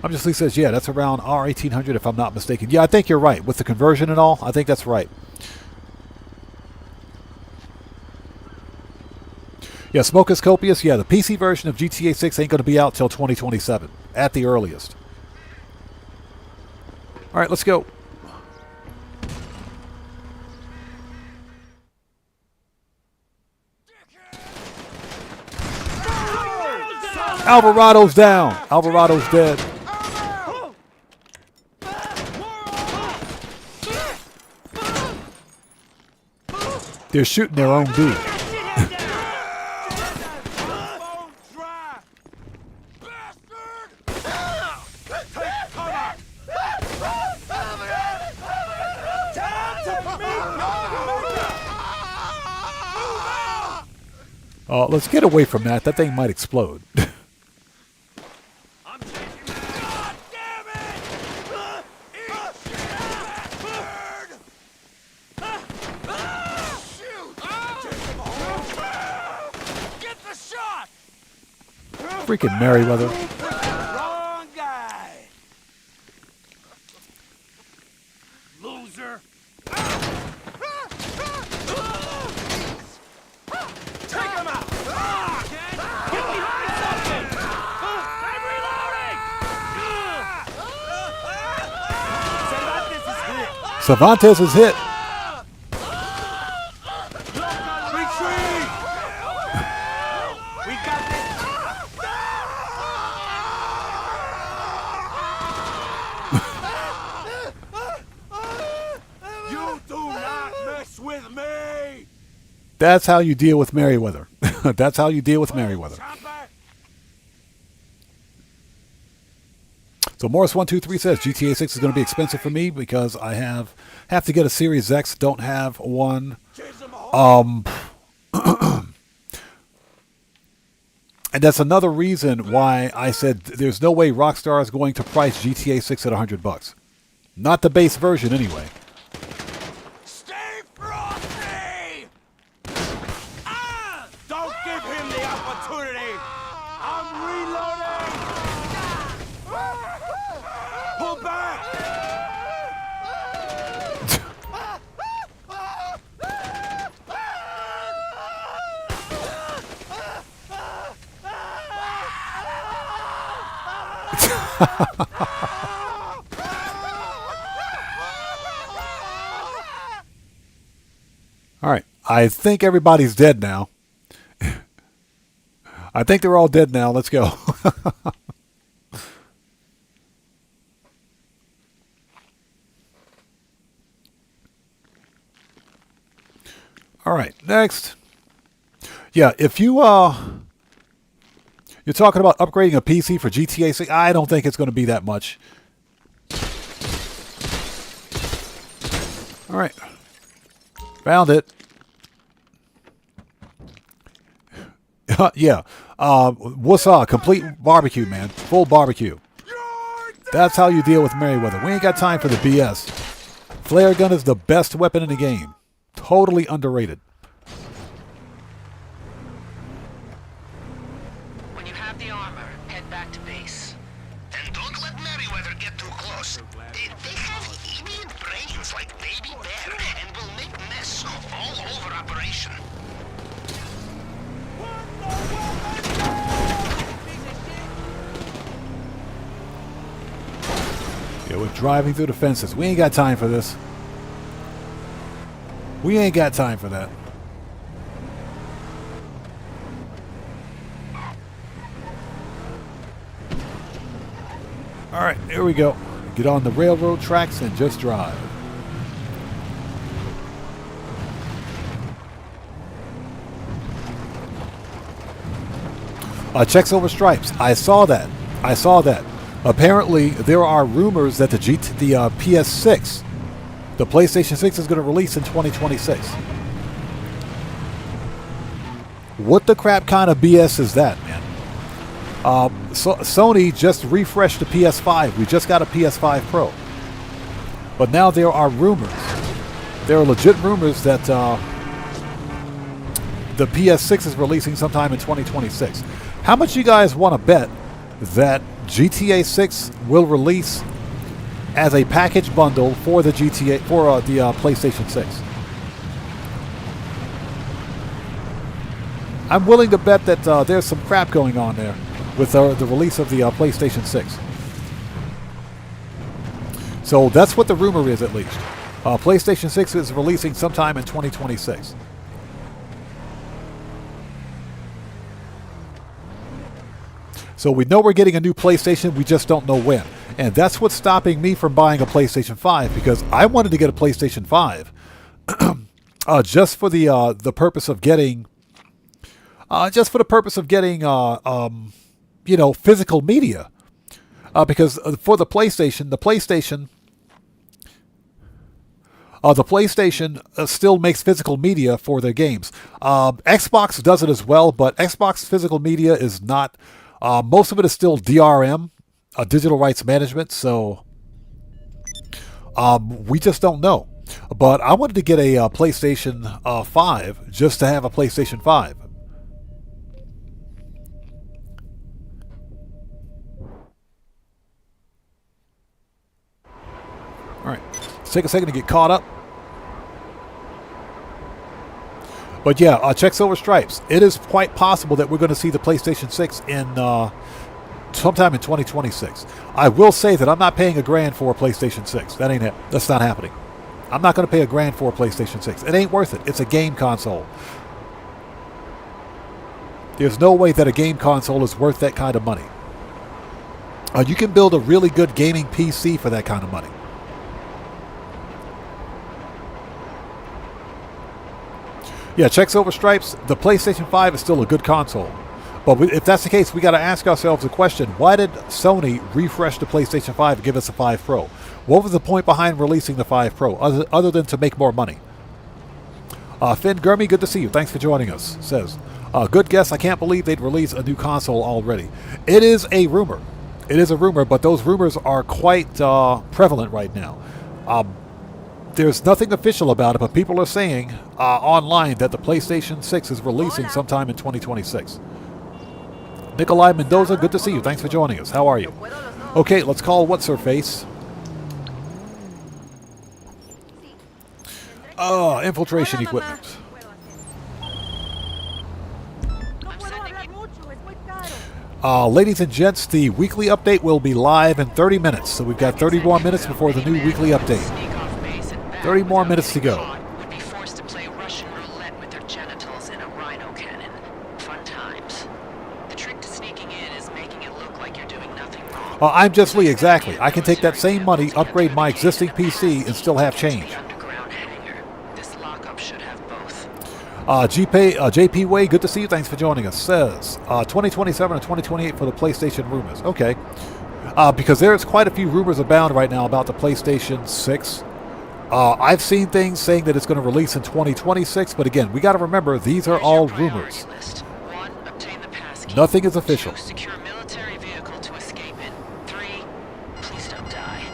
Obviously says, yeah, that's around R1800 if I'm not mistaken. Yeah, I think you're right. With the conversion and all, I think that's right. Yeah, Smoke is copious. Yeah, the PC version of GTA 6 ain't going to be out till 2027 at the earliest. All right, let's go. Alvarado's down. Alvarado's dead. They're shooting their own dude. Let's get away from that. That thing might explode. Freaking Merryweather. Wrong guy. Loser. Take him out. Get behind something. I'm reloading. Cervantes is hit. Retreat. We got this. You do not mess with me! That's how you deal with Merryweather. That's how you deal with Merryweather. So Morris123 says GTA 6 is going to be expensive for me because I have to get a Series X. Don't have one. And that's another reason why I said there's no way Rockstar is going to price GTA 6 at $100. Not the base version, anyway. Stay frosty! Don't give him the opportunity! I'm reloading! Pull back! All right. I think everybody's dead now. I think they're all dead now. Let's go. All right. Next. Yeah, if you're talking about upgrading a PC for GTA 6, I don't think it's going to be that much. All right. Found it. Yeah. What's up? Complete barbecue, man. Full barbecue. That's how you deal with Merryweather. We ain't got time for the BS. Flare gun is the best weapon in the game. Totally underrated. When you have the armor, head back to base. And don't let Merryweather get too close. They have idiot brains like Baby Bear and will make mess all over operation. Yeah, we're driving through the fences. We ain't got time for this. We ain't got time for that. All right, here we go. Get on the railroad tracks and just drive. Checks over stripes. I saw that. I saw that. Apparently, there are rumors that the PS6, the PlayStation 6, is going to release in 2026. What the crap kind of BS is that, man? Sony just refreshed the PS5. We just got a PS5 Pro. But now there are rumors. There are legit rumors that the PS6 is releasing sometime in 2026. How much you guys want to bet that GTA 6 will release as a package bundle for the PlayStation 6? I'm willing to bet that there's some crap going on there with the release of the PlayStation 6. So that's what the rumor is, at least. PlayStation 6 is releasing sometime in 2026. So we know we're getting a new PlayStation, we just don't know when. And that's what's stopping me from buying a PlayStation 5, because I wanted to get a PlayStation 5 just for the purpose of getting physical media. Because for the PlayStation still makes physical media for their games. Xbox does it as well, but Xbox physical media is not. Most of it is still DRM, digital rights management. So we just don't know. But I wanted to get a PlayStation 5 just to have a PlayStation 5. All right, let's take a second to get caught up. But yeah, checks over stripes. It is quite possible that we're going to see the PlayStation 6 in sometime in 2026. I will say that I'm not paying $1,000 for a PlayStation 6. That's not happening. I'm not going to pay $1,000 for a PlayStation 6. It ain't worth it. It's a game console. There's no way that a game console is worth that kind of money. You can build a really good gaming PC for that kind of money. Yeah, checks over stripes. The PlayStation 5 is still a good console. But if that's the case, we got to ask ourselves the question, why did Sony refresh the PlayStation 5 and give us a 5 Pro? What was the point behind releasing the 5 Pro, other than to make more money? Finn Gurmy, good to see you. Thanks for joining us. Says, good guess. I can't believe they'd release a new console already. It is a rumor. It is a rumor, but those rumors are quite prevalent right now. There's nothing official about it, but people are saying online that the PlayStation 6 is releasing sometime in 2026. Nikolai Mendoza, good to see you. Thanks for joining us. How are you? Okay, let's call what's her face. Infiltration equipment. Ladies and gents, the weekly update will be live in 30 minutes. So we've got 30 more minutes before the new weekly update. 30 more minutes to go. Would be forced to play Russian roulette with their genitals in a rhino cannon. Fun times. The trick to sneaking in is making it look like you're doing nothing wrong. I'm Just Lee, exactly. I can take that same money, upgrade my existing PC, and still have change. Underground hangar. This lockup should have both. JP Way, good to see you. Thanks for joining us. Says 2027 and 2028 for the PlayStation rumors. Okay. Because there's quite a few rumors abound right now about the PlayStation 6. I've seen things saying that it's going to release in 2026, but again, we got to remember these are all rumors. One, obtain the passkey. Nothing is official. 2, secure military vehicle to escape in. 3, please don't die.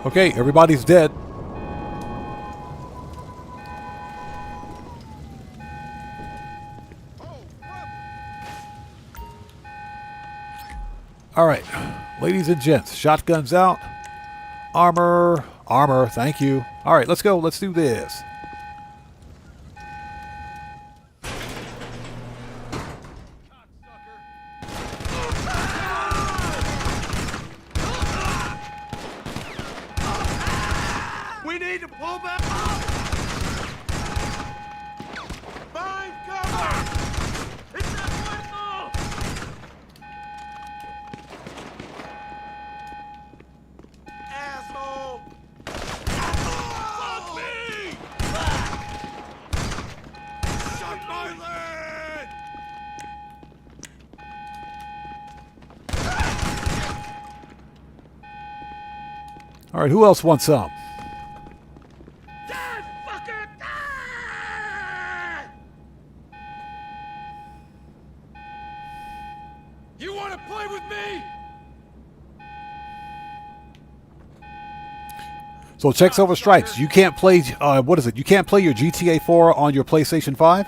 Okay, everybody's dead. All right, ladies and gents, shotguns out. Armor, thank you. All right, let's go. Let's do this. We need to pull back. Find cover. It's not fuego. Asshole. Fuck me. Shut my leg. All right, who else wants some? You want to play with me? So checks over stripes. You can't play. What is it? You can't play your GTA 4 on your PlayStation 5?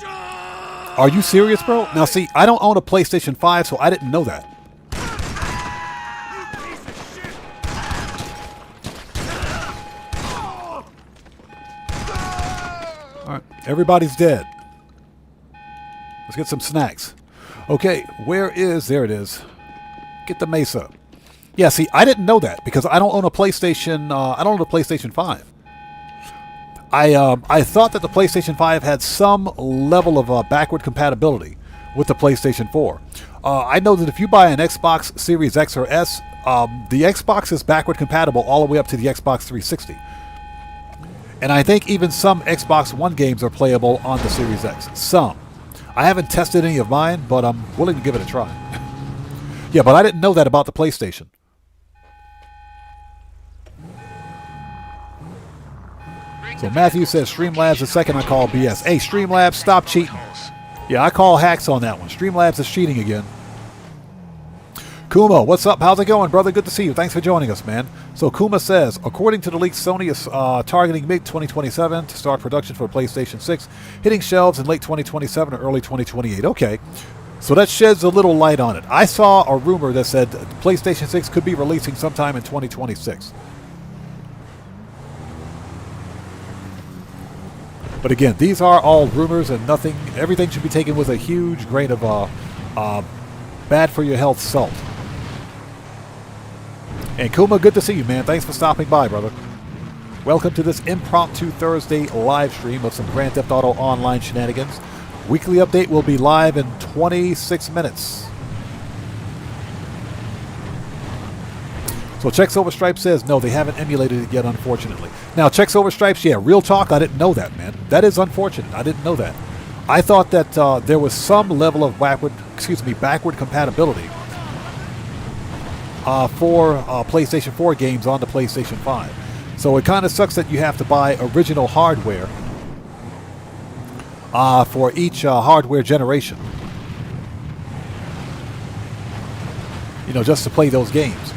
Are you serious, bro? Now, see, I don't own a PlayStation 5, so I didn't know that. You piece of shit. All right, everybody's dead. Let's get some snacks. Okay, where is... There it is. Get the Mesa. Yeah, see, I didn't know that because I don't own a PlayStation... I don't own a PlayStation 5. I thought that the PlayStation 5 had some level of backward compatibility with the PlayStation 4. I know that if you buy an Xbox Series X or S, the Xbox is backward compatible all the way up to the Xbox 360. And I think even some Xbox One games are playable on the Series X. Some. I haven't tested any of mine, but I'm willing to give it a try. Yeah, but I didn't know that about the PlayStation. So Matthew says Streamlabs the second I call BS. Hey, Streamlabs, stop cheating. Yeah, I call hacks on that one. Streamlabs is cheating again. Kuma, what's up? How's it going, brother? Good to see you. Thanks for joining us, man. So Kuma says, according to the leaks, Sony is targeting mid-2027 to start production for PlayStation 6, hitting shelves in late 2027 or early 2028. Okay, so that sheds a little light on it. I saw a rumor that said PlayStation 6 could be releasing sometime in 2026. But again, these are all rumors and nothing. Everything should be taken with a huge grain of bad for your health salt. And Kuma, good to see you, man. Thanks for stopping by, brother. Welcome to this impromptu Thursday live stream of some Grand Theft Auto Online shenanigans. Weekly update will be live in 26 minutes. So Checks Over Stripes says, no, they haven't emulated it yet, unfortunately. Now, Checks Over Stripes, yeah, real talk, I didn't know that, man. That is unfortunate. I didn't know that. I thought that there was some level of backward compatibility for PlayStation 4 games on the PlayStation 5. So it kind of sucks that you have to buy original hardware for each hardware generation. You know, just to play those games.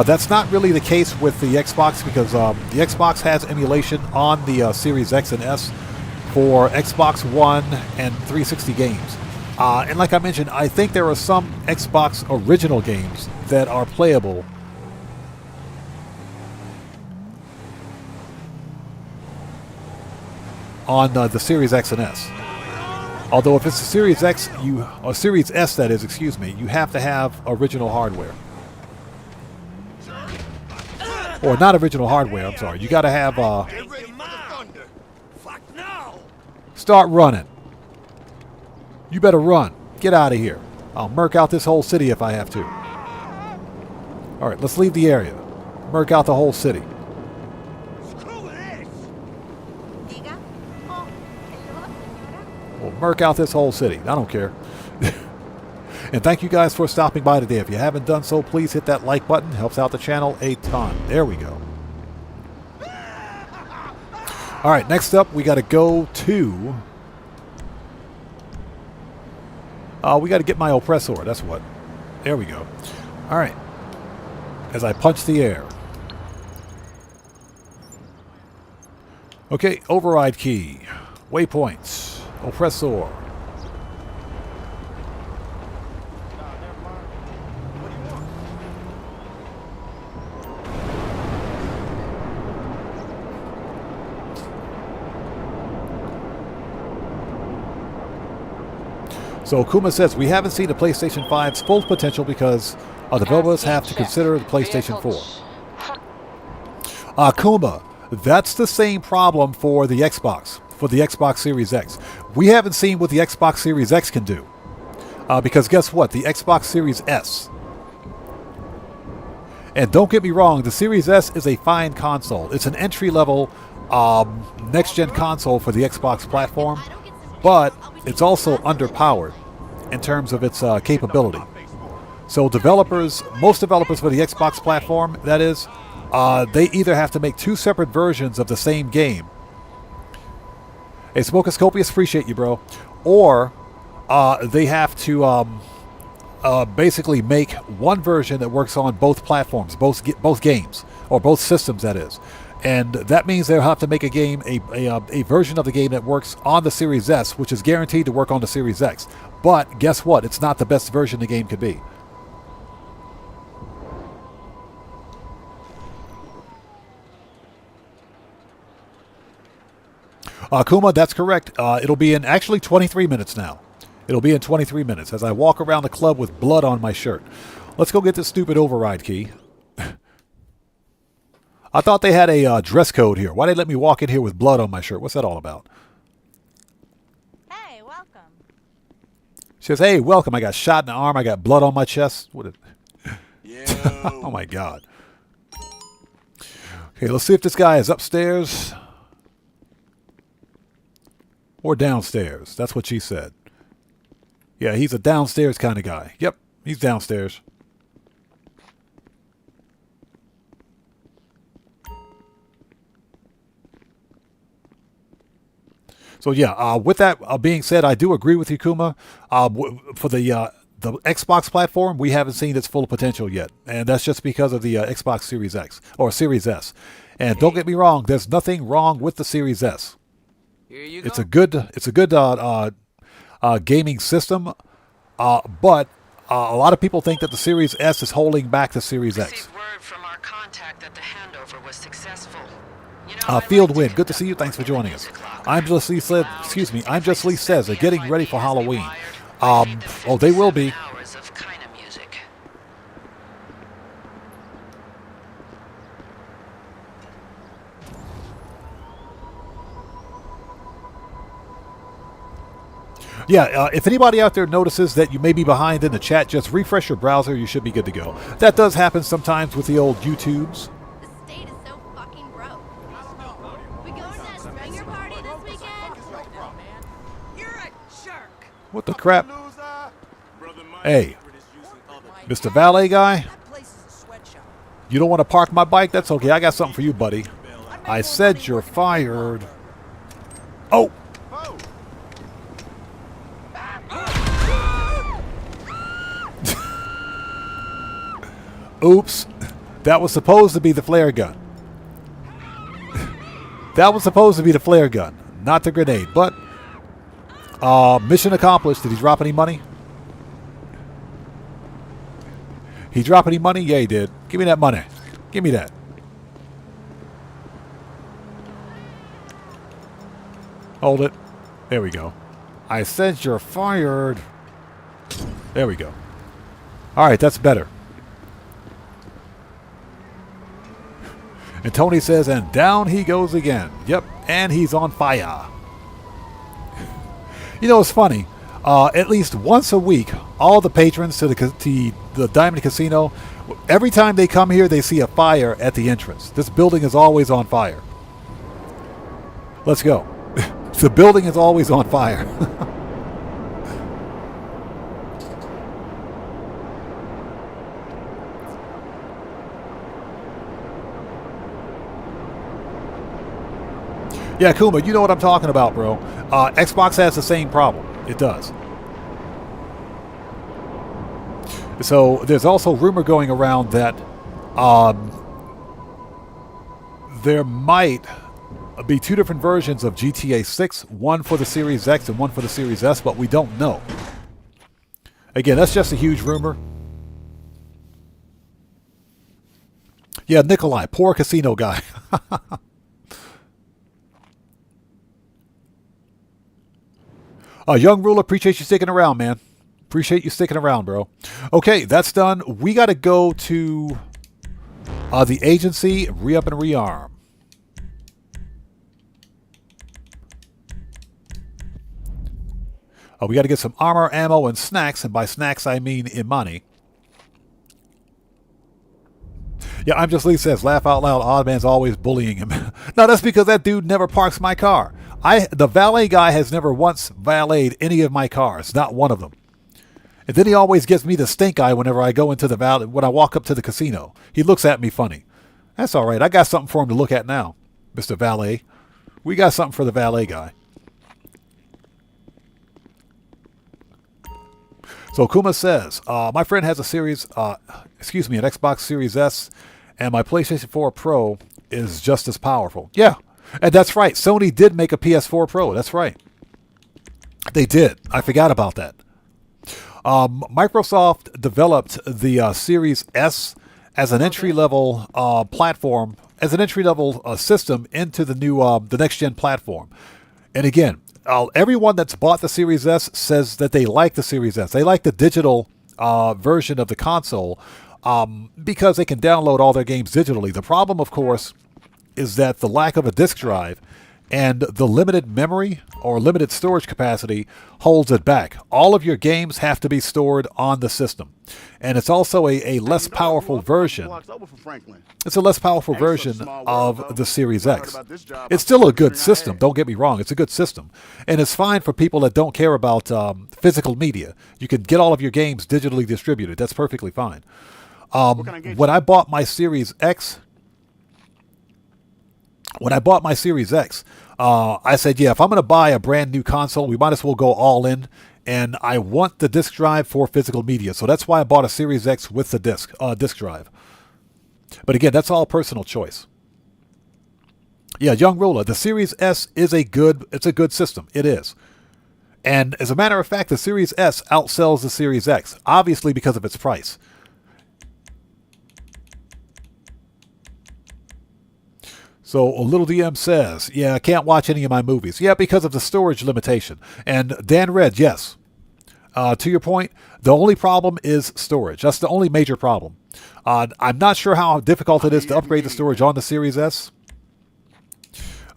That's not really the case with the Xbox because the Xbox has emulation on the Series X and S for Xbox One and 360 games. And like I mentioned, I think there are some Xbox original games that are playable on the Series X and S. Although if it's the Series X, or Series S that is, excuse me, you have to have original hardware. Or not original hardware, I'm sorry. You got to have, Get ready for the thunder. Fuck now. start running. You better run. Get out of here. I'll murk out this whole city if I have to. Alright, let's leave the area. Murk out the whole city. Screw this. Diga. Oh, hello, señora. We'll murk out this whole city. I don't care. And thank you guys for stopping by today. If you haven't done so, please hit that like button. Helps out the channel a ton. There we go. Alright, next up we got to go to... we got to get my oppressor. That's what. There we go. Alright. As I punch the air. Okay, override key. Waypoints. Oppressor. So Kuma says, we haven't seen the PlayStation 5's full potential because developers have to consider the PlayStation 4. Kuma, that's the same problem for the Xbox, for the Xbox Series X. We haven't seen what the Xbox Series X can do. Because guess what? The Xbox Series S. And don't get me wrong, the Series S is a fine console. It's an entry-level next-gen console for the Xbox platform. But it's also underpowered in terms of its capability. So developers, most developers for the Xbox platform, that is, they either have to make two separate versions of the same game. Hey, Smokus Copious, appreciate you, bro. Or they have to basically make one version that works on both platforms, both games, or both systems, that is. And that means they'll have to make a game, a version of the game that works on the Series S, which is guaranteed to work on the Series X. But guess what? It's not the best version the game could be. Kuma, that's correct. It'll be in actually 23 minutes now. It'll be in 23 minutes as I walk around the club with blood on my shirt. Let's go get this stupid override key. I thought they had a dress code here. Why did they let me walk in here with blood on my shirt? What's that all about? Hey, welcome. She says, hey, welcome. I got shot in the arm. I got blood on my chest. What? Yo. Oh, my God. Okay, let's see if this guy is upstairs or downstairs. That's what she said. Yeah, he's a downstairs kind of guy. Yep, he's downstairs. So yeah, with that being said, I do agree with you, Kuma. For the Xbox platform, we haven't seen its full potential yet, and that's just because of the Xbox Series X or Series S. And don't get me wrong, there's nothing wrong with the Series S. Here you It's go. a good gaming system, but a lot of people think that the Series S is holding back the Series X. Received word from our contact that the handover was successful. You know, I'd Field like to Wind, get good to the see you. Thanks for music joining us. locker. I'm Just Lee said, excuse me, I'm Just Lee says they're getting ready for Halloween. Oh, They will be. Hours of kind of music. Yeah, if anybody out there notices that you may be behind in the chat, just refresh your browser. You should be good to go. That does happen sometimes with the old YouTubes. The state is so fucking broke. We going to that swinger party this weekend? You're a jerk. What the crap? Brother Mike Hey, is using other Mr. Valet guy, That place is a sweatshop. you don't want to park my bike? That's okay. I got something for you, buddy. I said you're fired. Oh! Oops. That was supposed to be the flare gun. That was supposed to be the flare gun, not the grenade. But mission accomplished. Did he drop any money? He drop any money? Yeah, he did. Give me that money. Give me that. Hold it. There we go. I said you're fired. There we go. All right, that's better. And Tony says, and down he goes again. Yep, and he's on fire. You know, it's funny. At least once a week, all the patrons to the Diamond Casino, every time they come here, they see a fire at the entrance. This building is always on fire. Let's go. The building is always on fire. Yeah, Kuma, you know what I'm talking about, bro. Xbox has the same problem. It does. So there's also rumor going around that there might be two different versions of GTA 6, one for the Series X and one for the Series S, but we don't know. Again, that's just a huge rumor. Yeah, Nikolai, poor casino guy. Young Ruler, appreciate you sticking around, man. Appreciate you sticking around, bro. Okay, that's done. We got to go to the agency, re-up and rearm. We got to get some armor, ammo, and snacks. And by snacks, I mean Imani. Yeah, I'm just Lee says, laugh out loud, Odd Man's always bullying him. No, that's because that dude never parks my car. The valet guy has never once valeted any of my cars, not one of them. And then he always gives me the stink eye whenever I go into the valet, when I walk up to the casino. He looks at me funny. That's all right. I got something for him to look at now, Mr. Valet. We got something for the valet guy. So Kuma says, my friend has an Xbox Series S, and my PlayStation 4 Pro is just as powerful. Yeah, and that's right. Sony did make a PS4 Pro. That's right. They did. I forgot about that. Microsoft developed the Series S as an entry-level platform, as an entry-level system into the new, the next-gen platform. And again, everyone that's bought the Series S says that they like the Series S. They like the digital version of the console because they can download all their games digitally. The problem, of course, is that the lack of a disk drive and the limited memory or limited storage capacity holds it back. All of your games have to be stored on the system. And it's also a less powerful version. It's a less powerful version of the Series X. It's still a good system, don't get me wrong. It's a good system. And it's fine for people that don't care about physical media. You can get all of your games digitally distributed. That's perfectly fine. When I bought my Series X, I said, yeah, if I'm going to buy a brand new console, we might as well go all in. And I want the disk drive for physical media. So that's why I bought a Series X with the disk drive. But again, that's all personal choice. Yeah, Young Ruler, the Series S is a good system. It is. And as a matter of fact, the Series S outsells the Series X, obviously because of its price. So Little DM says, yeah, I can't watch any of my movies. Yeah, because of the storage limitation. And Dan Red, yes. To your point, the only problem is storage. That's the only major problem. I'm not sure how difficult it is to upgrade the storage on the Series S.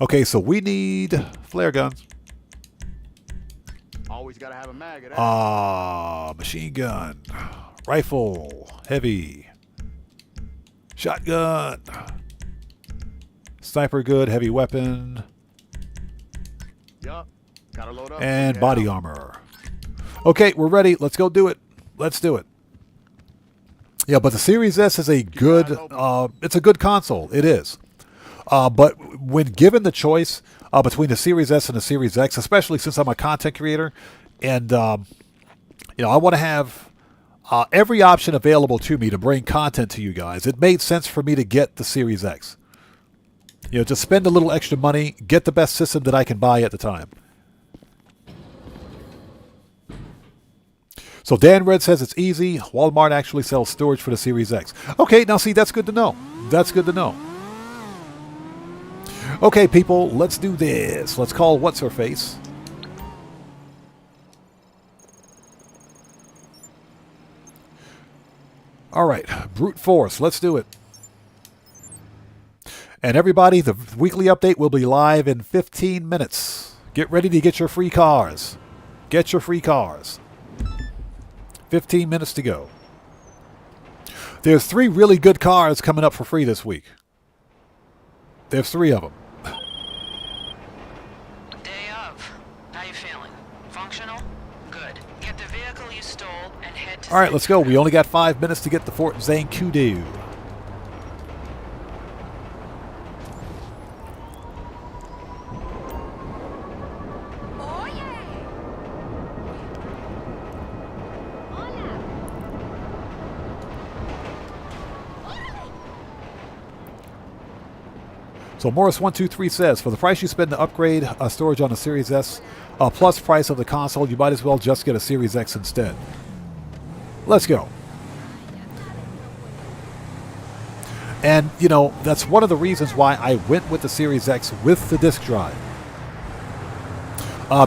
Okay, so we need flare guns. Always gotta have a mag of that. Machine gun, rifle, heavy, shotgun. Sniper good, heavy weapon, Yup. Gotta load up. and body armor. Okay, we're ready. Let's go do it. Let's do it. Yeah, but the Series S is a good, it's a good console. It is. But when given the choice between the Series S and the Series X, especially since I'm a content creator, and I want to have every option available to me to bring content to you guys, it made sense for me to get the Series X. You know, to spend a little extra money, get the best system that I can buy at the time. So Dan Red says it's easy. Walmart actually sells storage for the Series X. Okay, now see, that's good to know. That's good to know. Okay, people, let's do this. Let's call What's-Her-Face. All right, brute force. Let's do it. And everybody, the weekly update will be live in 15 minutes. Get ready to get your free cars. Get your free cars. 15 minutes to go. There's 3 really good cars coming up for free this week. There's 3 of them. Day of. How you feeling? Functional? Good. Get the vehicle you stole and head to... All right, let's go. We only got 5 minutes to get the Fort Zane Kudu. Oh yeah! Hola! So Morris123 says, for the price you spend to upgrade storage on a Series S, plus price of the console, you might as well just get a Series X instead. Let's go. And, you know, that's one of the reasons why I went with the Series X with the disk drive.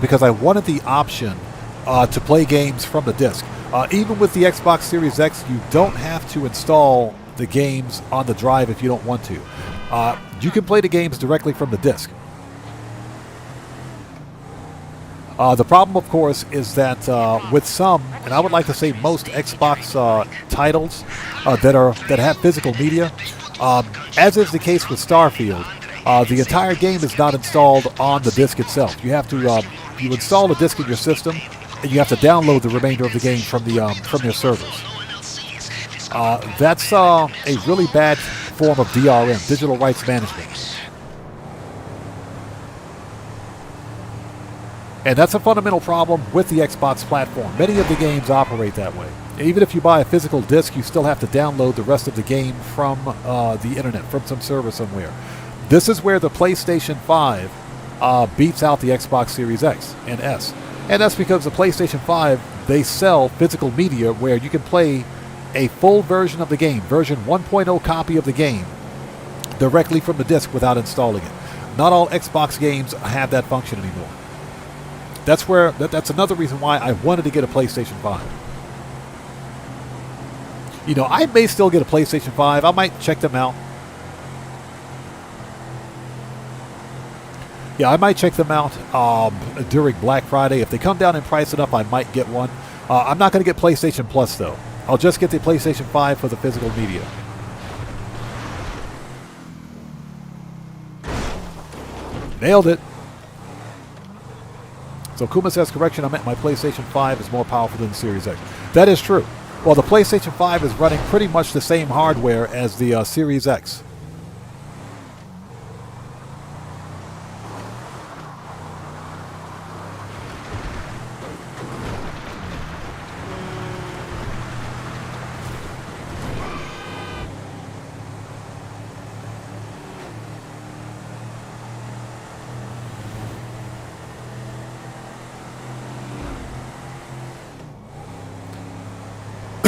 Because I wanted the option to play games from the disk. Even with the Xbox Series X, you don't have to install the games on the drive if you don't want to. You can play the games directly from the disk. The problem, of course, is that with some, and I would like to say most Xbox titles that have physical media, as is the case with Starfield, the entire game is not installed on the disk itself. You have to you install the disk in your system, and you have to download the remainder of the game from your servers. That's a really bad form of DRM, digital rights management. And that's a fundamental problem with the Xbox platform. Many of the games operate that way. Even if you buy a physical disc, you still have to download the rest of the game from the internet, from some server somewhere. This is where the PlayStation 5 beats out the Xbox Series X and S. And that's because the PlayStation 5, they sell physical media where you can play a full version of the game, version 1.0 copy of the game, directly from the disc without installing it. Not all Xbox games have that function anymore. That's another reason why I wanted to get a PlayStation 5. You know, I may still get a PlayStation 5. I might check them out. Yeah, I might check them out during Black Friday. If they come down in price enough, I might get one. I'm not going to get PlayStation Plus, though. I'll just get the PlayStation 5 for the physical media. Nailed it. So Kuma says, correction, I meant my PlayStation 5 is more powerful than the Series X. That is true. Well, the PlayStation 5 is running pretty much the same hardware as the Series X.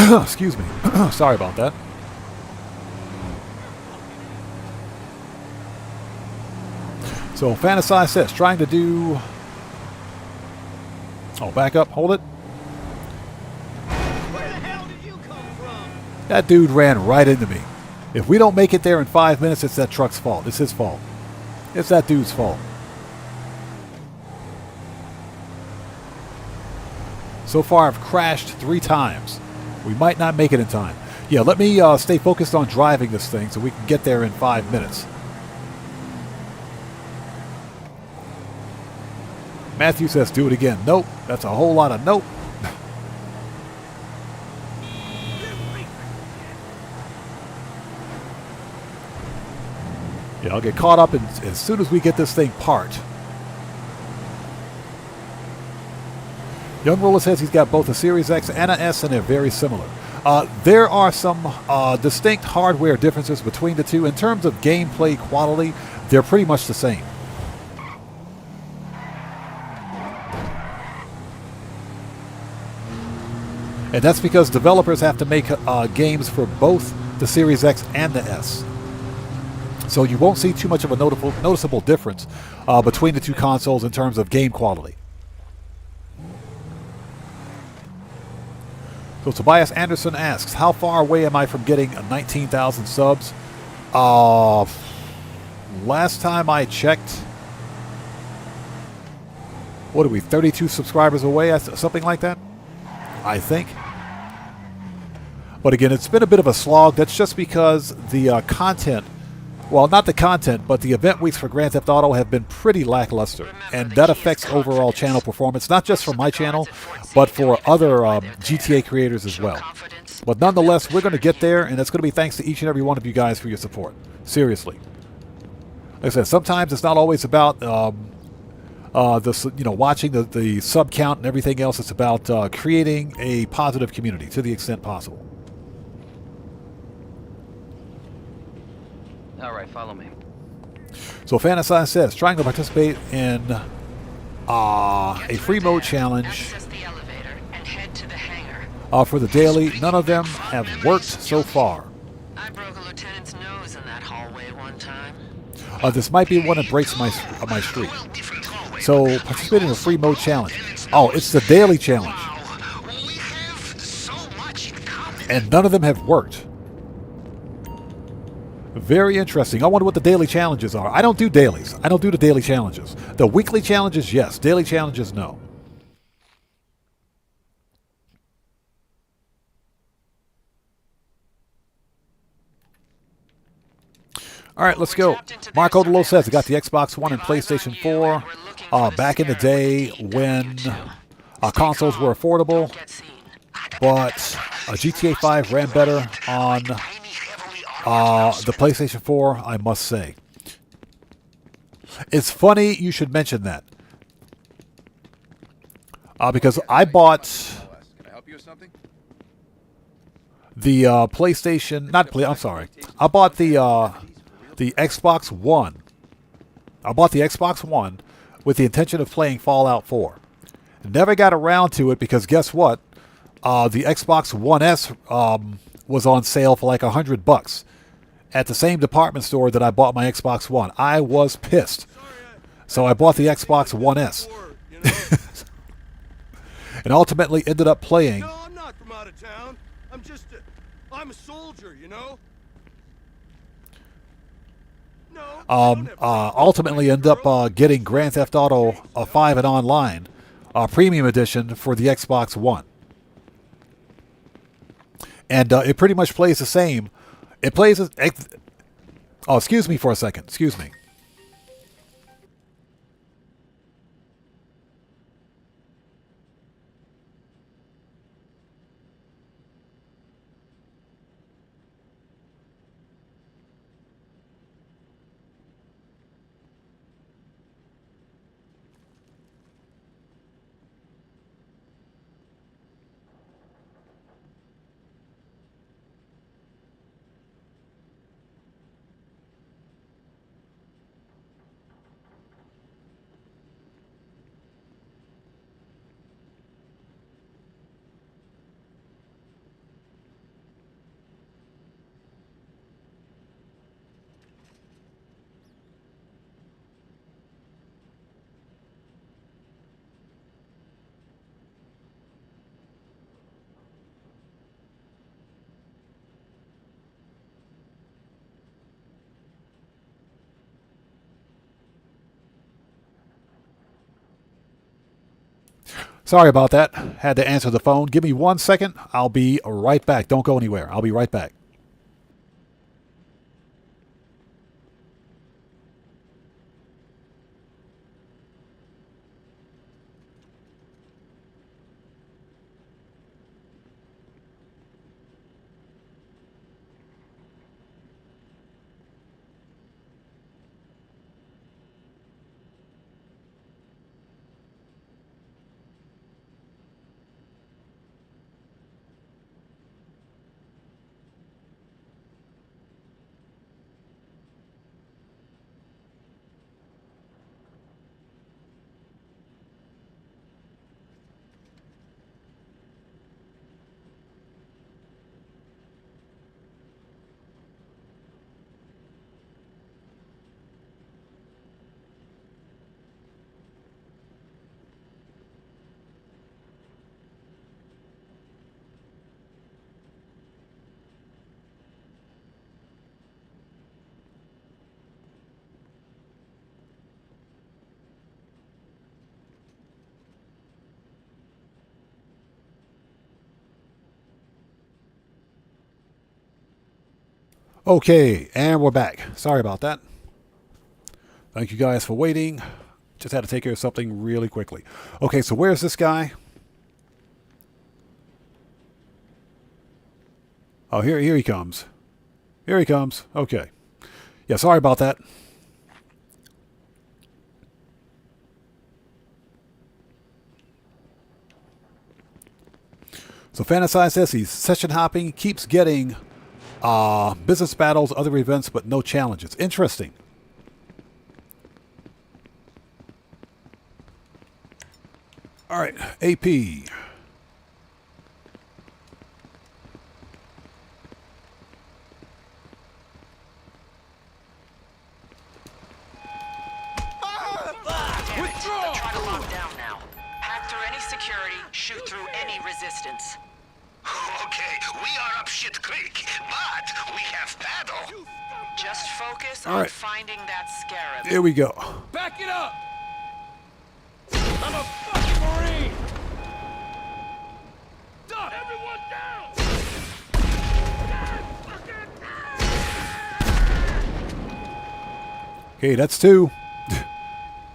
Excuse me. Sorry about that. So Fantasize says, trying to do... Oh, back up. Hold it. Where the hell did you come from? That dude ran right into me. If we don't make it there in 5 minutes, it's that truck's fault. It's his fault. It's that dude's fault. So far, I've crashed 3 times. We might not make it in time. Yeah, let me stay focused on driving this thing so we can get there in 5 minutes. Matthew says, do it again. Nope. That's a whole lot of nope. Yeah, I'll get caught up as soon as we get this thing parked. Young Roller says he's got both a Series X and a S, and they're very similar. There are some distinct hardware differences between the two. In terms of gameplay quality, they're pretty much the same. And that's because developers have to make games for both the Series X and the S. So you won't see too much of a noticeable difference between the two consoles in terms of game quality. So Tobias Anderson asks, how far away am I from getting 19,000 subs? Last time I checked, what are we, 32 subscribers away? Something like that, I think. But again, it's been a bit of a slog. That's just because the content, well, not the content, but the event weeks for Grand Theft Auto have been pretty lackluster. And that affects overall channel performance, not just for my channel, but for other GTA creators as well. But nonetheless, we're going to get there, and it's going to be thanks to each and every one of you guys for your support. Seriously. Like I said, sometimes it's not always about watching the sub count and everything else. It's about creating a positive community to the extent possible. All right, follow me. So Fantasize says, trying to participate in a free mode challenge Access the elevator and head to the hangar. for the daily. None of them have worked so far. I broke a lieutenant's nose in that hallway one time. This might be one that breaks my streak. So participate in a free mode challenge. Oh, it's the daily challenge. We have so much in common. And none of them have worked. Very interesting. I wonder what the daily challenges are. I don't do dailies. I don't do the daily challenges. The weekly challenges, yes. Daily challenges, no. All right, let's go. Marco Delo says, I got the Xbox One and PlayStation 4 back in the day when consoles were affordable, but GTA 5 ran better on the PlayStation 4, I must say. It's funny you should mention that. Because I bought Can I help you with something? the PlayStation, I'm sorry. I bought the Xbox One. I bought the Xbox One with the intention of playing Fallout 4. Never got around to it because guess what? The Xbox One S was on sale for like $100 at the same department store that I bought my Xbox One. I was pissed. So I bought the Xbox One S. And ultimately ended up playing. No, I'm not from out of town. I'm a soldier, you know? No. Ultimately ended up getting Grand Theft Auto 5 and Online Premium Edition for the Xbox One. And it pretty much plays the same. It plays... Oh, excuse me for a second. Excuse me. Sorry about that. Had to answer the phone. Give me 1 second. I'll be right back. Don't go anywhere. I'll be right back. Okay, and we're back. Sorry about that. Thank you guys for waiting. Just had to take care of something really quickly. Okay, so where's this guy? Oh, here he comes. Here he comes. Okay. Yeah, sorry about that. So Fantasize says he's session hopping, keeps getting business battles, other events, but no challenges. Interesting. All right, AP. Withdraw! Try to lock down now. Hack through any security, shoot through any resistance. Okay, we are up shit creek, but we have battle. Just focus All on right. finding that scarab. Here we go. Back it up! I'm a fucking Marine! Duck! Everyone down! Okay, that's 2.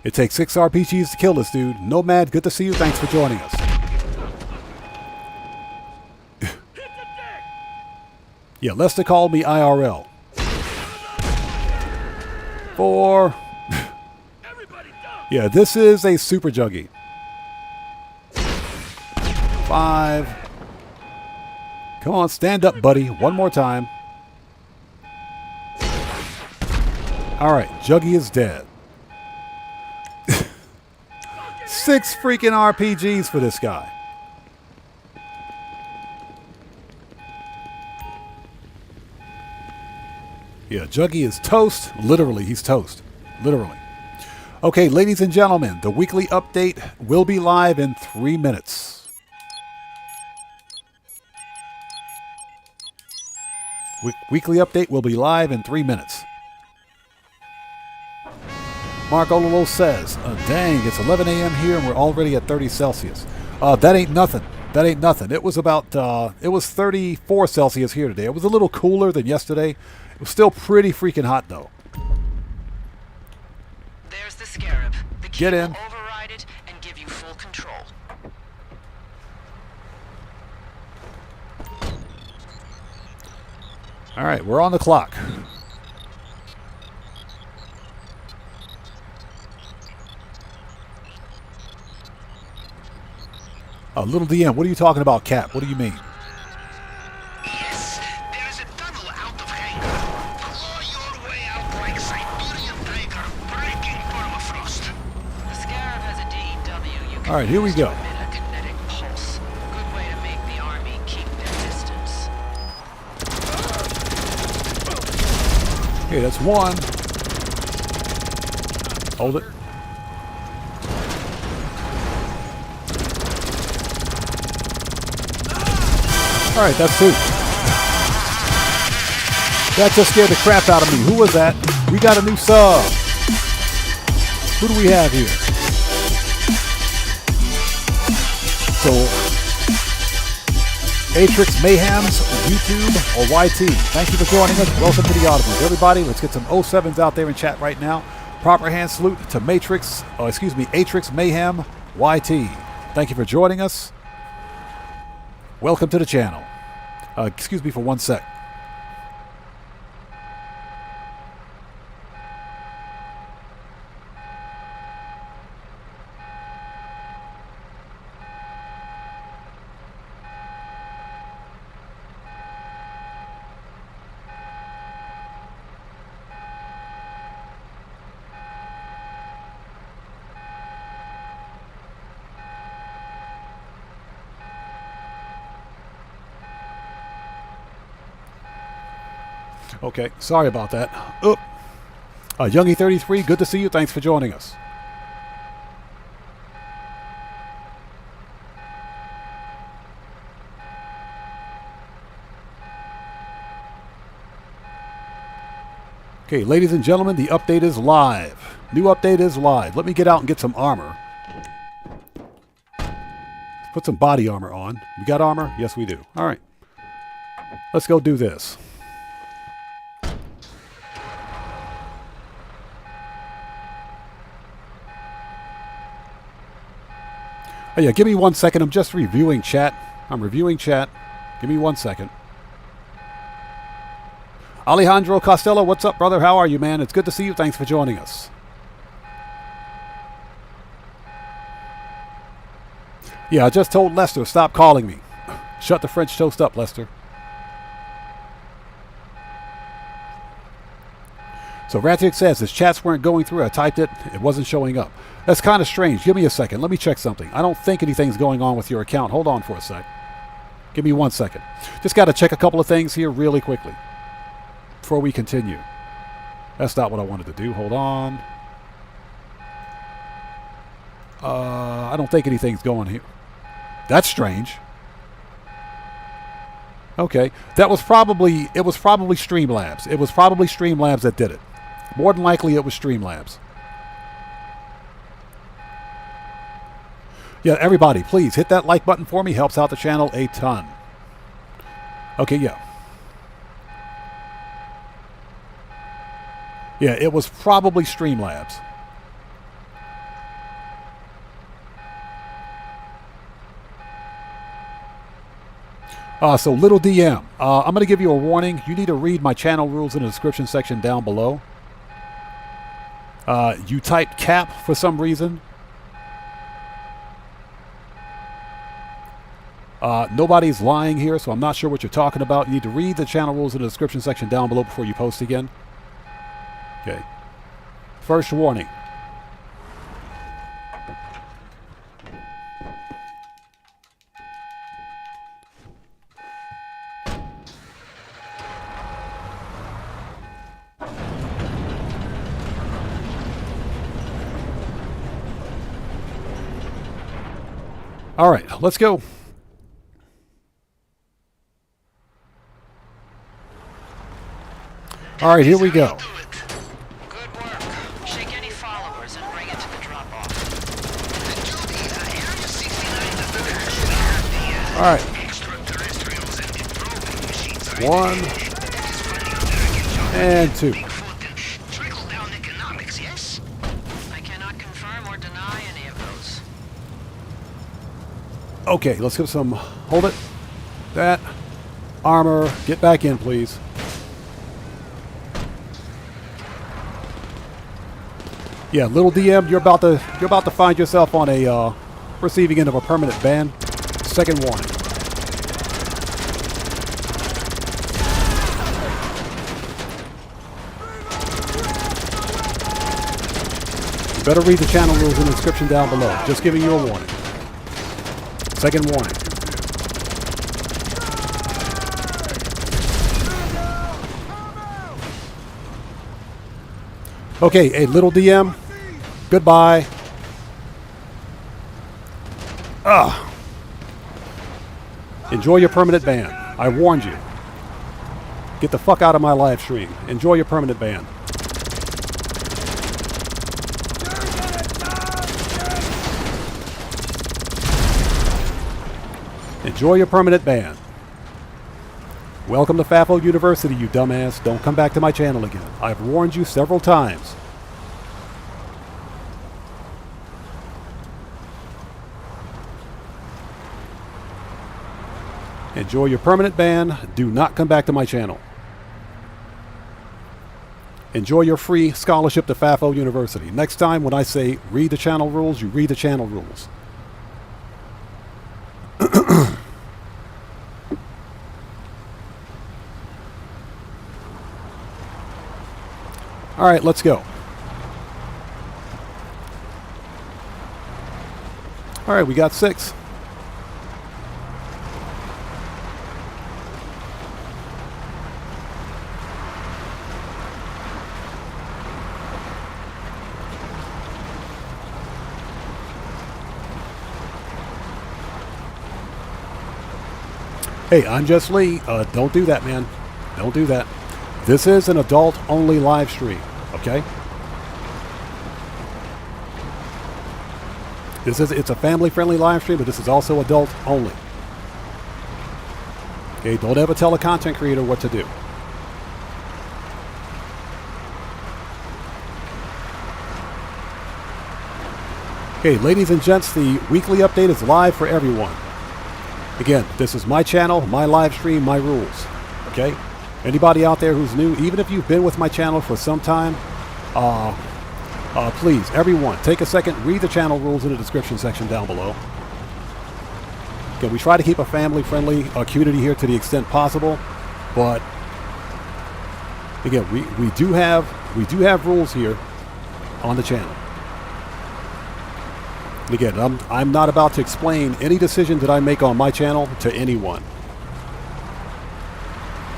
It takes 6 RPGs to kill this dude. Nomad, good to see you. Thanks for joining us. Yeah, Lester called me IRL. 4. Yeah, this is a super juggy. 5. Come on, stand up, buddy. One more time. All right, Juggy is dead. 6 freaking RPGs for this guy. Yeah, Juggy is toast. Literally, he's toast. Literally. Okay, ladies and gentlemen, the weekly update will be live in 3 minutes. Weekly update will be live in 3 minutes. Mark Ololo says, dang, it's 11 a.m. here and we're already at 30 Celsius. That ain't nothing. That ain't nothing. It was about, it was 34 Celsius here today. It was a little cooler than yesterday. It was still pretty freaking hot, though. There's the scarab. The key Get in. will override it and give you full control. All right, we're on the clock. Little DM, what are you talking about, Cap? What do you mean? Yes, there is a tunnel out of hangar. Claw your way out like Siberian tiger breaking permafrost. The scarab has a DEW you can All right, here we use go. to emit a kinetic pulse. Good way to make the army keep their distance. Okay, that's 1. Hold it. All right, that's 2. That just scared the crap out of me. Who was that? We got a new sub. Who do we have here? So, Atrix Mayhem's YouTube or YT. Thank you for joining us. Welcome to the Audibles. Everybody, let's get some 07s out there in chat right now. Proper hand salute to Atrix Mayhem YT. Thank you for joining us. Welcome to the channel. Excuse me for 1 sec. Okay, sorry about that. Youngie33, good to see you. Thanks for joining us. Okay, ladies and gentlemen, the update is live. New update is live. Let me get out and get some armor. Put some body armor on. We got armor? Yes, we do. All right. Let's go do this. Oh, yeah, give me 1 second. I'm just reviewing chat. I'm reviewing chat. Give me 1 second. Alejandro Costello, what's up, brother? How are you, man? It's good to see you. Thanks for joining us. Yeah, I just told Lester, stop calling me. Shut the French toast up, Lester. So Ratic says his chats weren't going through. I typed it. It wasn't showing up. That's kind of strange. Give me a second. Let me check something. I don't think anything's going on with your account. Hold on for a sec. Give me 1 second. Just got to check a couple of things here really quickly before we continue. That's not what I wanted to do. Hold on. I don't think anything's going here. That's strange. Okay. It was probably Streamlabs. It was probably Streamlabs that did it. More than likely it was Streamlabs. Yeah, everybody, please hit that like button for me. Helps out the channel a ton. Okay, yeah. Yeah, it was probably Streamlabs. So Little DM, I'm going to give you a warning. You need to read my channel rules in the description section down below. You typed cap for some reason. Nobody's lying here, so I'm not sure what you're talking about. You need to read the channel rules in the description section down below before you post again. Okay. First warning. All right, let's go. All right, here we go. Good work. Shake any followers and bring it to the drop-off. All right. 1 and 2. Trickle-down economics, yes? I cannot confirm or deny any of those. Okay, let's get some. Hold it. That armor. Get back in, please. Yeah, Little DM, you're about to find yourself on a receiving end of a permanent ban. Second warning. You better read the channel rules in the description down below. Just giving you a warning. Second warning. Okay, hey, Little DM, goodbye. Enjoy your permanent ban. I warned you. Get the fuck out of my live stream. Enjoy your permanent ban. Enjoy your permanent ban. Welcome to FAFO University, you dumbass. Don't come back to my channel again. I've warned you several times. Enjoy your permanent ban. Do not come back to my channel. Enjoy your free scholarship to FAFO University. Next time when I say read the channel rules, you read the channel rules. All right, let's go. All right, we got 6. Hey, I'm Just Lee. Don't do that, man. Don't do that. This is an adult-only live stream, okay? It's a family-friendly live stream, but this is also adult-only. Okay, don't ever tell a content creator what to do. Okay, ladies and gents, the weekly update is live for everyone. Again, this is my channel, my live stream, my rules. Okay? Anybody out there who's new, even if you've been with my channel for some time, please, everyone, take a second, read the channel rules in the description section down below. Okay, we try to keep a family-friendly community here to the extent possible, but again, we do have rules here on the channel. And again, I'm not about to explain any decision that I make on my channel to anyone.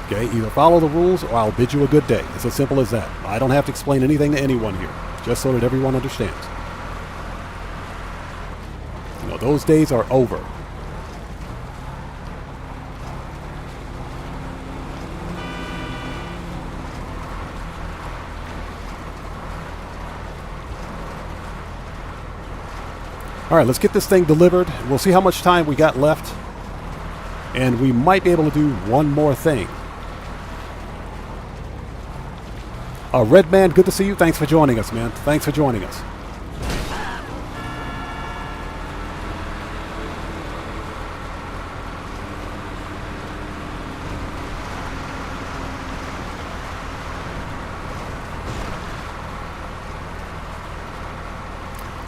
Okay, either follow the rules or I'll bid you a good day. It's as simple as that. I don't have to explain anything to anyone here, just so that everyone understands. You know, those days are over. All right, let's get this thing delivered. We'll see how much time we got left. And we might be able to do one more thing. Red Man, good to see you. Thanks for joining us, man. Thanks for joining us.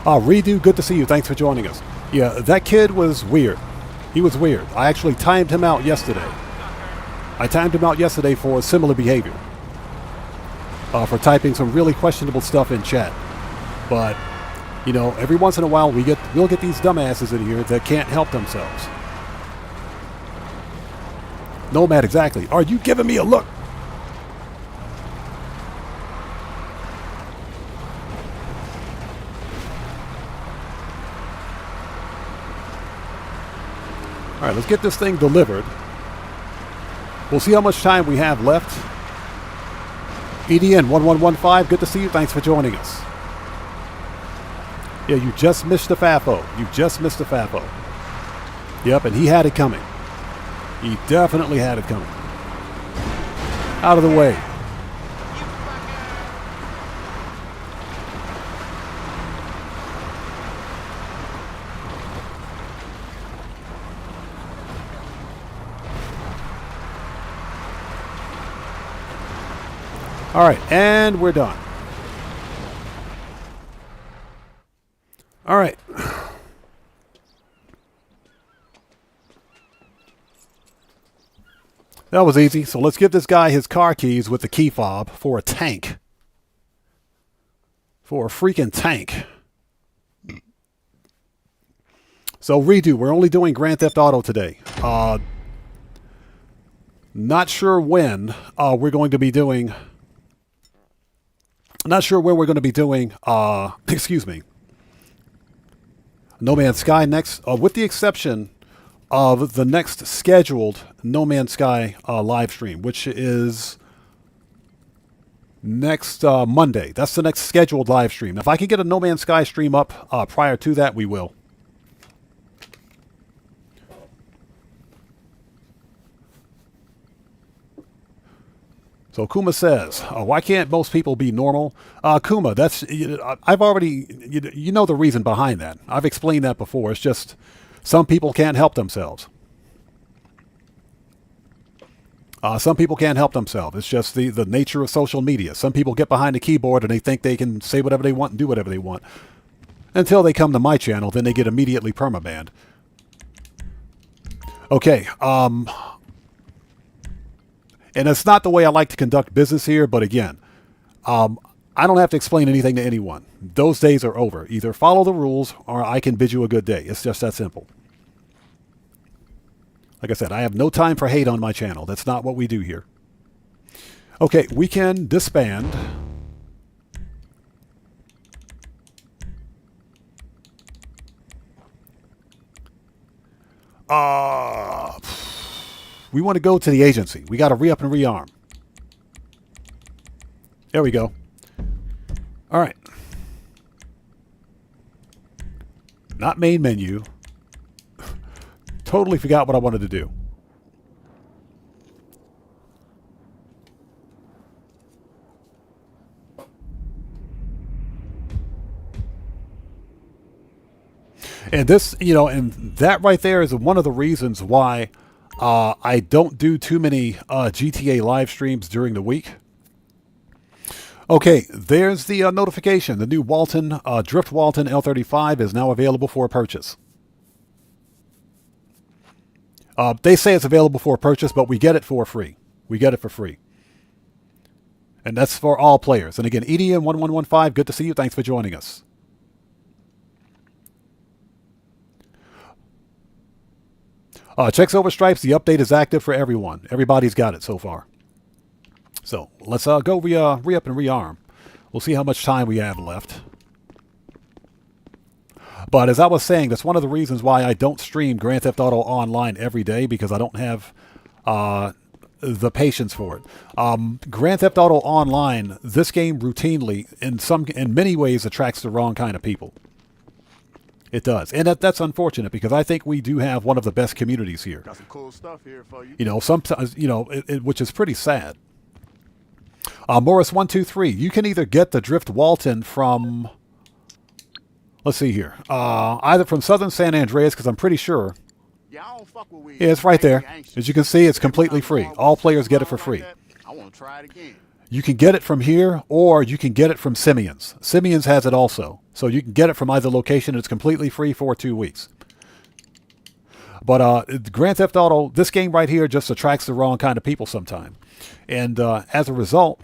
Redo, good to see you. Thanks for joining us. Yeah, that kid was weird. He was weird. I actually timed him out yesterday. I timed him out yesterday for similar behavior. For typing some really questionable stuff in chat. But, you know, every once in a while we'll get these dumbasses in here that can't help themselves. Nomad, exactly. Are you giving me a look? All right, let's get this thing delivered. We'll see how much time we have left. EDN 1115, good to see you. Thanks for joining us. Yeah, you just missed the FAFO. You just missed the FAFO. Yep, and he had it coming. He definitely had it coming. Out of the way. All right, and we're done. All right. That was easy. So let's give this guy his car keys with the key fob for a tank. For a freaking tank. So redo, we're only doing Grand Theft Auto today. Not sure when we're going to be doing... Not sure where we're going to be doing, excuse me, No Man's Sky next, with the exception of the next scheduled No Man's Sky live stream, which is next Monday. That's the next scheduled live stream. Now, if I can get a No Man's Sky stream up prior to that, we will. So Kuma says, why can't most people be normal? Kuma, that's, I've already, you know the reason behind that. I've explained that before. It's just some people can't help themselves. Some people can't help themselves. It's just the nature of social media. Some people get behind the keyboard and they think they can say whatever they want and do whatever they want. Until they come to my channel, then they get immediately permabanned. Okay, and it's not the way I like to conduct business here, but again, I don't have to explain anything to anyone. Those days are over. Either follow the rules or I can bid you a good day. It's just that simple. Like I said, I have no time for hate on my channel. That's not what we do here. Okay, we can disband. We want to go to the agency. We got to re-up and rearm. There we go. All right. Not main menu. Totally forgot what I wanted to do. And this, and that right there is one of the reasons why I don't do too many GTA live streams during the week. Okay, there's the notification. The new Walton, Drift Walton L35 is now available for purchase. They say it's available for purchase, but we get it for free. We get it for free. And that's for all players. And again, EDM1115, good to see you. Thanks for joining us. Checks over stripes. The update is active for everyone. Everybody's got it so far. So let's go re-up and rearm. We'll see how much time we have left. But as I was saying, that's one of the reasons why I don't stream Grand Theft Auto Online every day, because I don't have the patience for it. Grand Theft Auto Online, this game routinely, in many ways, attracts the wrong kind of people. It does, and that's unfortunate, because I think we do have one of the best communities here. Got some cool stuff here for you. Sometimes, which is pretty sad. Morris123, you can either get the Drift Walton from, let's see here, either from Southern San Andreas, because I'm pretty sure. Yeah, I don't fuck with weed. Yeah, it's right there. As you can see, it's completely free. All players get it for free. I want to try it again. You can get it from here, or you can get it from Simeon's. Simeon's has it also. So you can get it from either location. It's completely free for 2 weeks. But Grand Theft Auto, this game right here just attracts the wrong kind of people sometimes. And as a result,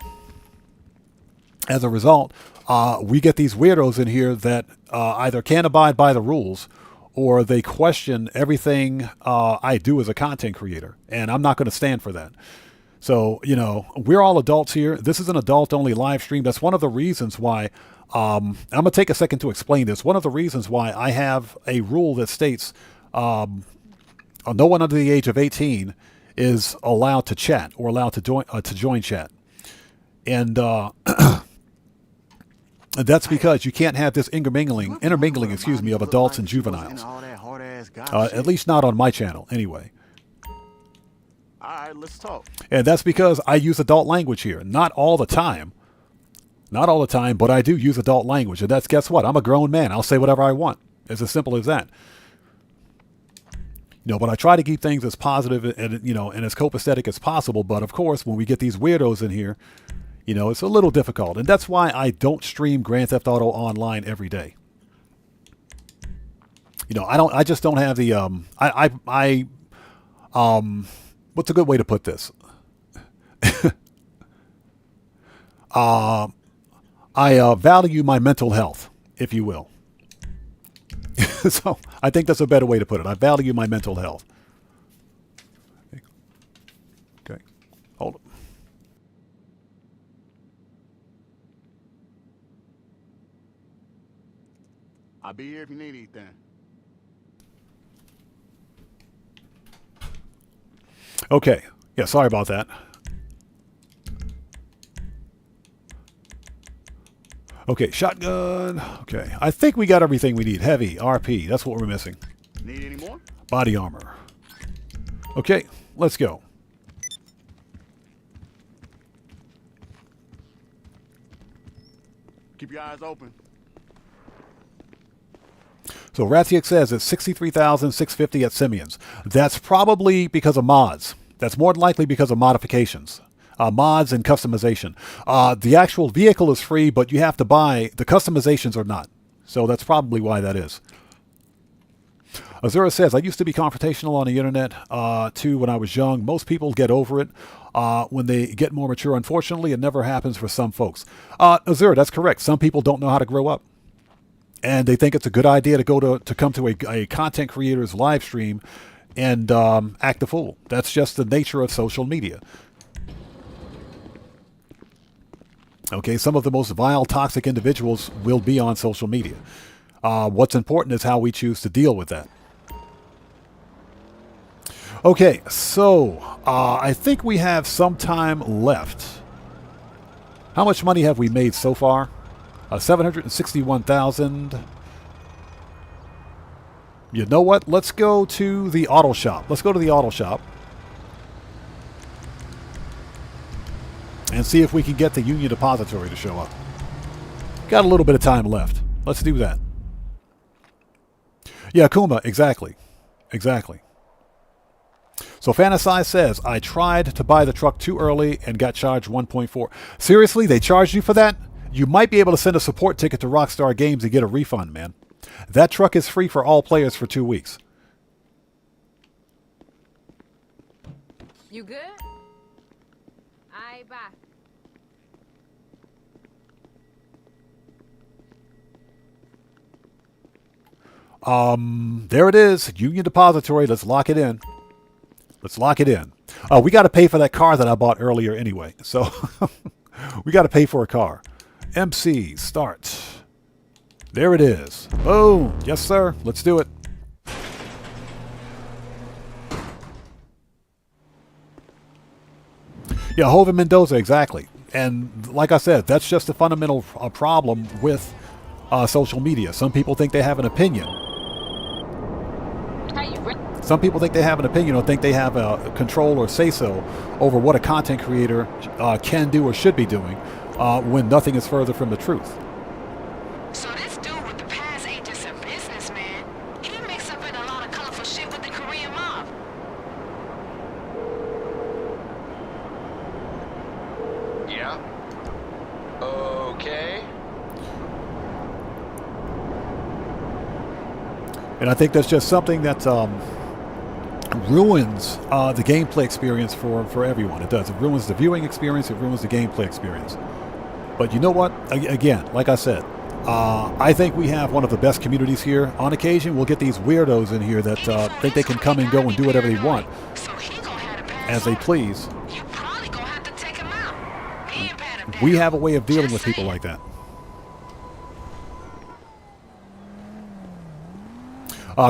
we get these weirdos in here that either can't abide by the rules, or they question everything I do as a content creator. And I'm not going to stand for that. So, we're all adults here. This is an adult-only live stream. That's one of the reasons why, I'm going to take a second to explain this. One of the reasons why I have a rule that states no one under the age of 18 is allowed to chat or allowed to join chat. And that's because you can't have this intermingling, of adults and juveniles. At least not on my channel, anyway. All right, let's talk. And that's because I use adult language here. Not all the time, but I do use adult language. And that's, guess what? I'm a grown man. I'll say whatever I want. It's as simple as that. But I try to keep things as positive and as copacetic as possible. But of course, when we get these weirdos in here, it's a little difficult. And that's why I don't stream Grand Theft Auto Online every day. I just don't have the, what's a good way to put this? I value my mental health, if you will. So I think that's a better way to put it. I value my mental health. Okay, hold it. I'll be here if you need anything. Okay. Yeah, sorry about that. Okay, shotgun. Okay, I think we got everything we need. Heavy, RP, that's what we're missing. Need any more? Body armor. Okay, let's go. Keep your eyes open. So Rathiak says it's 63,650 at Simeon's. That's probably because of mods. That's more than likely because of modifications. Mods and customization. The actual vehicle is free, but you have to buy. The customizations are not. So that's probably why that is. Azura says, I used to be confrontational on the internet too when I was young. Most people get over it when they get more mature. Unfortunately, it never happens for some folks. Azura, that's correct. Some people don't know how to grow up. And they think it's a good idea to come to a content creator's live stream and act a fool. That's just the nature of social media. Okay, some of the most vile, toxic individuals will be on social media. What's important is how we choose to deal with that. Okay, so I think we have some time left. How much money have we made so far? 761,000. You know what? Let's go to the auto shop. Let's go to the auto shop and see if we can get the Union Depository to show up. Got a little bit of time left. Let's do that. Yeah, Kuma, exactly. Exactly. So Fantasize says, I tried to buy the truck too early and got charged 1.4. Seriously, they charged you for that? You might be able to send a support ticket to Rockstar Games and get a refund, man. That truck is free for all players for 2 weeks. You good? Aye, bye. There it is. Union Depository. Let's lock it in. Let's lock it in. We got to pay for that car that I bought earlier anyway. So we got to pay for a car. MC, start. There it is. Boom. Yes, sir. Let's do it. Yeah, Joven Mendoza, exactly. And like I said, that's just a fundamental problem with social media. Some people think they have an opinion. Some people think they have an opinion or think they have control or say-so over what a content creator can do or should be doing when nothing is further from the truth. So this dude with the past ain't just a businessman. He mixed up in a lot of colorful shit with the Korean mob. Yeah? Okay. And I think that's just something that ruins the gameplay experience for everyone. It does. It ruins the viewing experience. It ruins the gameplay experience. But you know what? Again, like I said, I think we have one of the best communities here. On occasion, we'll get these weirdos in here that think they can come and go and do whatever they want as they please. We have a way of dealing with people like that.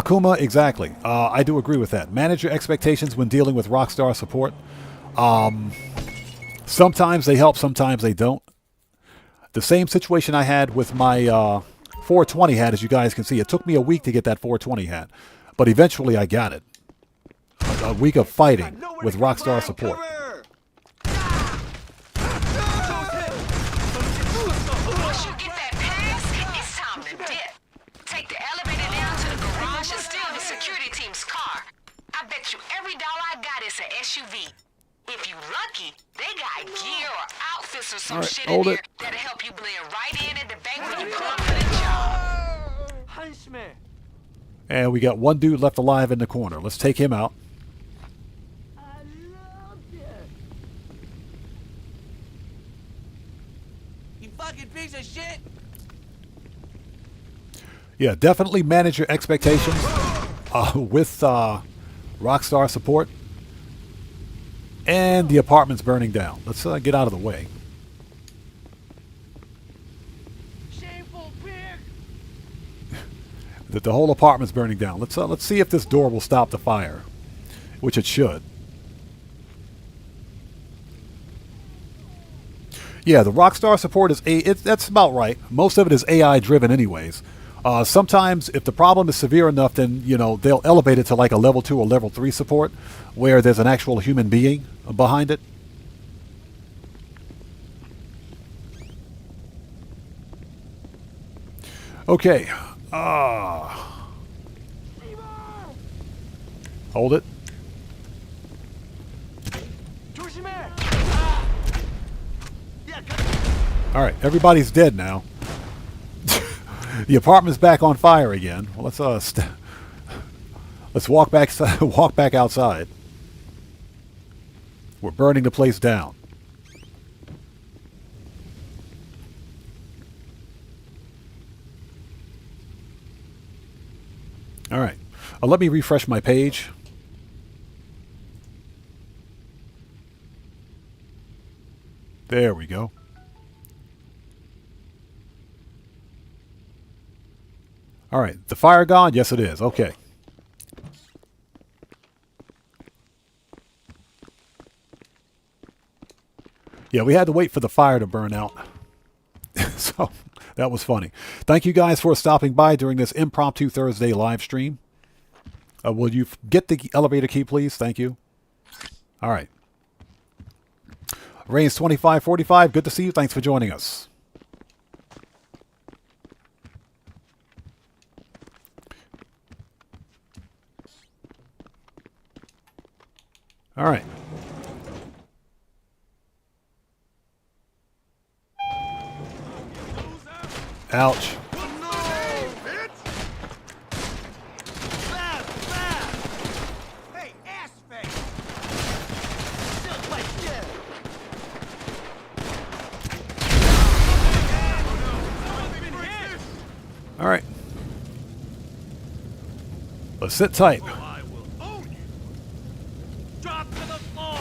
Kuma, exactly. I do agree with that. Manage your expectations when dealing with Rockstar support. Sometimes they help, sometimes they don't. The same situation I had with my 420 hat, as you guys can see. It took me a week to get that 420 hat, but eventually I got it. A week of fighting with Rockstar support. SUV. If you lucky, they got gear or outfits or some right, shit hold in it. there that'll help you blend right in at the bank when you pull up for the job. Hunchman. And we got one dude left alive in the corner. Let's take him out. I love you. You fucking piece of shit. Yeah, definitely manage your expectations with Rockstar support. And the apartment's burning down. Let's get out of the way. Shameful pig. The whole apartment's burning down. Let's see if this door will stop the fire, which it should. Yeah, the Rockstar support is that's about right. Most of it is AI driven, anyways. Sometimes, if the problem is severe enough, then they'll elevate it to like a level 2 or level 3 support, where there's an actual human being behind it. Okay. Hold it. All right, everybody's dead now. The apartment's back on fire again. Well, let's walk back outside. We're burning the place down. All right. Let me refresh my page. There we go. All right, the fire gone? Yes, it is. Okay. Yeah, we had to wait for the fire to burn out. So that was funny. Thank you guys for stopping by during this impromptu Thursday live stream. Will you get the elevator key, please? Thank you. All right. Reigns 2545, good to see you. Thanks for joining us. All right. Ouch. Hey, ass face! All right. Let's sit tight. I will own you. Drop to the floor.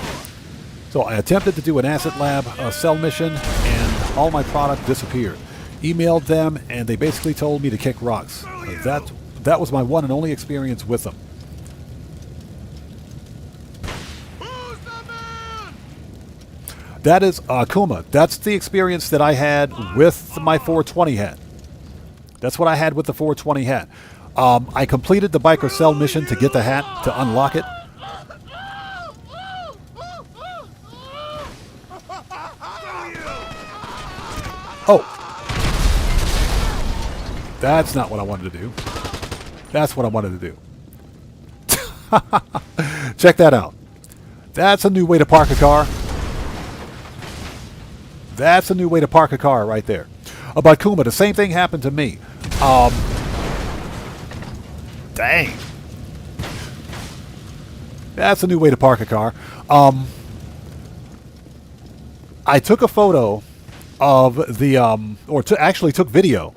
So I attempted to do an acid lab cell mission, and all my product disappeared. Emailed them, and they basically told me to kick rocks. That was my one and only experience with them. Who's the man? That is Kuma. That's the experience that I had with my 420 hat. That's what I had with the 420 hat. I completed the biker cell mission to get the hat, to unlock it. Oh. That's not what I wanted to do. That's what I wanted to do. Check that out. That's a new way to park a car. That's a new way to park a car right there. About Kuma, the same thing happened to me. Dang. That's a new way to park a car. I took a photo of the, actually took video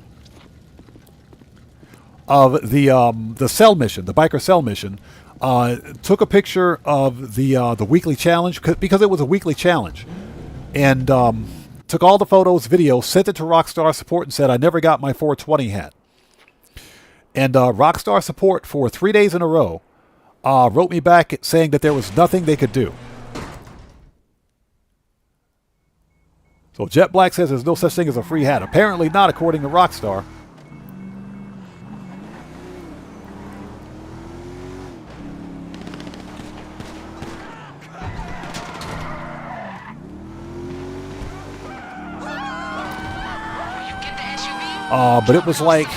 of the cell mission, the biker cell mission. Took a picture of the weekly challenge because it was a weekly challenge, and took all the photos, video, sent it to Rockstar Support, and said I never got my 420 hat. And Rockstar Support for 3 days in a row wrote me back saying that there was nothing they could do. So Jet Black says there's no such thing as a free hat. Apparently not, according to Rockstar. But it was like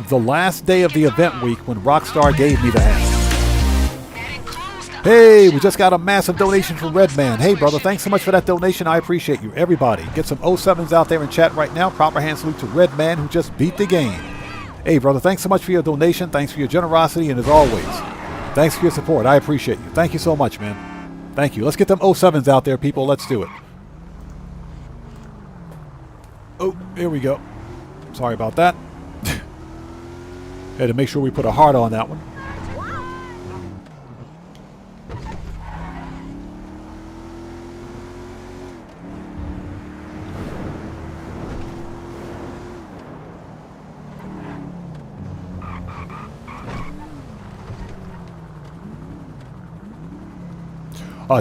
the last day of the event week when Rockstar gave me the hat. Hey, we just got a massive donation from Redman. Hey, brother, thanks so much for that donation. I appreciate you. Everybody, get some 07s out there in chat right now. Proper hand salute to Redman, who just beat the game. Hey, brother, thanks so much for your donation. Thanks for your generosity, and as always, thanks for your support. I appreciate you. Thank you so much, man. Thank you. Let's get them 07s out there, people. Let's do it. Oh, here we go. Sorry about that. Had to make sure we put a heart on that one.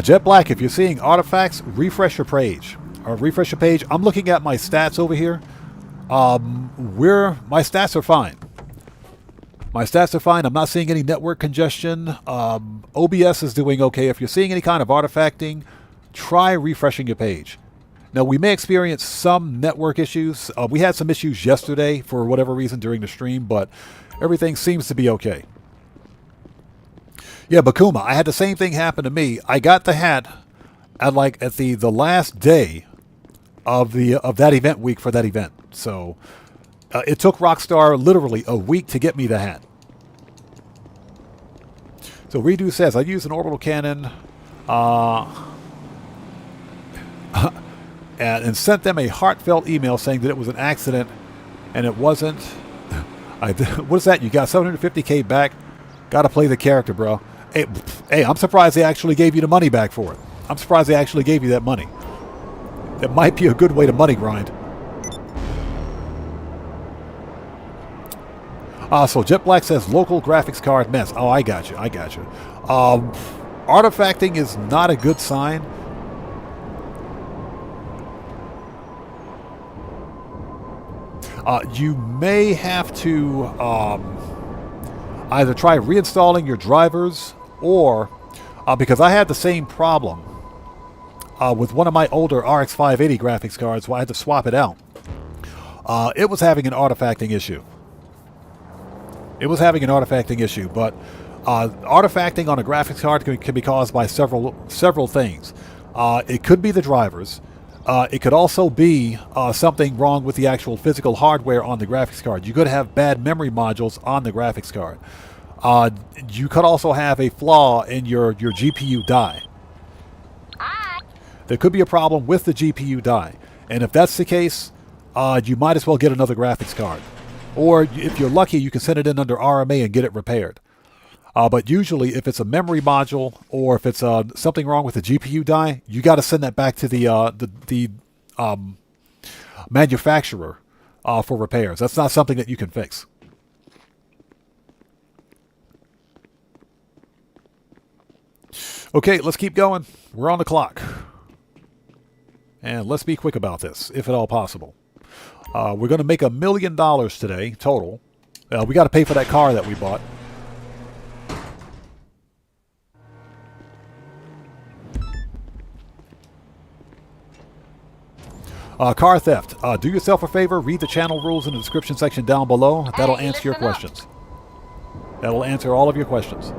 Jet Black, if you're seeing artifacts, refresh your page. Refresh your page. I'm looking at my stats over here. My stats are fine. My stats are fine. I'm not seeing any network congestion. OBS is doing okay. If you're seeing any kind of artifacting, try refreshing your page. Now, we may experience some network issues. We had some issues yesterday for whatever reason during the stream, but everything seems to be okay. Yeah, Bakuma, I had the same thing happen to me. I got the hat at the last day of that event week for that event. So it took Rockstar literally a week to get me the hat. So Redo says, I used an orbital cannon and sent them a heartfelt email saying that it was an accident and it wasn't. What is that? You got 750K back? Got to play the character, bro. Hey, I'm surprised they actually gave you the money back for it. I'm surprised they actually gave you that money. That might be a good way to money grind. So Jet Black says local graphics card mess. Oh, I got you. I got you. Artifacting is not a good sign. You may have to either try reinstalling your drivers or because I had the same problem with one of my older RX 580 graphics cards, so I had to swap it out. It was having an artifacting issue. It was having an artifacting issue, but Artifacting on a graphics card can be caused by several things. It could be the drivers. It could also be something wrong with the actual physical hardware on the graphics card. You could have bad memory modules on the graphics card. You could also have a flaw in your GPU die. There could be a problem with the GPU die. And if that's the case, you might as well get another graphics card. Or if you're lucky, you can send it in under RMA and get it repaired. But usually, if it's a memory module or if it's something wrong with the GPU die, you got to send that back to the manufacturer for repairs. That's not something that you can fix. Okay, let's keep going. We're on the clock. And let's be quick about this, if at all possible. We're going to make $1 million today, total. We got to pay for that car that we bought. Car theft. Do yourself a favor, read the channel rules in the description section down below. That'll answer your questions. That'll answer all of your questions.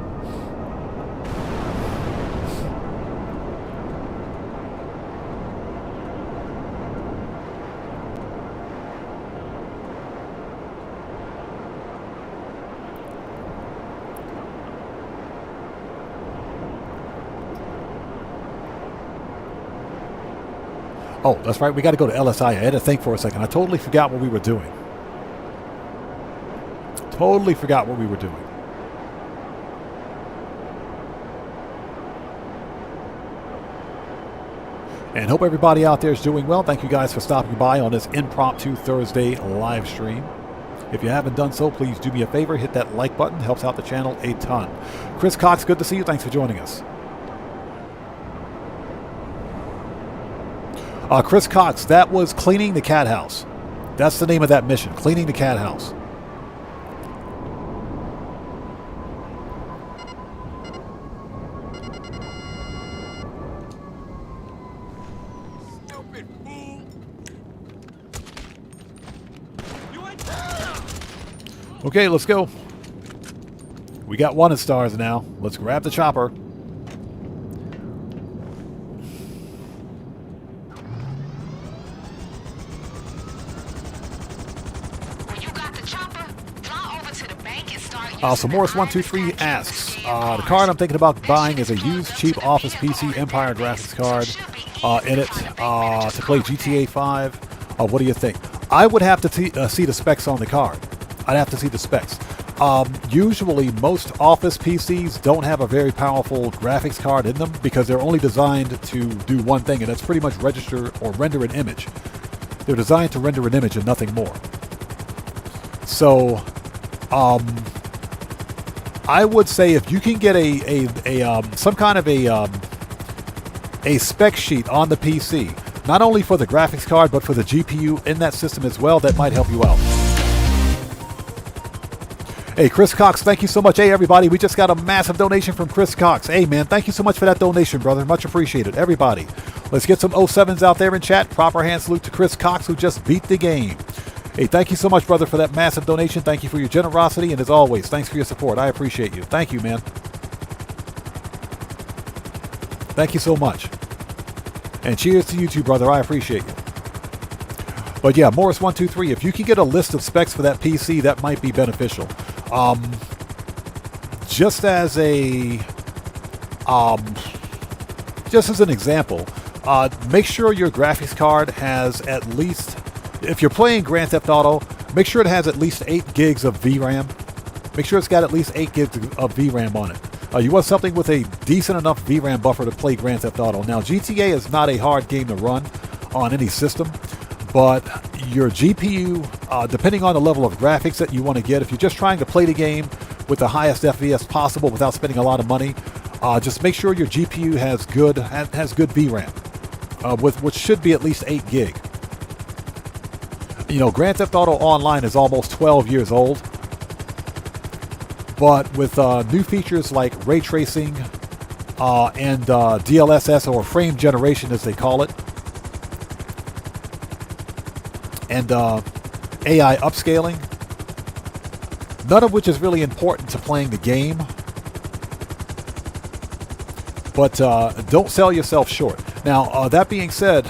Oh, that's right. We got to go to LSI. I had to think for a second. I totally forgot what we were doing. Totally forgot what we were doing. And hope everybody out there is doing well. Thank you guys for stopping by on this impromptu Thursday live stream. If you haven't done so, please do me a favor. Hit that like button. Helps out the channel a ton. Chris Cox, good to see you. Thanks for joining us. Chris Cox, that was cleaning the cat house. That's the name of that mission, cleaning the cat house. Stupid fool! Okay, let's go. We got wanted stars now. Let's grab the chopper. So Morris123 asks, the card I'm thinking about buying is a used cheap office PC Empire graphics card in it to play GTA 5. What do you think? I would have to see the specs on the card. I'd have to see the specs. Usually most office PCs don't have a very powerful graphics card in them because they're only designed to do one thing, and that's pretty much register or render an image. They're designed to render an image and nothing more. So, I would say if you can get some kind of a spec sheet on the PC, not only for the graphics card but for the GPU in that system as well, that might help you out. Hey, Chris Cox, thank you so much. Hey, everybody, we just got a massive donation from Chris Cox. Hey, man, thank you so much for that donation, brother. Much appreciated. Everybody, let's get some 07s out there in chat. Proper hand salute to Chris Cox, who just beat the game. Hey, thank you so much, brother, for that massive donation. Thank you for your generosity, and as always, thanks for your support. I appreciate you. Thank you, man. Thank you so much. And cheers to you too, brother. I appreciate you. But yeah, Morris123, if you can get a list of specs for that PC, that might be beneficial. Just as an example, make sure your graphics card has at least, if you're playing Grand Theft Auto, make sure it has at least 8 gigs of VRAM. Make sure it's got at least 8 gigs of VRAM on it. You want something with a decent enough VRAM buffer to play Grand Theft Auto. Now, GTA is not a hard game to run on any system, but your GPU, depending on the level of graphics that you want to get, if you're just trying to play the game with the highest FPS possible without spending a lot of money, just make sure your GPU has good VRAM, which should be at least 8 gig. You know, Grand Theft Auto Online is almost 12 years old, but with new features like ray tracing and DLSS, or frame generation as they call it, and AI upscaling, none of which is really important to playing the game, But don't sell yourself short. Now, that being said,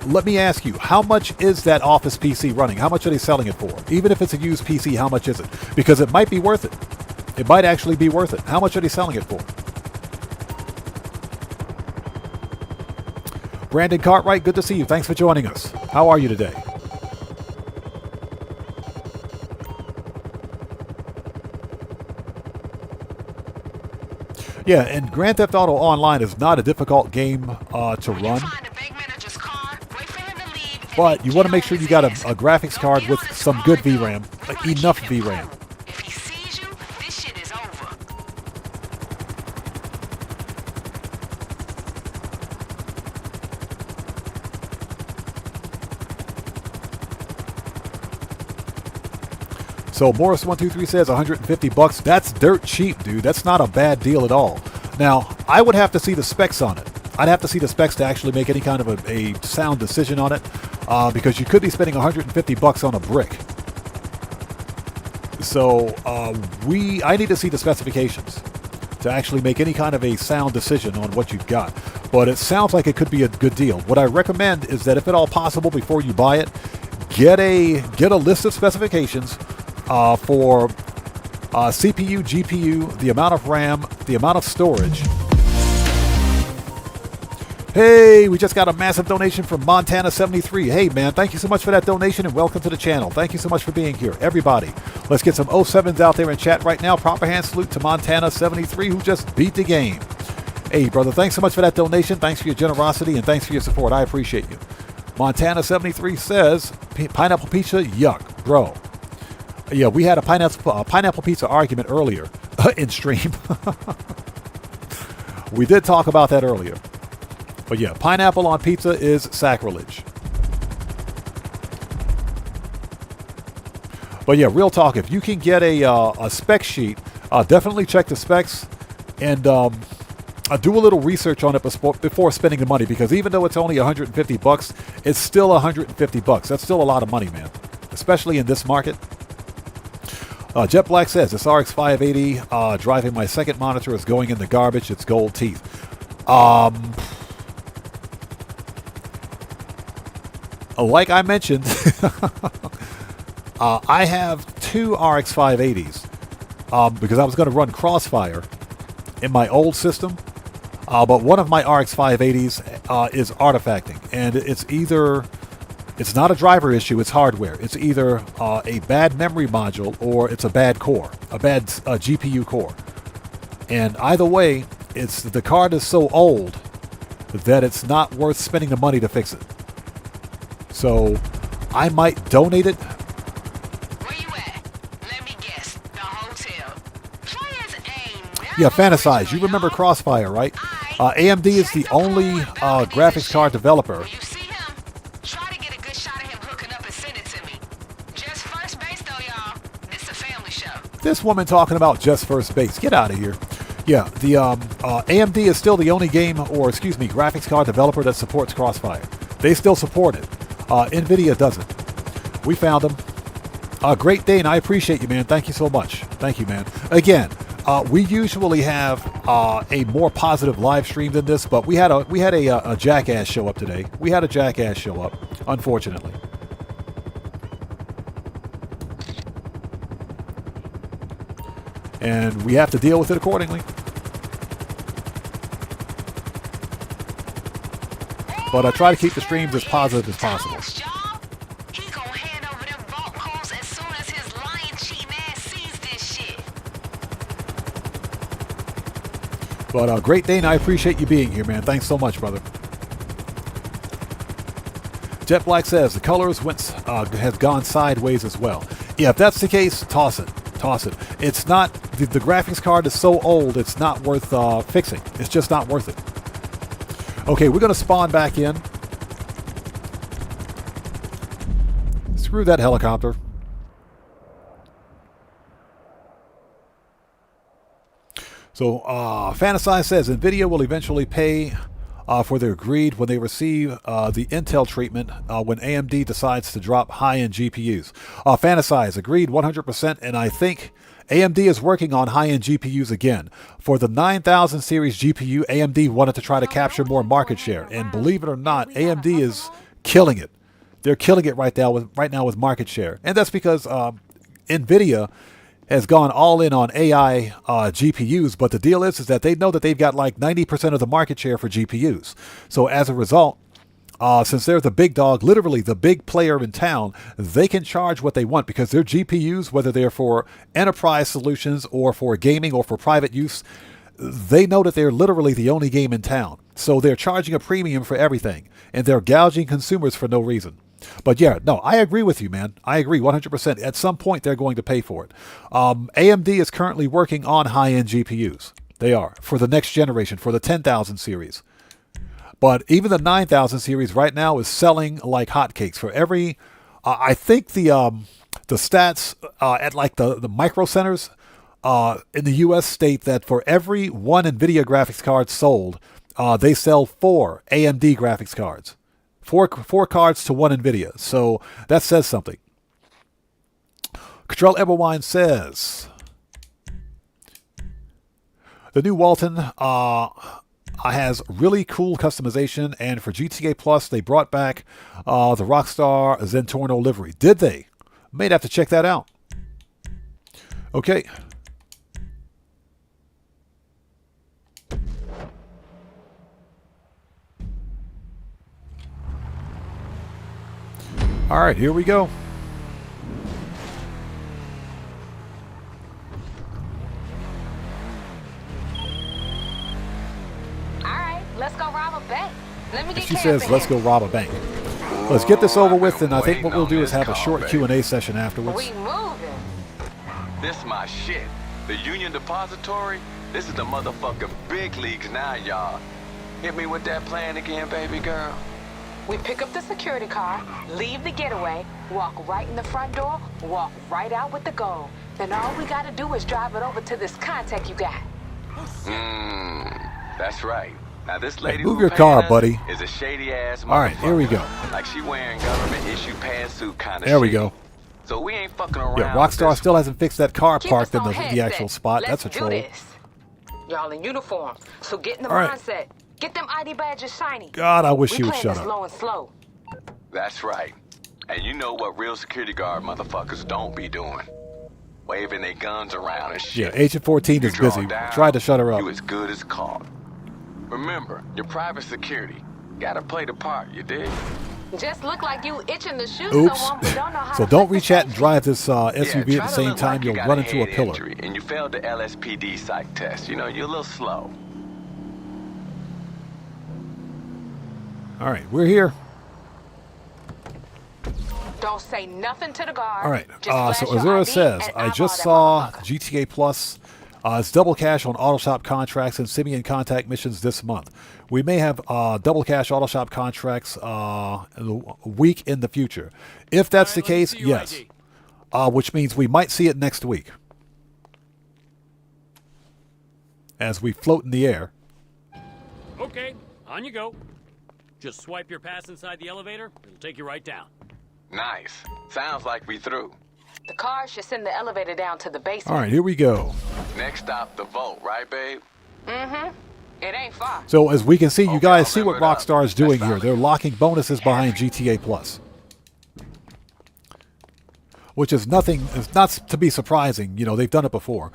let me ask you, how much is that Office PC running? How much are they selling it for? Even if it's a used PC, how much is it? Because it might be worth it. It might actually be worth it. How much are they selling it for? Brandon Cartwright, good to see you. Thanks for joining us. How are you today? Yeah, and Grand Theft Auto Online is not a difficult game to run. But you want to make sure you got a graphics card with some good VRAM, enough VRAM. So Morris123 says 150 bucks. That's dirt cheap, dude. That's not a bad deal at all. Now, I would have to see the specs on it. I'd have to see the specs to actually make any kind of a sound decision on it, because you could be spending 150 bucks on a brick. So I need to see the specifications to actually make any kind of a sound decision on what you've got. But it sounds like it could be a good deal. What I recommend is that if at all possible, before you buy it, get a list of specifications for CPU, GPU, the amount of RAM, the amount of storage. Hey, we just got a massive donation from Montana73. Hey, man, thank you so much for that donation and welcome to the channel. Thank you so much for being here. Everybody, let's get some 07s out there in chat right now. Proper hand salute to Montana73 who just beat the game. Hey, brother, thanks so much for that donation. Thanks for your generosity and thanks for your support. I appreciate you. Montana73 says, pineapple pizza, yuck, bro. Yeah, we had a pineapple pizza argument earlier in stream. We did talk about that earlier. But yeah, pineapple on pizza is sacrilege. But yeah, real talk, if you can get a spec sheet, definitely check the specs and do a little research on it before spending the money, because even though it's only 150 bucks, it's still 150 bucks. That's still a lot of money, man, especially in this market. Jet Black says, this RX 580 driving my second monitor is going in the garbage. It's gold teeth. Like I mentioned, I have two RX 580s because I was going to run Crossfire in my old system. But one of my RX 580s is artifacting, and it's not a driver issue, it's hardware. It's either a bad memory module or it's a bad core, a bad GPU core. And either way, the card is so old that it's not worth spending the money to fix it. So I might donate it. Where you at? Let me guess. The hotel. Players aim. Yeah, Fantasize. You remember Crossfire, right? AMD is the only graphics card developer. You see him? Try to get a good shot of him hooking up and send it to me. Just first base though, y'all. It's a family show. This woman talking about just first base. Get out of here. Yeah, the AMD is still the only graphics card developer that supports Crossfire. They still support it. NVIDIA doesn't. We found them. Great Dane, I appreciate you, man. Thank you so much. Thank you, man. Again, we usually have a more positive live stream than this, but we had a jackass show up today. We had a jackass show up, unfortunately. And we have to deal with it accordingly. But I try to keep the streams as positive as possible. He gonna hand over them vault codes as soon as his lion cheating ass sees this shit. But Great Dane, I appreciate you being here, man. Thanks so much, brother. Jet Black says the colors has gone sideways as well. Yeah, if that's the case, toss it. Toss it. It's not the graphics card is so old, it's not worth fixing. It's just not worth it. Okay, we're going to spawn back in. Screw that helicopter. So, Fantasize says NVIDIA will eventually pay for their greed when they receive the Intel treatment when AMD decides to drop high-end GPUs. Fantasize, agreed 100%, and I think AMD is working on high-end GPUs again. For the 9000 series GPU, AMD wanted to try to capture more market share. And believe it or not, AMD is killing it. They're killing it right now with market share. And that's because NVIDIA has gone all in on AI GPUs. But the deal is that they know that they've got like 90% of the market share for GPUs. So as a result, since they're the big dog, literally the big player in town, they can charge what they want because their GPUs, whether they're for enterprise solutions or for gaming or for private use, they know that they're literally the only game in town. So they're charging a premium for everything, and they're gouging consumers for no reason. But yeah, no, I agree with you, man. I agree 100%. At some point, they're going to pay for it. AMD is currently working on high-end GPUs. They are, for the next generation, for the 10,000 series. But even the 9000 series right now is selling like hotcakes. For every, I think the stats at like the micro centers in the U.S. state that for every one NVIDIA graphics card sold, they sell 4 AMD graphics cards. Four cards to 1 NVIDIA. So that says something. Control Everwine says, the new Walton has really cool customization, and for GTA Plus, they brought back the Rockstar Zentorno livery. Did they? May have to check that out. Okay. All right, here we go. Let's go rob a bank. Let me get she says, let's go rob a bank. Let's get this over with, and I think what we'll do is have a short Q&A session afterwards. We moving. This my shit. The Union Depository? This is the motherfucking big leagues now, y'all. Hit me with that plan again, baby girl. We pick up the security car, leave the getaway, walk right in the front door, walk right out with the gold. Then all we gotta do is drive it over to this contact you got. That's right. Now this lady move your car, buddy. Is a shady ass motherfucker. All right, here we go. Like she wearing government issue pantsuit kind of There we go. So we ain't fucking around. Yeah, Rockstar still hasn't fixed that car Keep parked us in on the headset. actual spot. Let's That's a do troll. this. Y'all in uniform, so get in the All right. mindset. Get them ID badges shiny. God, I wish we you would playing shut this up. low and slow. That's right. And you know what real security guard motherfuckers don't be doing? Waving their guns around and shit. Yeah, Agent 14 is busy. Tried to shut her up. You as good as caught. Remember, your private security. Gotta play the part, you dig? Just look like you itching to shoot Oops. someone, but don't know how So to don't fix the reach out and safety. drive this SUV try at the to same look time. like you You'll got run a into a head pillar. injury and you failed the LSPD psych test. You know, you're a little slow. All right, we're here. Don't say nothing to the guard. All right. Just So flash your Azura ID says, and I eyeball just that saw motherfucker. GTA Plus. It's double cash on auto shop contracts and simian contact missions this month. We may have double cash auto shop contracts a week in the future. If that's the case, yes. Which means we might see it next week. As we float in the air. Okay, on you go. Just swipe your pass inside the elevator. It'll take you right down. Nice. Sounds like we through. The car should send the elevator down to the basement. All right, here we go. Next stop, the vault, right, babe? Mm-hmm. It ain't far. So as we can see, you Okay, guys I'll see what remember it Rockstar is up. doing That's here. fine. They're locking bonuses behind GTA Plus. Which is nothing, it's not to be surprising. You know, they've done it before.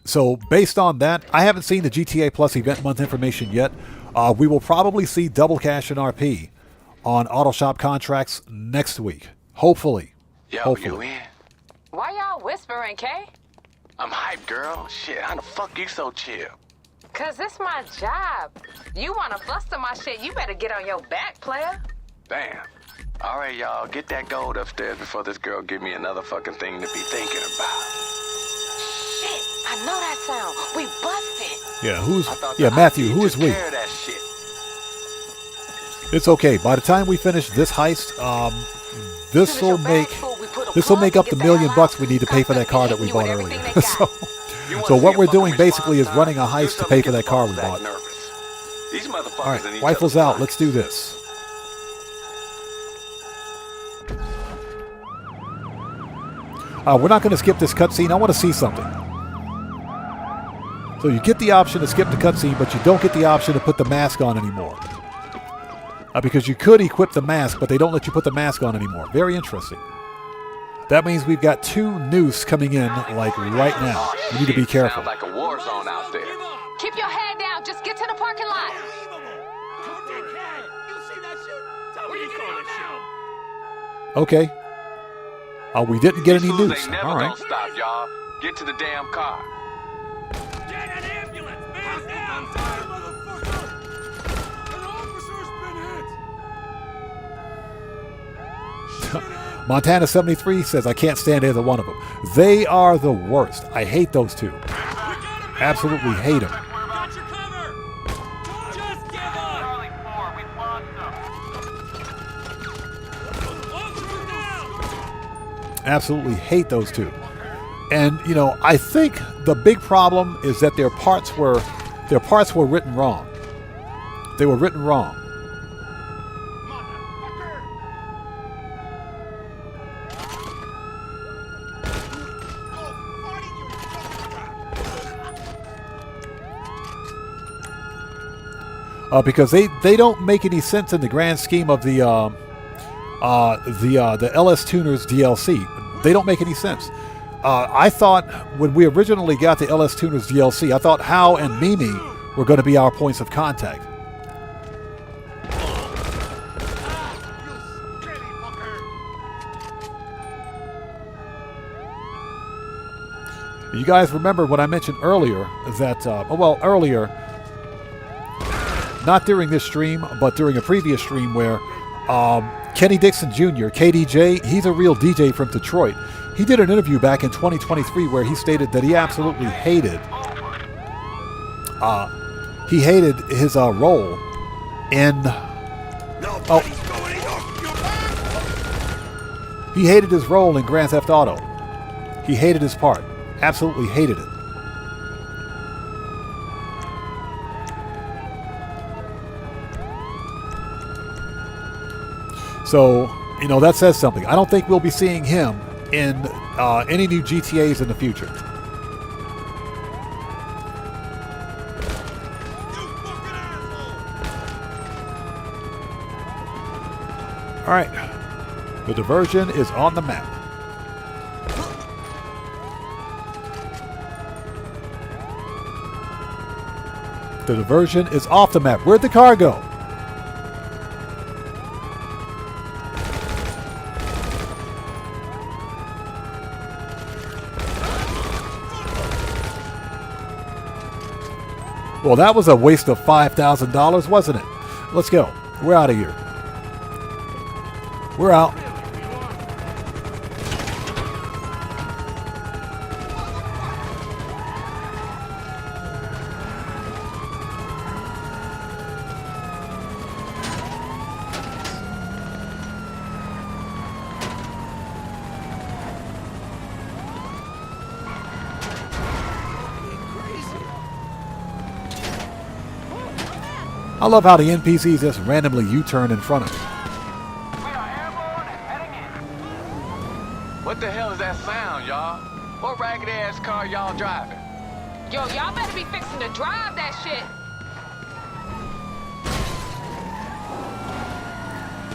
So based on that, I haven't seen the GTA Plus event month information yet. We will probably see double cash and RP on auto shop contracts next week. Hopefully. Yo, Hopefully. you in? Why y'all whispering, Kay? I'm hyped, girl. Shit, how the fuck you so chill? Cause it's my job. You wanna fluster my shit, you better get on your back, player. Damn. All right, y'all, get that gold upstairs before this girl give me another fucking thing to be thinking about. Shit, I know that sound. We busted. Yeah, who's... I thought Yeah, the Matthew, IT who is took we? care of that shit. It's okay. By the time we finish this heist, this will make up the $1 million we need to pay for that car that we bought earlier. So what we're doing basically is running a heist to pay for that car we bought. These motherfuckers All right, in each rifles other's out. Let's do this. We're not going to skip this cutscene. I want to see something. So you get the option to skip the cutscene, but you don't get the option to put the mask on anymore. Because you could equip the mask, but they don't let you put the mask on anymore. Very interesting. That means we've got 2 noose coming in, like, right now. You need to be careful. Sounds like a war zone out there. Keep your head down. Just get to the parking lot. Okay. We didn't get any These fools noose. ain't never All right. gonna stop, y'all. Get to the damn car. Get an ambulance, man! I'm sorry, motherfucker! An officer's been hit! Montana 73 says, I can't stand either one of them. They are the worst. I hate those 2. Absolutely hate them. Got your cover! Just give up! Charlie 4, we lost them. Absolutely hate those 2. And, you know, I think the big problem is that their parts were written wrong. They were written wrong. Because they don't make any sense in the grand scheme of the LS Tuners DLC. They don't make any sense. I thought when we originally got the LS Tuners DLC, I thought Hao and Mimi were going to be our points of contact. You guys remember what I mentioned earlier that, earlier, not during this stream, but during a previous stream where Kenny Dixon Jr., KDJ, he's a real DJ from Detroit. He did an interview back in 2023 where he stated that he absolutely hated his role in he hated his role in Grand Theft Auto. He hated his part. Absolutely hated it. So, you know, that says something. I don't think we'll be seeing him in any new GTAs in the future. All right. The diversion is on the map. The diversion is off the map. Where'd the car go? Well, that was a waste of $5,000, wasn't it? Let's go. We're out of here. We're out. I love how the NPCs just randomly U-turn in front of me. What the hell is that sound, y'all? What ragged ass car y'all driving? Yo, y'all better be fixing to drive that shit.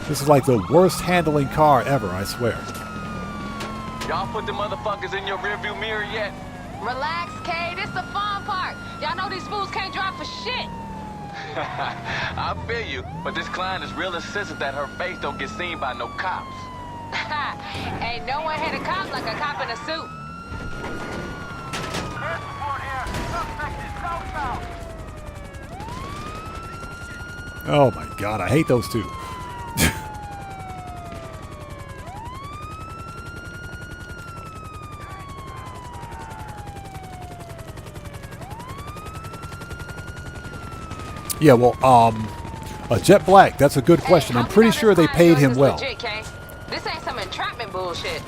This is like the worst handling car ever, I swear. Y'all put the motherfuckers in your rearview mirror yet? Relax, K. This the fun part. Y'all know these fools can't drive for shit. I feel you, but this client is real insistent that her face don't get seen by no cops. Ain't no one hit a cop like a cop in a suit. Oh my god, I hate those two. Yeah, well, Jet Black, that's a good question. I'm pretty sure they paid him well. Legit, K. This ain't some entrapment bullshit.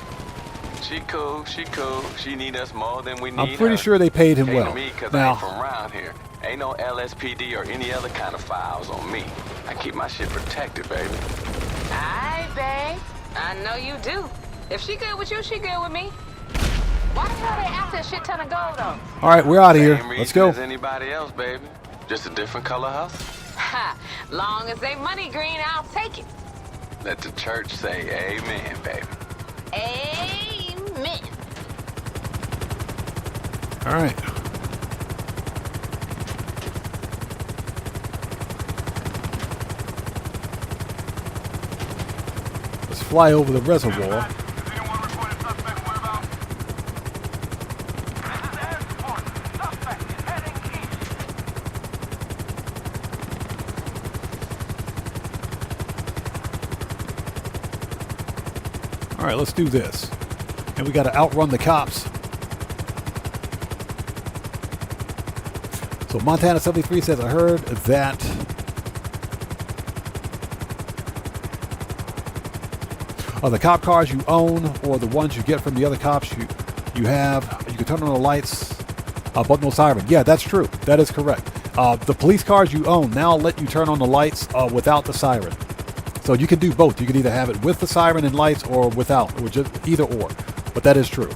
She cool, she cool. She need us more than we need I'm pretty her. sure they paid him well. Me, cause I Now, ain't from around here. Ain't no LSPD or any other kind of files on me. I keep my shit protected, baby. Aye, babe. I know you do. If she good with you, she good with me. a shit ton of gold, though. All right, we're out of here. Same Let's reason go. as anybody else, baby. Just a different color hustle. Ha! Long as they money green, I'll take it. Let the church say amen, baby. Amen. All right. Let's fly over the reservoir. All right, let's do this. And we got to outrun the cops. So Montana 73 says, I heard that the cop cars you own or the ones you get from the other cops you have, you can turn on the lights, but no siren. Yeah, that's true. That is correct. The police cars you own now let you turn on the lights without the siren. So you can do both. You can either have it with the siren and lights or without, or just either or. But that is true.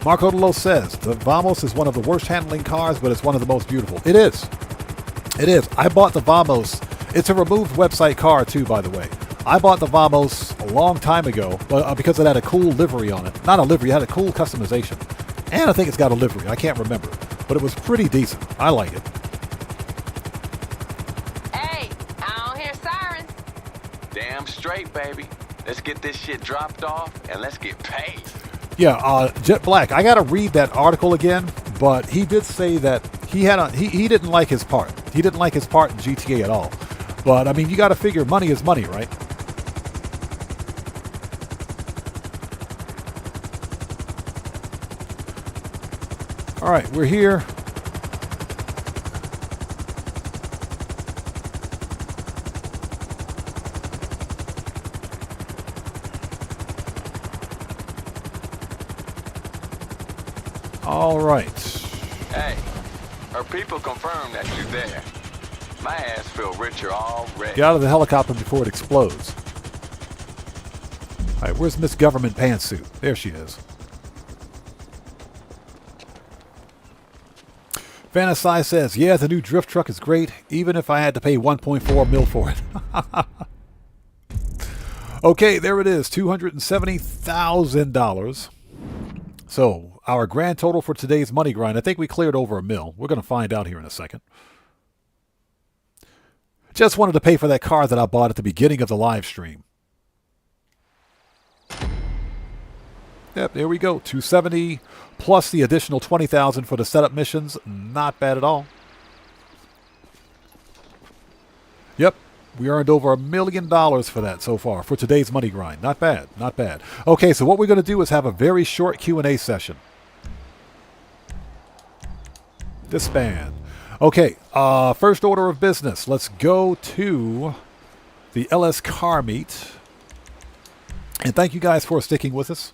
Marco DeLo says, the Vamos is one of the worst handling cars, but it's one of the most beautiful. It is. It is. I bought the Vamos. It's a removed website car, too, by the way. I bought the Vamos a long time ago because it had a cool livery on it. Not a livery, it had a cool customization. And I think it's got a livery. I can't remember. But it was pretty decent. I like it. Hey, I don't hear sirens. Damn straight, baby. Let's get this shit dropped off and let's get paid. Yeah, Jet Black. I got to read that article again, but he did say that he didn't like his part. He didn't like his part in GTA at all. But I mean, you got to figure money is money, right? All right, we're here. All right. Hey, her people confirm that you're there. My ass feel richer already. Get out of the helicopter before it explodes. All right, where's Miss Government Pantsuit? There she is. Fantasy says, yeah, the new drift truck is great, even if I had to pay 1.4 mil for it. Okay, there it is, $270,000. So, our grand total for today's money grind, I think we cleared over $1 million. We're going to find out here in a second. Just wanted to pay for that car that I bought at the beginning of the live stream. Yep, there we go. $270 plus the additional $20,000 for the setup missions. Not bad at all. Yep, we earned over $1 million for that so far for today's money grind. Not bad, not bad. Okay, so what we're going to do is have a very short Q&A session. Disband. Okay, first order of business. Let's go to the LS Car Meet. And thank you guys for sticking with us.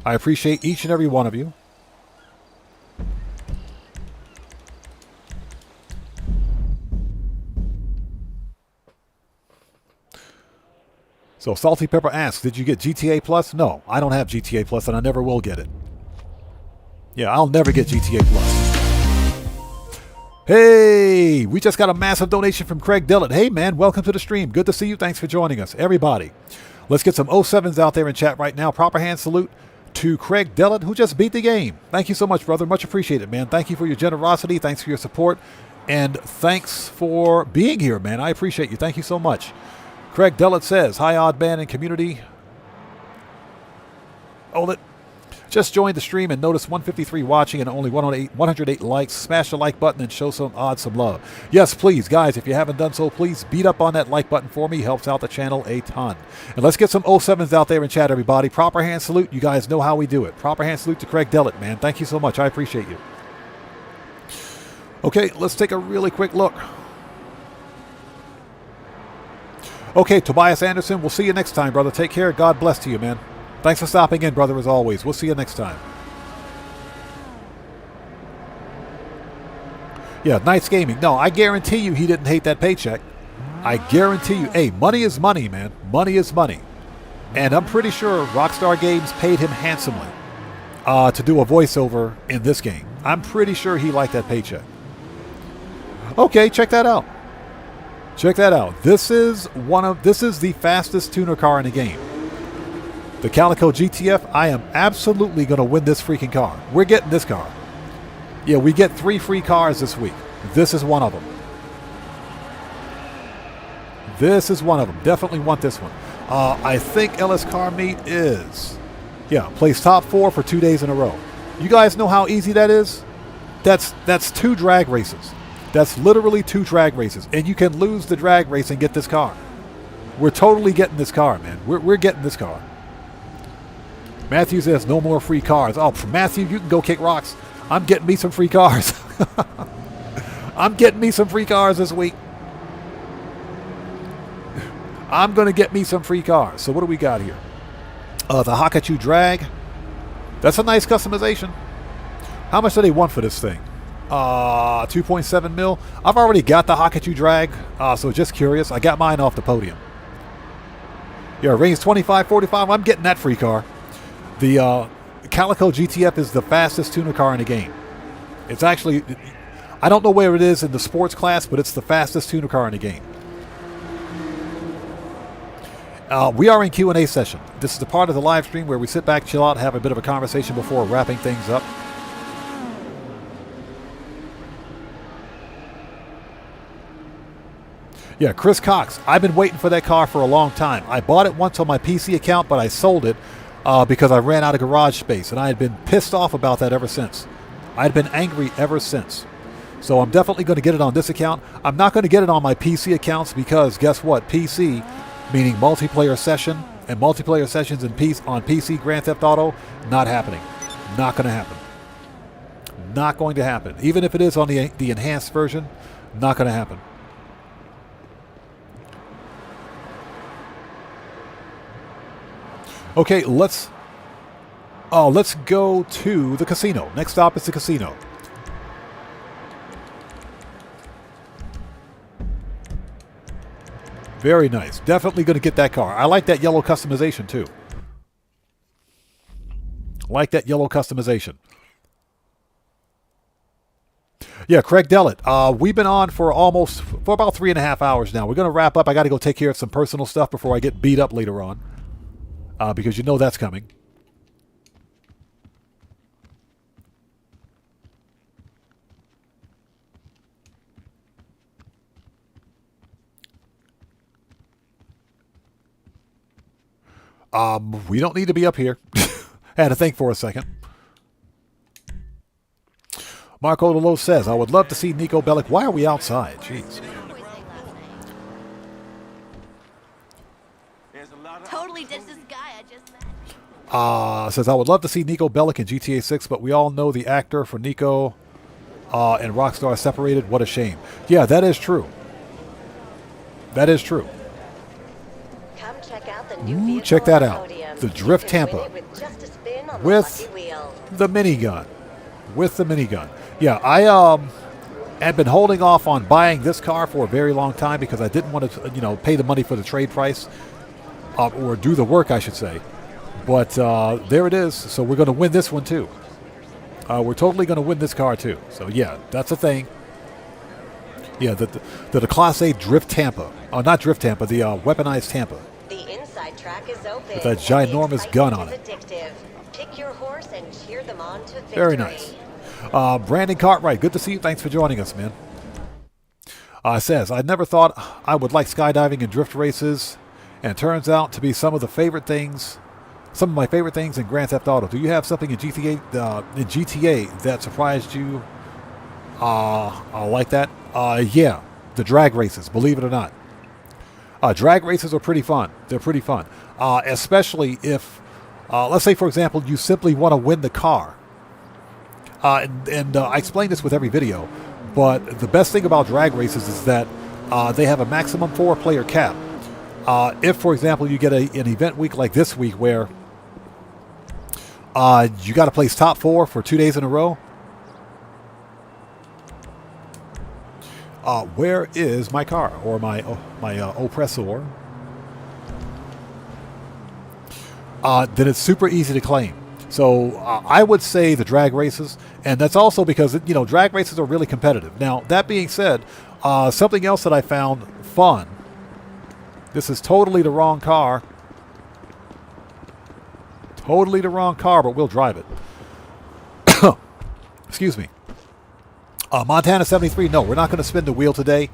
I appreciate each and every one of you. So Salty Pepper asks, did you get GTA Plus? No, I don't have GTA Plus and I never will get it. Yeah, I'll never get GTA Plus. Hey, we just got a massive donation from Craig Dillon. Hey man, welcome to the stream. Good to see you. Thanks for joining us. Everybody, let's get some 07s out there in chat right now. Proper hand salute to Craig Dillon, who just beat the game. Thank you so much, brother. Much appreciated, man. Thank you for your generosity. Thanks for your support. And thanks for being here, man. I appreciate you. Thank you so much. Craig Dillon says, hi, Odd Band and community. Hold it. Just joined the stream and noticed 153 watching and only 108 likes. Smash the like button and show some love. Yes, please, guys, if you haven't done so, please beat up on that like button for me. Helps out the channel a ton. And let's get some 07s out there in chat, everybody. Proper hand salute. You guys know how we do it. Proper hand salute to Craig Dillon, man. Thank you so much. I appreciate you. Okay, let's take a really quick look. Okay, Tobias Anderson, we'll see you next time, brother. Take care. God bless to you, man. Thanks for stopping in, brother, as always. We'll see you next time. Yeah, Knights Gaming. No, I guarantee you he didn't hate that paycheck. I guarantee you. Hey, money is money, man. Money is money. And I'm pretty sure Rockstar Games paid him handsomely to do a voiceover in this game. I'm pretty sure he liked that paycheck. Okay, check that out. Check that out. This is the fastest tuner car in the game. The Calico GTF. I am absolutely going to win this freaking car. We're getting this car. Yeah, we get 3 free cars this week. This is one of them. This is one of them. Definitely want this one. I think LS Car Meet is, place top 4 for 2 days in a row. You guys know how easy that is? That's 2 drag races. That's literally 2 drag races. And you can lose the drag race and get this car. We're totally getting this car, man. We're getting this car. Matthew says no more free cars. Oh, Matthew, you can go kick rocks. I'm getting me some free cars. I'm getting me some free cars this week. I'm going to get me some free cars. So what do we got here? The Hakachu Drag. That's a nice customization. How much do they want for this thing? 2.7 mil. I've already got the Hakachu Drag, so just curious. I got mine off the podium. Yeah, range 25-45. I'm getting that free car. The Calico GTF is the fastest tuner car in the game. It's actually, I don't know where it is in the sports class, but it's the fastest tuner car in the game. We are in Q&A session. This is the part of the live stream where we sit back, chill out, have a bit of a conversation before wrapping things up. Yeah, Chris Cox. I've been waiting for that car for a long time. I bought it once on my PC account, but I sold it because I ran out of garage space, and I had been pissed off about that ever since. I had been angry ever since. So I'm definitely going to get it on this account. I'm not going to get it on my PC accounts because guess what? PC, meaning multiplayer session, and multiplayer sessions on PC Grand Theft Auto, not happening. Not going to happen. Not going to happen. Even if it is on the enhanced version, not going to happen. Okay, let's go to the casino. Next stop is the casino. Very nice. Definitely going to get that car. I like that yellow customization too. Like that yellow customization. Yeah, Craig Dellett. We've been on for about 3.5 hours now. We're going to wrap up. I got to go take care of some personal stuff before I get beat up later on. Because you know that's coming. We don't need to be up here. I had to think for a second. Marco Lolo says, I would love to see Nico Bellic. Why are we outside? Jeez. Totally ditched this guy I just met. Says, I would love to see Nico Bellic in GTA 6, but we all know the actor for Nico and Rockstar separated. What a shame. Yeah, that is true. That is true. Come check out the new check that out. The Drift Tampa with the minigun. With the minigun. Yeah, I had been holding off on buying this car for a very long time because I didn't want to, pay the money for the trade price. Or do the work, I should say. But there it is. So we're going to win this one, too. We're totally going to win this car, too. So, yeah, that's a thing. Yeah, the Class A Drift Tampa. Oh, not Drift Tampa, the weaponized Tampa. The inside track is open. With that ginormous gun on it. Pick your horse and cheer them on to victory. Very nice. Brandon Cartwright, good to see you. Thanks for joining us, man. Says, I never thought I would like skydiving and drift races. And it turns out to be some of my favorite things in Grand Theft Auto. Do you have something in GTA that surprised you like that? Yeah, the drag races, believe it or not. Drag races are pretty fun. They're pretty fun. Especially if, let's say, for example, you simply want to win the car. And I explain this with every video, but the best thing about drag races is that they have a maximum 4-player cap. If, for example, you get an event week like this week where you got to place top 4 for 2 days in a row. Where is my car or my oppressor? then it's super easy to claim. So I would say the drag races, and that's also because, you know, drag races are really competitive. Now, that being said, something else that I found fun. This is totally the wrong car. Totally the wrong car, but we'll drive it. Excuse me. Montana 73, no, we're not going to spin the wheel today.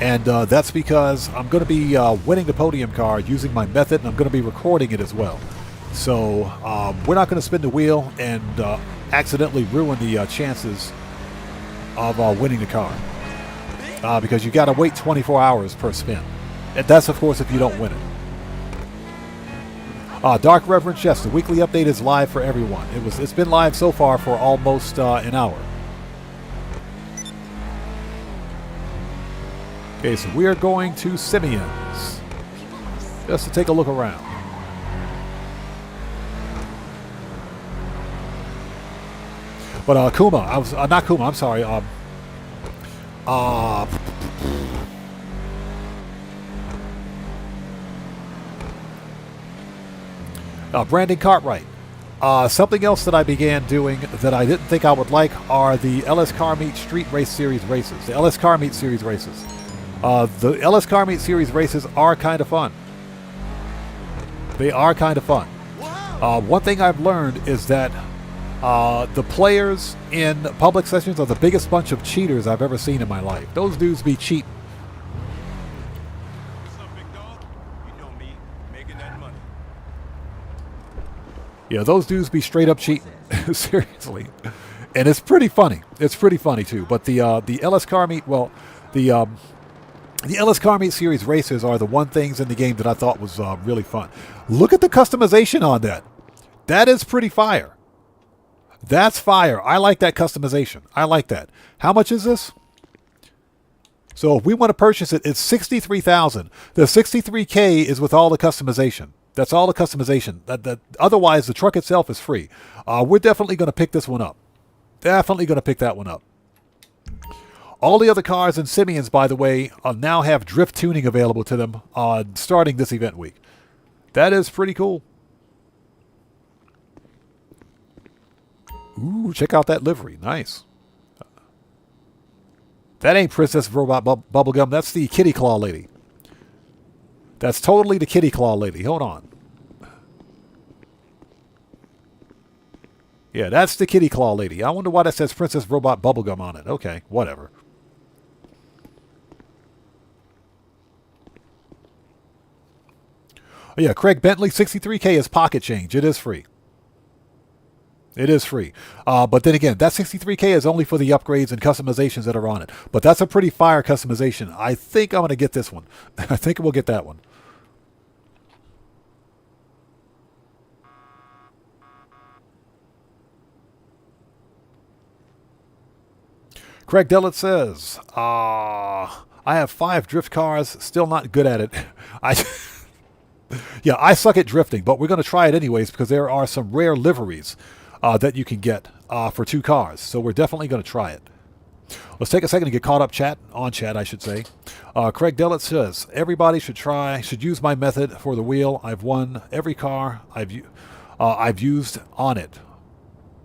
And that's because I'm going to be winning the podium car using my method, and I'm going to be recording it as well. So we're not going to spin the wheel and accidentally ruin the chances of winning the car. Because you got to wait 24 hours per spin. And that's, of course, if you don't win it. Dark Reverend Chess, the weekly update is live for everyone. It's been live so far for almost an hour. Okay, so we are going to Simeon's just to take a look around. But Kuma, I was not Kuma. I'm sorry. Brandon Cartwright. Something else that I began doing that I didn't think I would like are the LS Car Meet Street Race Series races. The LS Car Meet Series races. The LS Car Meet Series races are kind of fun. They are kind of fun. One thing I've learned is that the players in public sessions are the biggest bunch of cheaters I've ever seen in my life. Those dudes be cheating. What's up, big dog? You know me, making that money. Yeah, those dudes be straight up cheating. Seriously. And it's pretty funny. It's pretty funny too. But the LS Car Meet, well, the LS Car Meet Series races are the one things in the game that I thought was really fun. Look at the customization on that. That is pretty fire. That's fire. I like that customization. I like that. How much is this? So if we want to purchase it, it's $63,000. The $63K is with all the customization. That's all the customization. Otherwise, the truck itself is free. We're definitely going to pick this one up. Definitely going to pick that one up. All the other cars in Simeon's, by the way, now have drift tuning available to them starting this event week. That is pretty cool. Ooh, check out that livery. Nice. That ain't Princess Robot Bubblegum. That's the Kitty Claw lady. That's totally the Kitty Claw lady. Hold on. Yeah, that's the Kitty Claw lady. I wonder why that says Princess Robot Bubblegum on it. Okay, whatever. Oh, yeah, Craig Bentley, 63K is pocket change. It is free. It is free. But then again, that 63K is only for the upgrades and customizations that are on it. But that's a pretty fire customization. I think I'm going to get this one. I think we'll get that one. Craig Dellett says, I have 5 drift cars, still not good at it. Yeah, I suck at drifting, but we're going to try it anyways because there are some rare liveries that you can get for 2 cars. So we're definitely going to try it. Let's take a second to get caught up on chat, I should say. Craig Dellett says, everybody should use my method for the wheel. I've won every car I've used on it.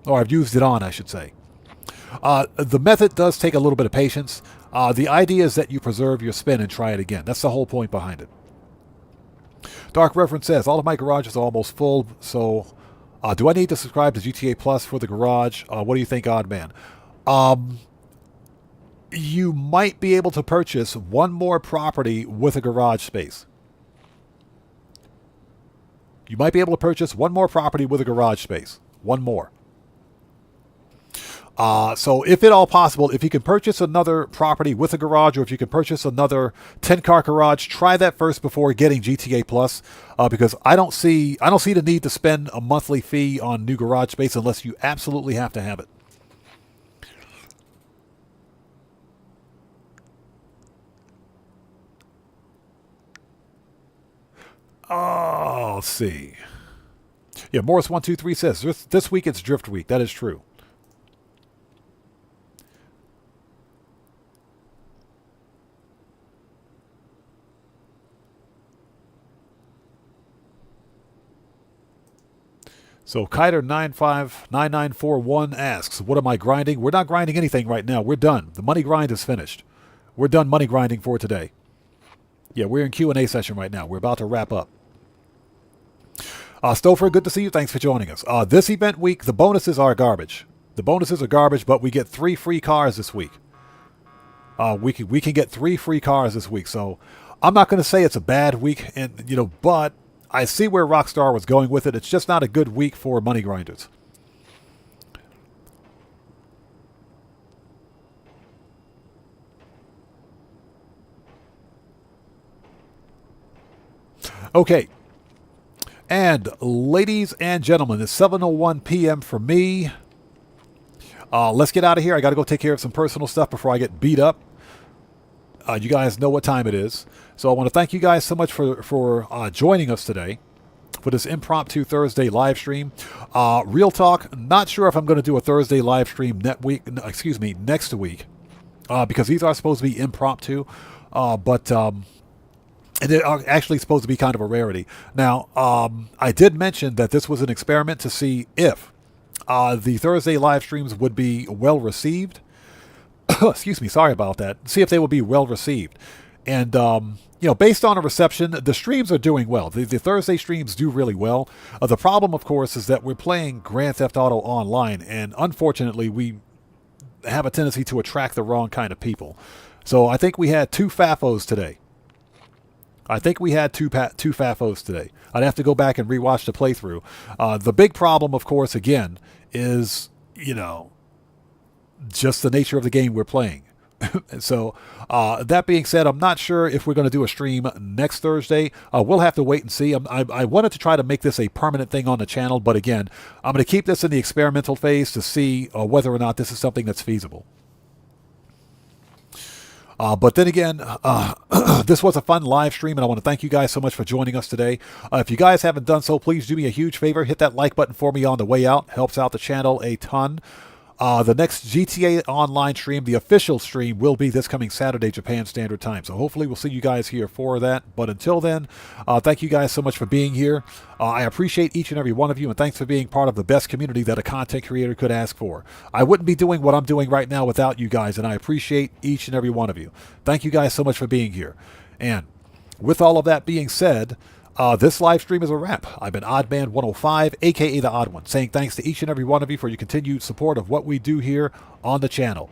Or I've used it on, I should say. The method does take a little bit of patience. The idea is that you preserve your spin and try it again. That's the whole point behind it. Dark Reference says, all of my garages are almost full, so do I need to subscribe to GTA Plus for the garage? What do you think, Odd Man? You might be able to purchase one more property with a garage space. You might be able to purchase one more property with a garage space. One more. So if at all possible, if you can purchase another property with a garage, or if you can purchase another 10-car garage, try that first before getting GTA Plus, because I don't see the need to spend a monthly fee on new garage space unless you absolutely have to have it. Oh, let's see. Yeah, Morris123 says, this week it's Drift Week. That is true. So Kiter95991 asks, what am I grinding? We're not grinding anything right now. We're done. The money grind is finished. We're done money grinding for today. Yeah, we're in Q&A session right now. We're about to wrap up. Stouffer, good to see you. Thanks for joining us. This event week, the bonuses are garbage. The bonuses are garbage, but we get 3 free cars this week. We can get 3 free cars this week. So I'm not going to say it's a bad week, and but I see where Rockstar was going with it. It's just not a good week for money grinders. Okay. And ladies and gentlemen, it's 7:01 p.m. for me. Let's get out of here. I got to go take care of some personal stuff before I get beat up. You guys know what time it is. So I want to thank you guys so much for joining us today for this impromptu Thursday live stream. Real talk, not sure if I'm going to do a Thursday live stream next week, because these are supposed to be impromptu, but they're actually supposed to be kind of a rarity. Now, I did mention that this was an experiment to see if the Thursday live streams would be well received. Excuse me, sorry about that. See if they would be well received. And, based on a reception, the streams are doing well. The Thursday streams do really well. The problem, of course, is that we're playing Grand Theft Auto Online, and unfortunately, we have a tendency to attract the wrong kind of people. So I think we had 2 FAFOs today. I'd have to go back and rewatch the playthrough. The big problem, of course, again, is, just the nature of the game we're playing. So, that being said, I'm not sure if we're going to do a stream next Thursday. We'll have to wait and see. I wanted to try to make this a permanent thing on the channel, but again, I'm going to keep this in the experimental phase to see whether or not this is something that's feasible. But then again, this was a fun live stream, and I want to thank you guys so much for joining us today. If you guys haven't done so, please do me a huge favor. Hit that like button for me on the way out. Helps out the channel a ton. The next GTA Online stream, the official stream, will be this coming Saturday, Japan Standard Time. So hopefully we'll see you guys here for that. But until then, thank you guys so much for being here. I appreciate each and every one of you, and thanks for being part of the best community that a content creator could ask for. I wouldn't be doing what I'm doing right now without you guys, and I appreciate each and every one of you. Thank you guys so much for being here. And with all of that being said, this live stream is a wrap. I've been Oddman105, aka The Odd One, saying thanks to each and every one of you for your continued support of what we do here on the channel.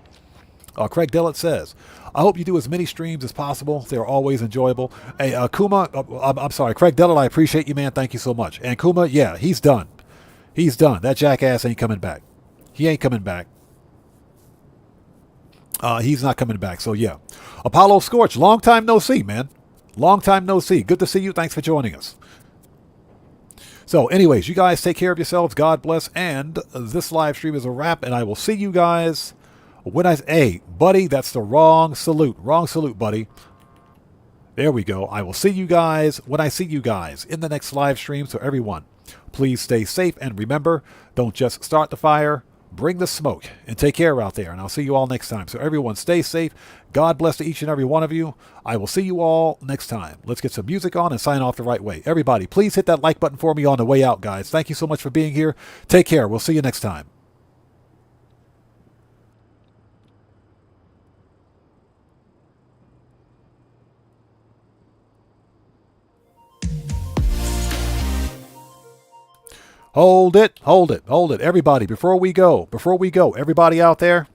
Craig Dillett says, I hope you do as many streams as possible. They're always enjoyable. Hey, Kuma, I'm sorry, Craig Dillett, I appreciate you, man. Thank you so much. And Kuma, yeah, he's done. He's done. That jackass ain't coming back. He ain't coming back. He's not coming back, so yeah. Apollo Scorch, long time no see, man. Long time no see. Good to see you. Thanks for joining us. So anyways, you guys take care of yourselves. God bless. And this live stream is a wrap. And I will see you guys when hey, buddy, that's the wrong salute. Wrong salute, buddy. There we go. I will see you guys when I see you guys in the next live stream. So everyone, please stay safe. And remember, don't just start the fire. Bring the smoke, and take care out there, and I'll see you all next time. So everyone stay safe. God bless to each and every one of you. I will see you all next time. Let's get some music on and sign off the right way. Everybody, please hit that like button for me on the way out, guys. Thank you so much for being here. Take care. We'll see you next time. Hold it. Everybody, before we go, everybody out there,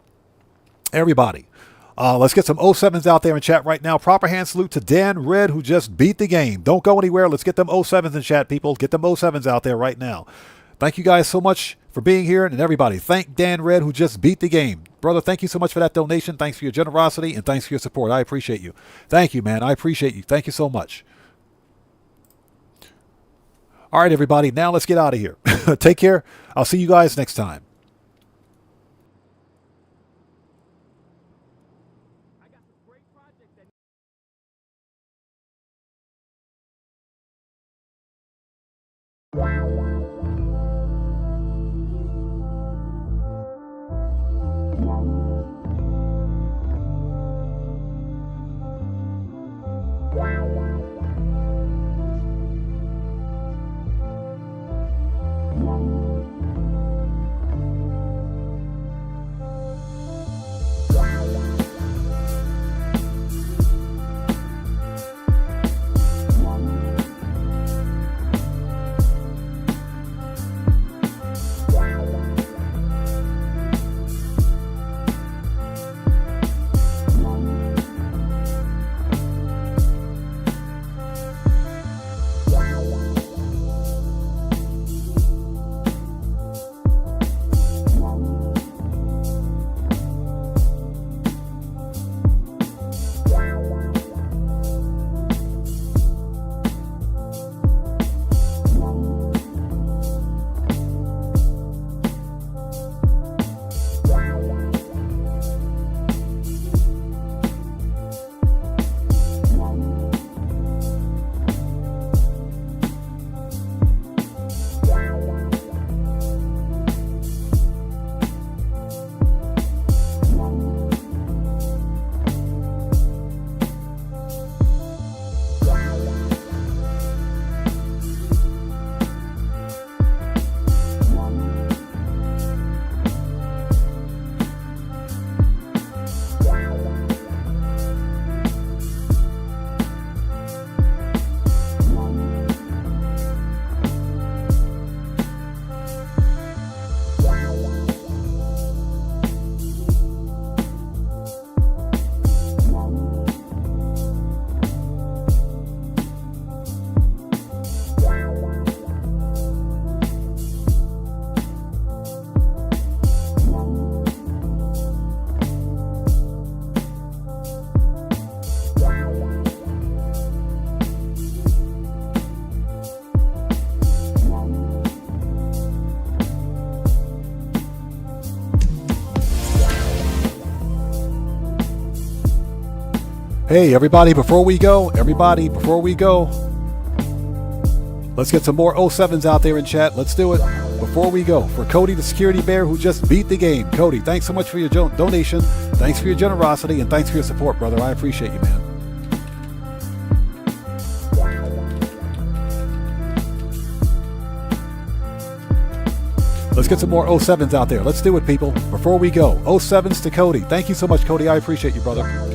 let's get some 07s out there in chat right now. Proper hand salute to Dan Red, who just beat the game. Don't go anywhere. Let's get them 07s in chat, people. Get them 07s out there right now. Thank you guys so much for being here. And everybody, thank Dan Red, who just beat the game. Brother, thank you so much for that donation. Thanks for your generosity, and thanks for your support. I appreciate you. Thank you, man. I appreciate you. Thank you so much. All right, everybody, now let's get out of here. Take care. I'll see you guys next time. Wow. Hey, everybody, before we go, let's get some more 07s out there in chat. Let's do it before we go. For Cody, the security bear who just beat the game. Cody, thanks so much for your donation. Thanks for your generosity, and thanks for your support, brother. I appreciate you, man. Let's get some more 07s out there. Let's do it, people, before we go. 07s to Cody. Thank you so much, Cody. I appreciate you, brother.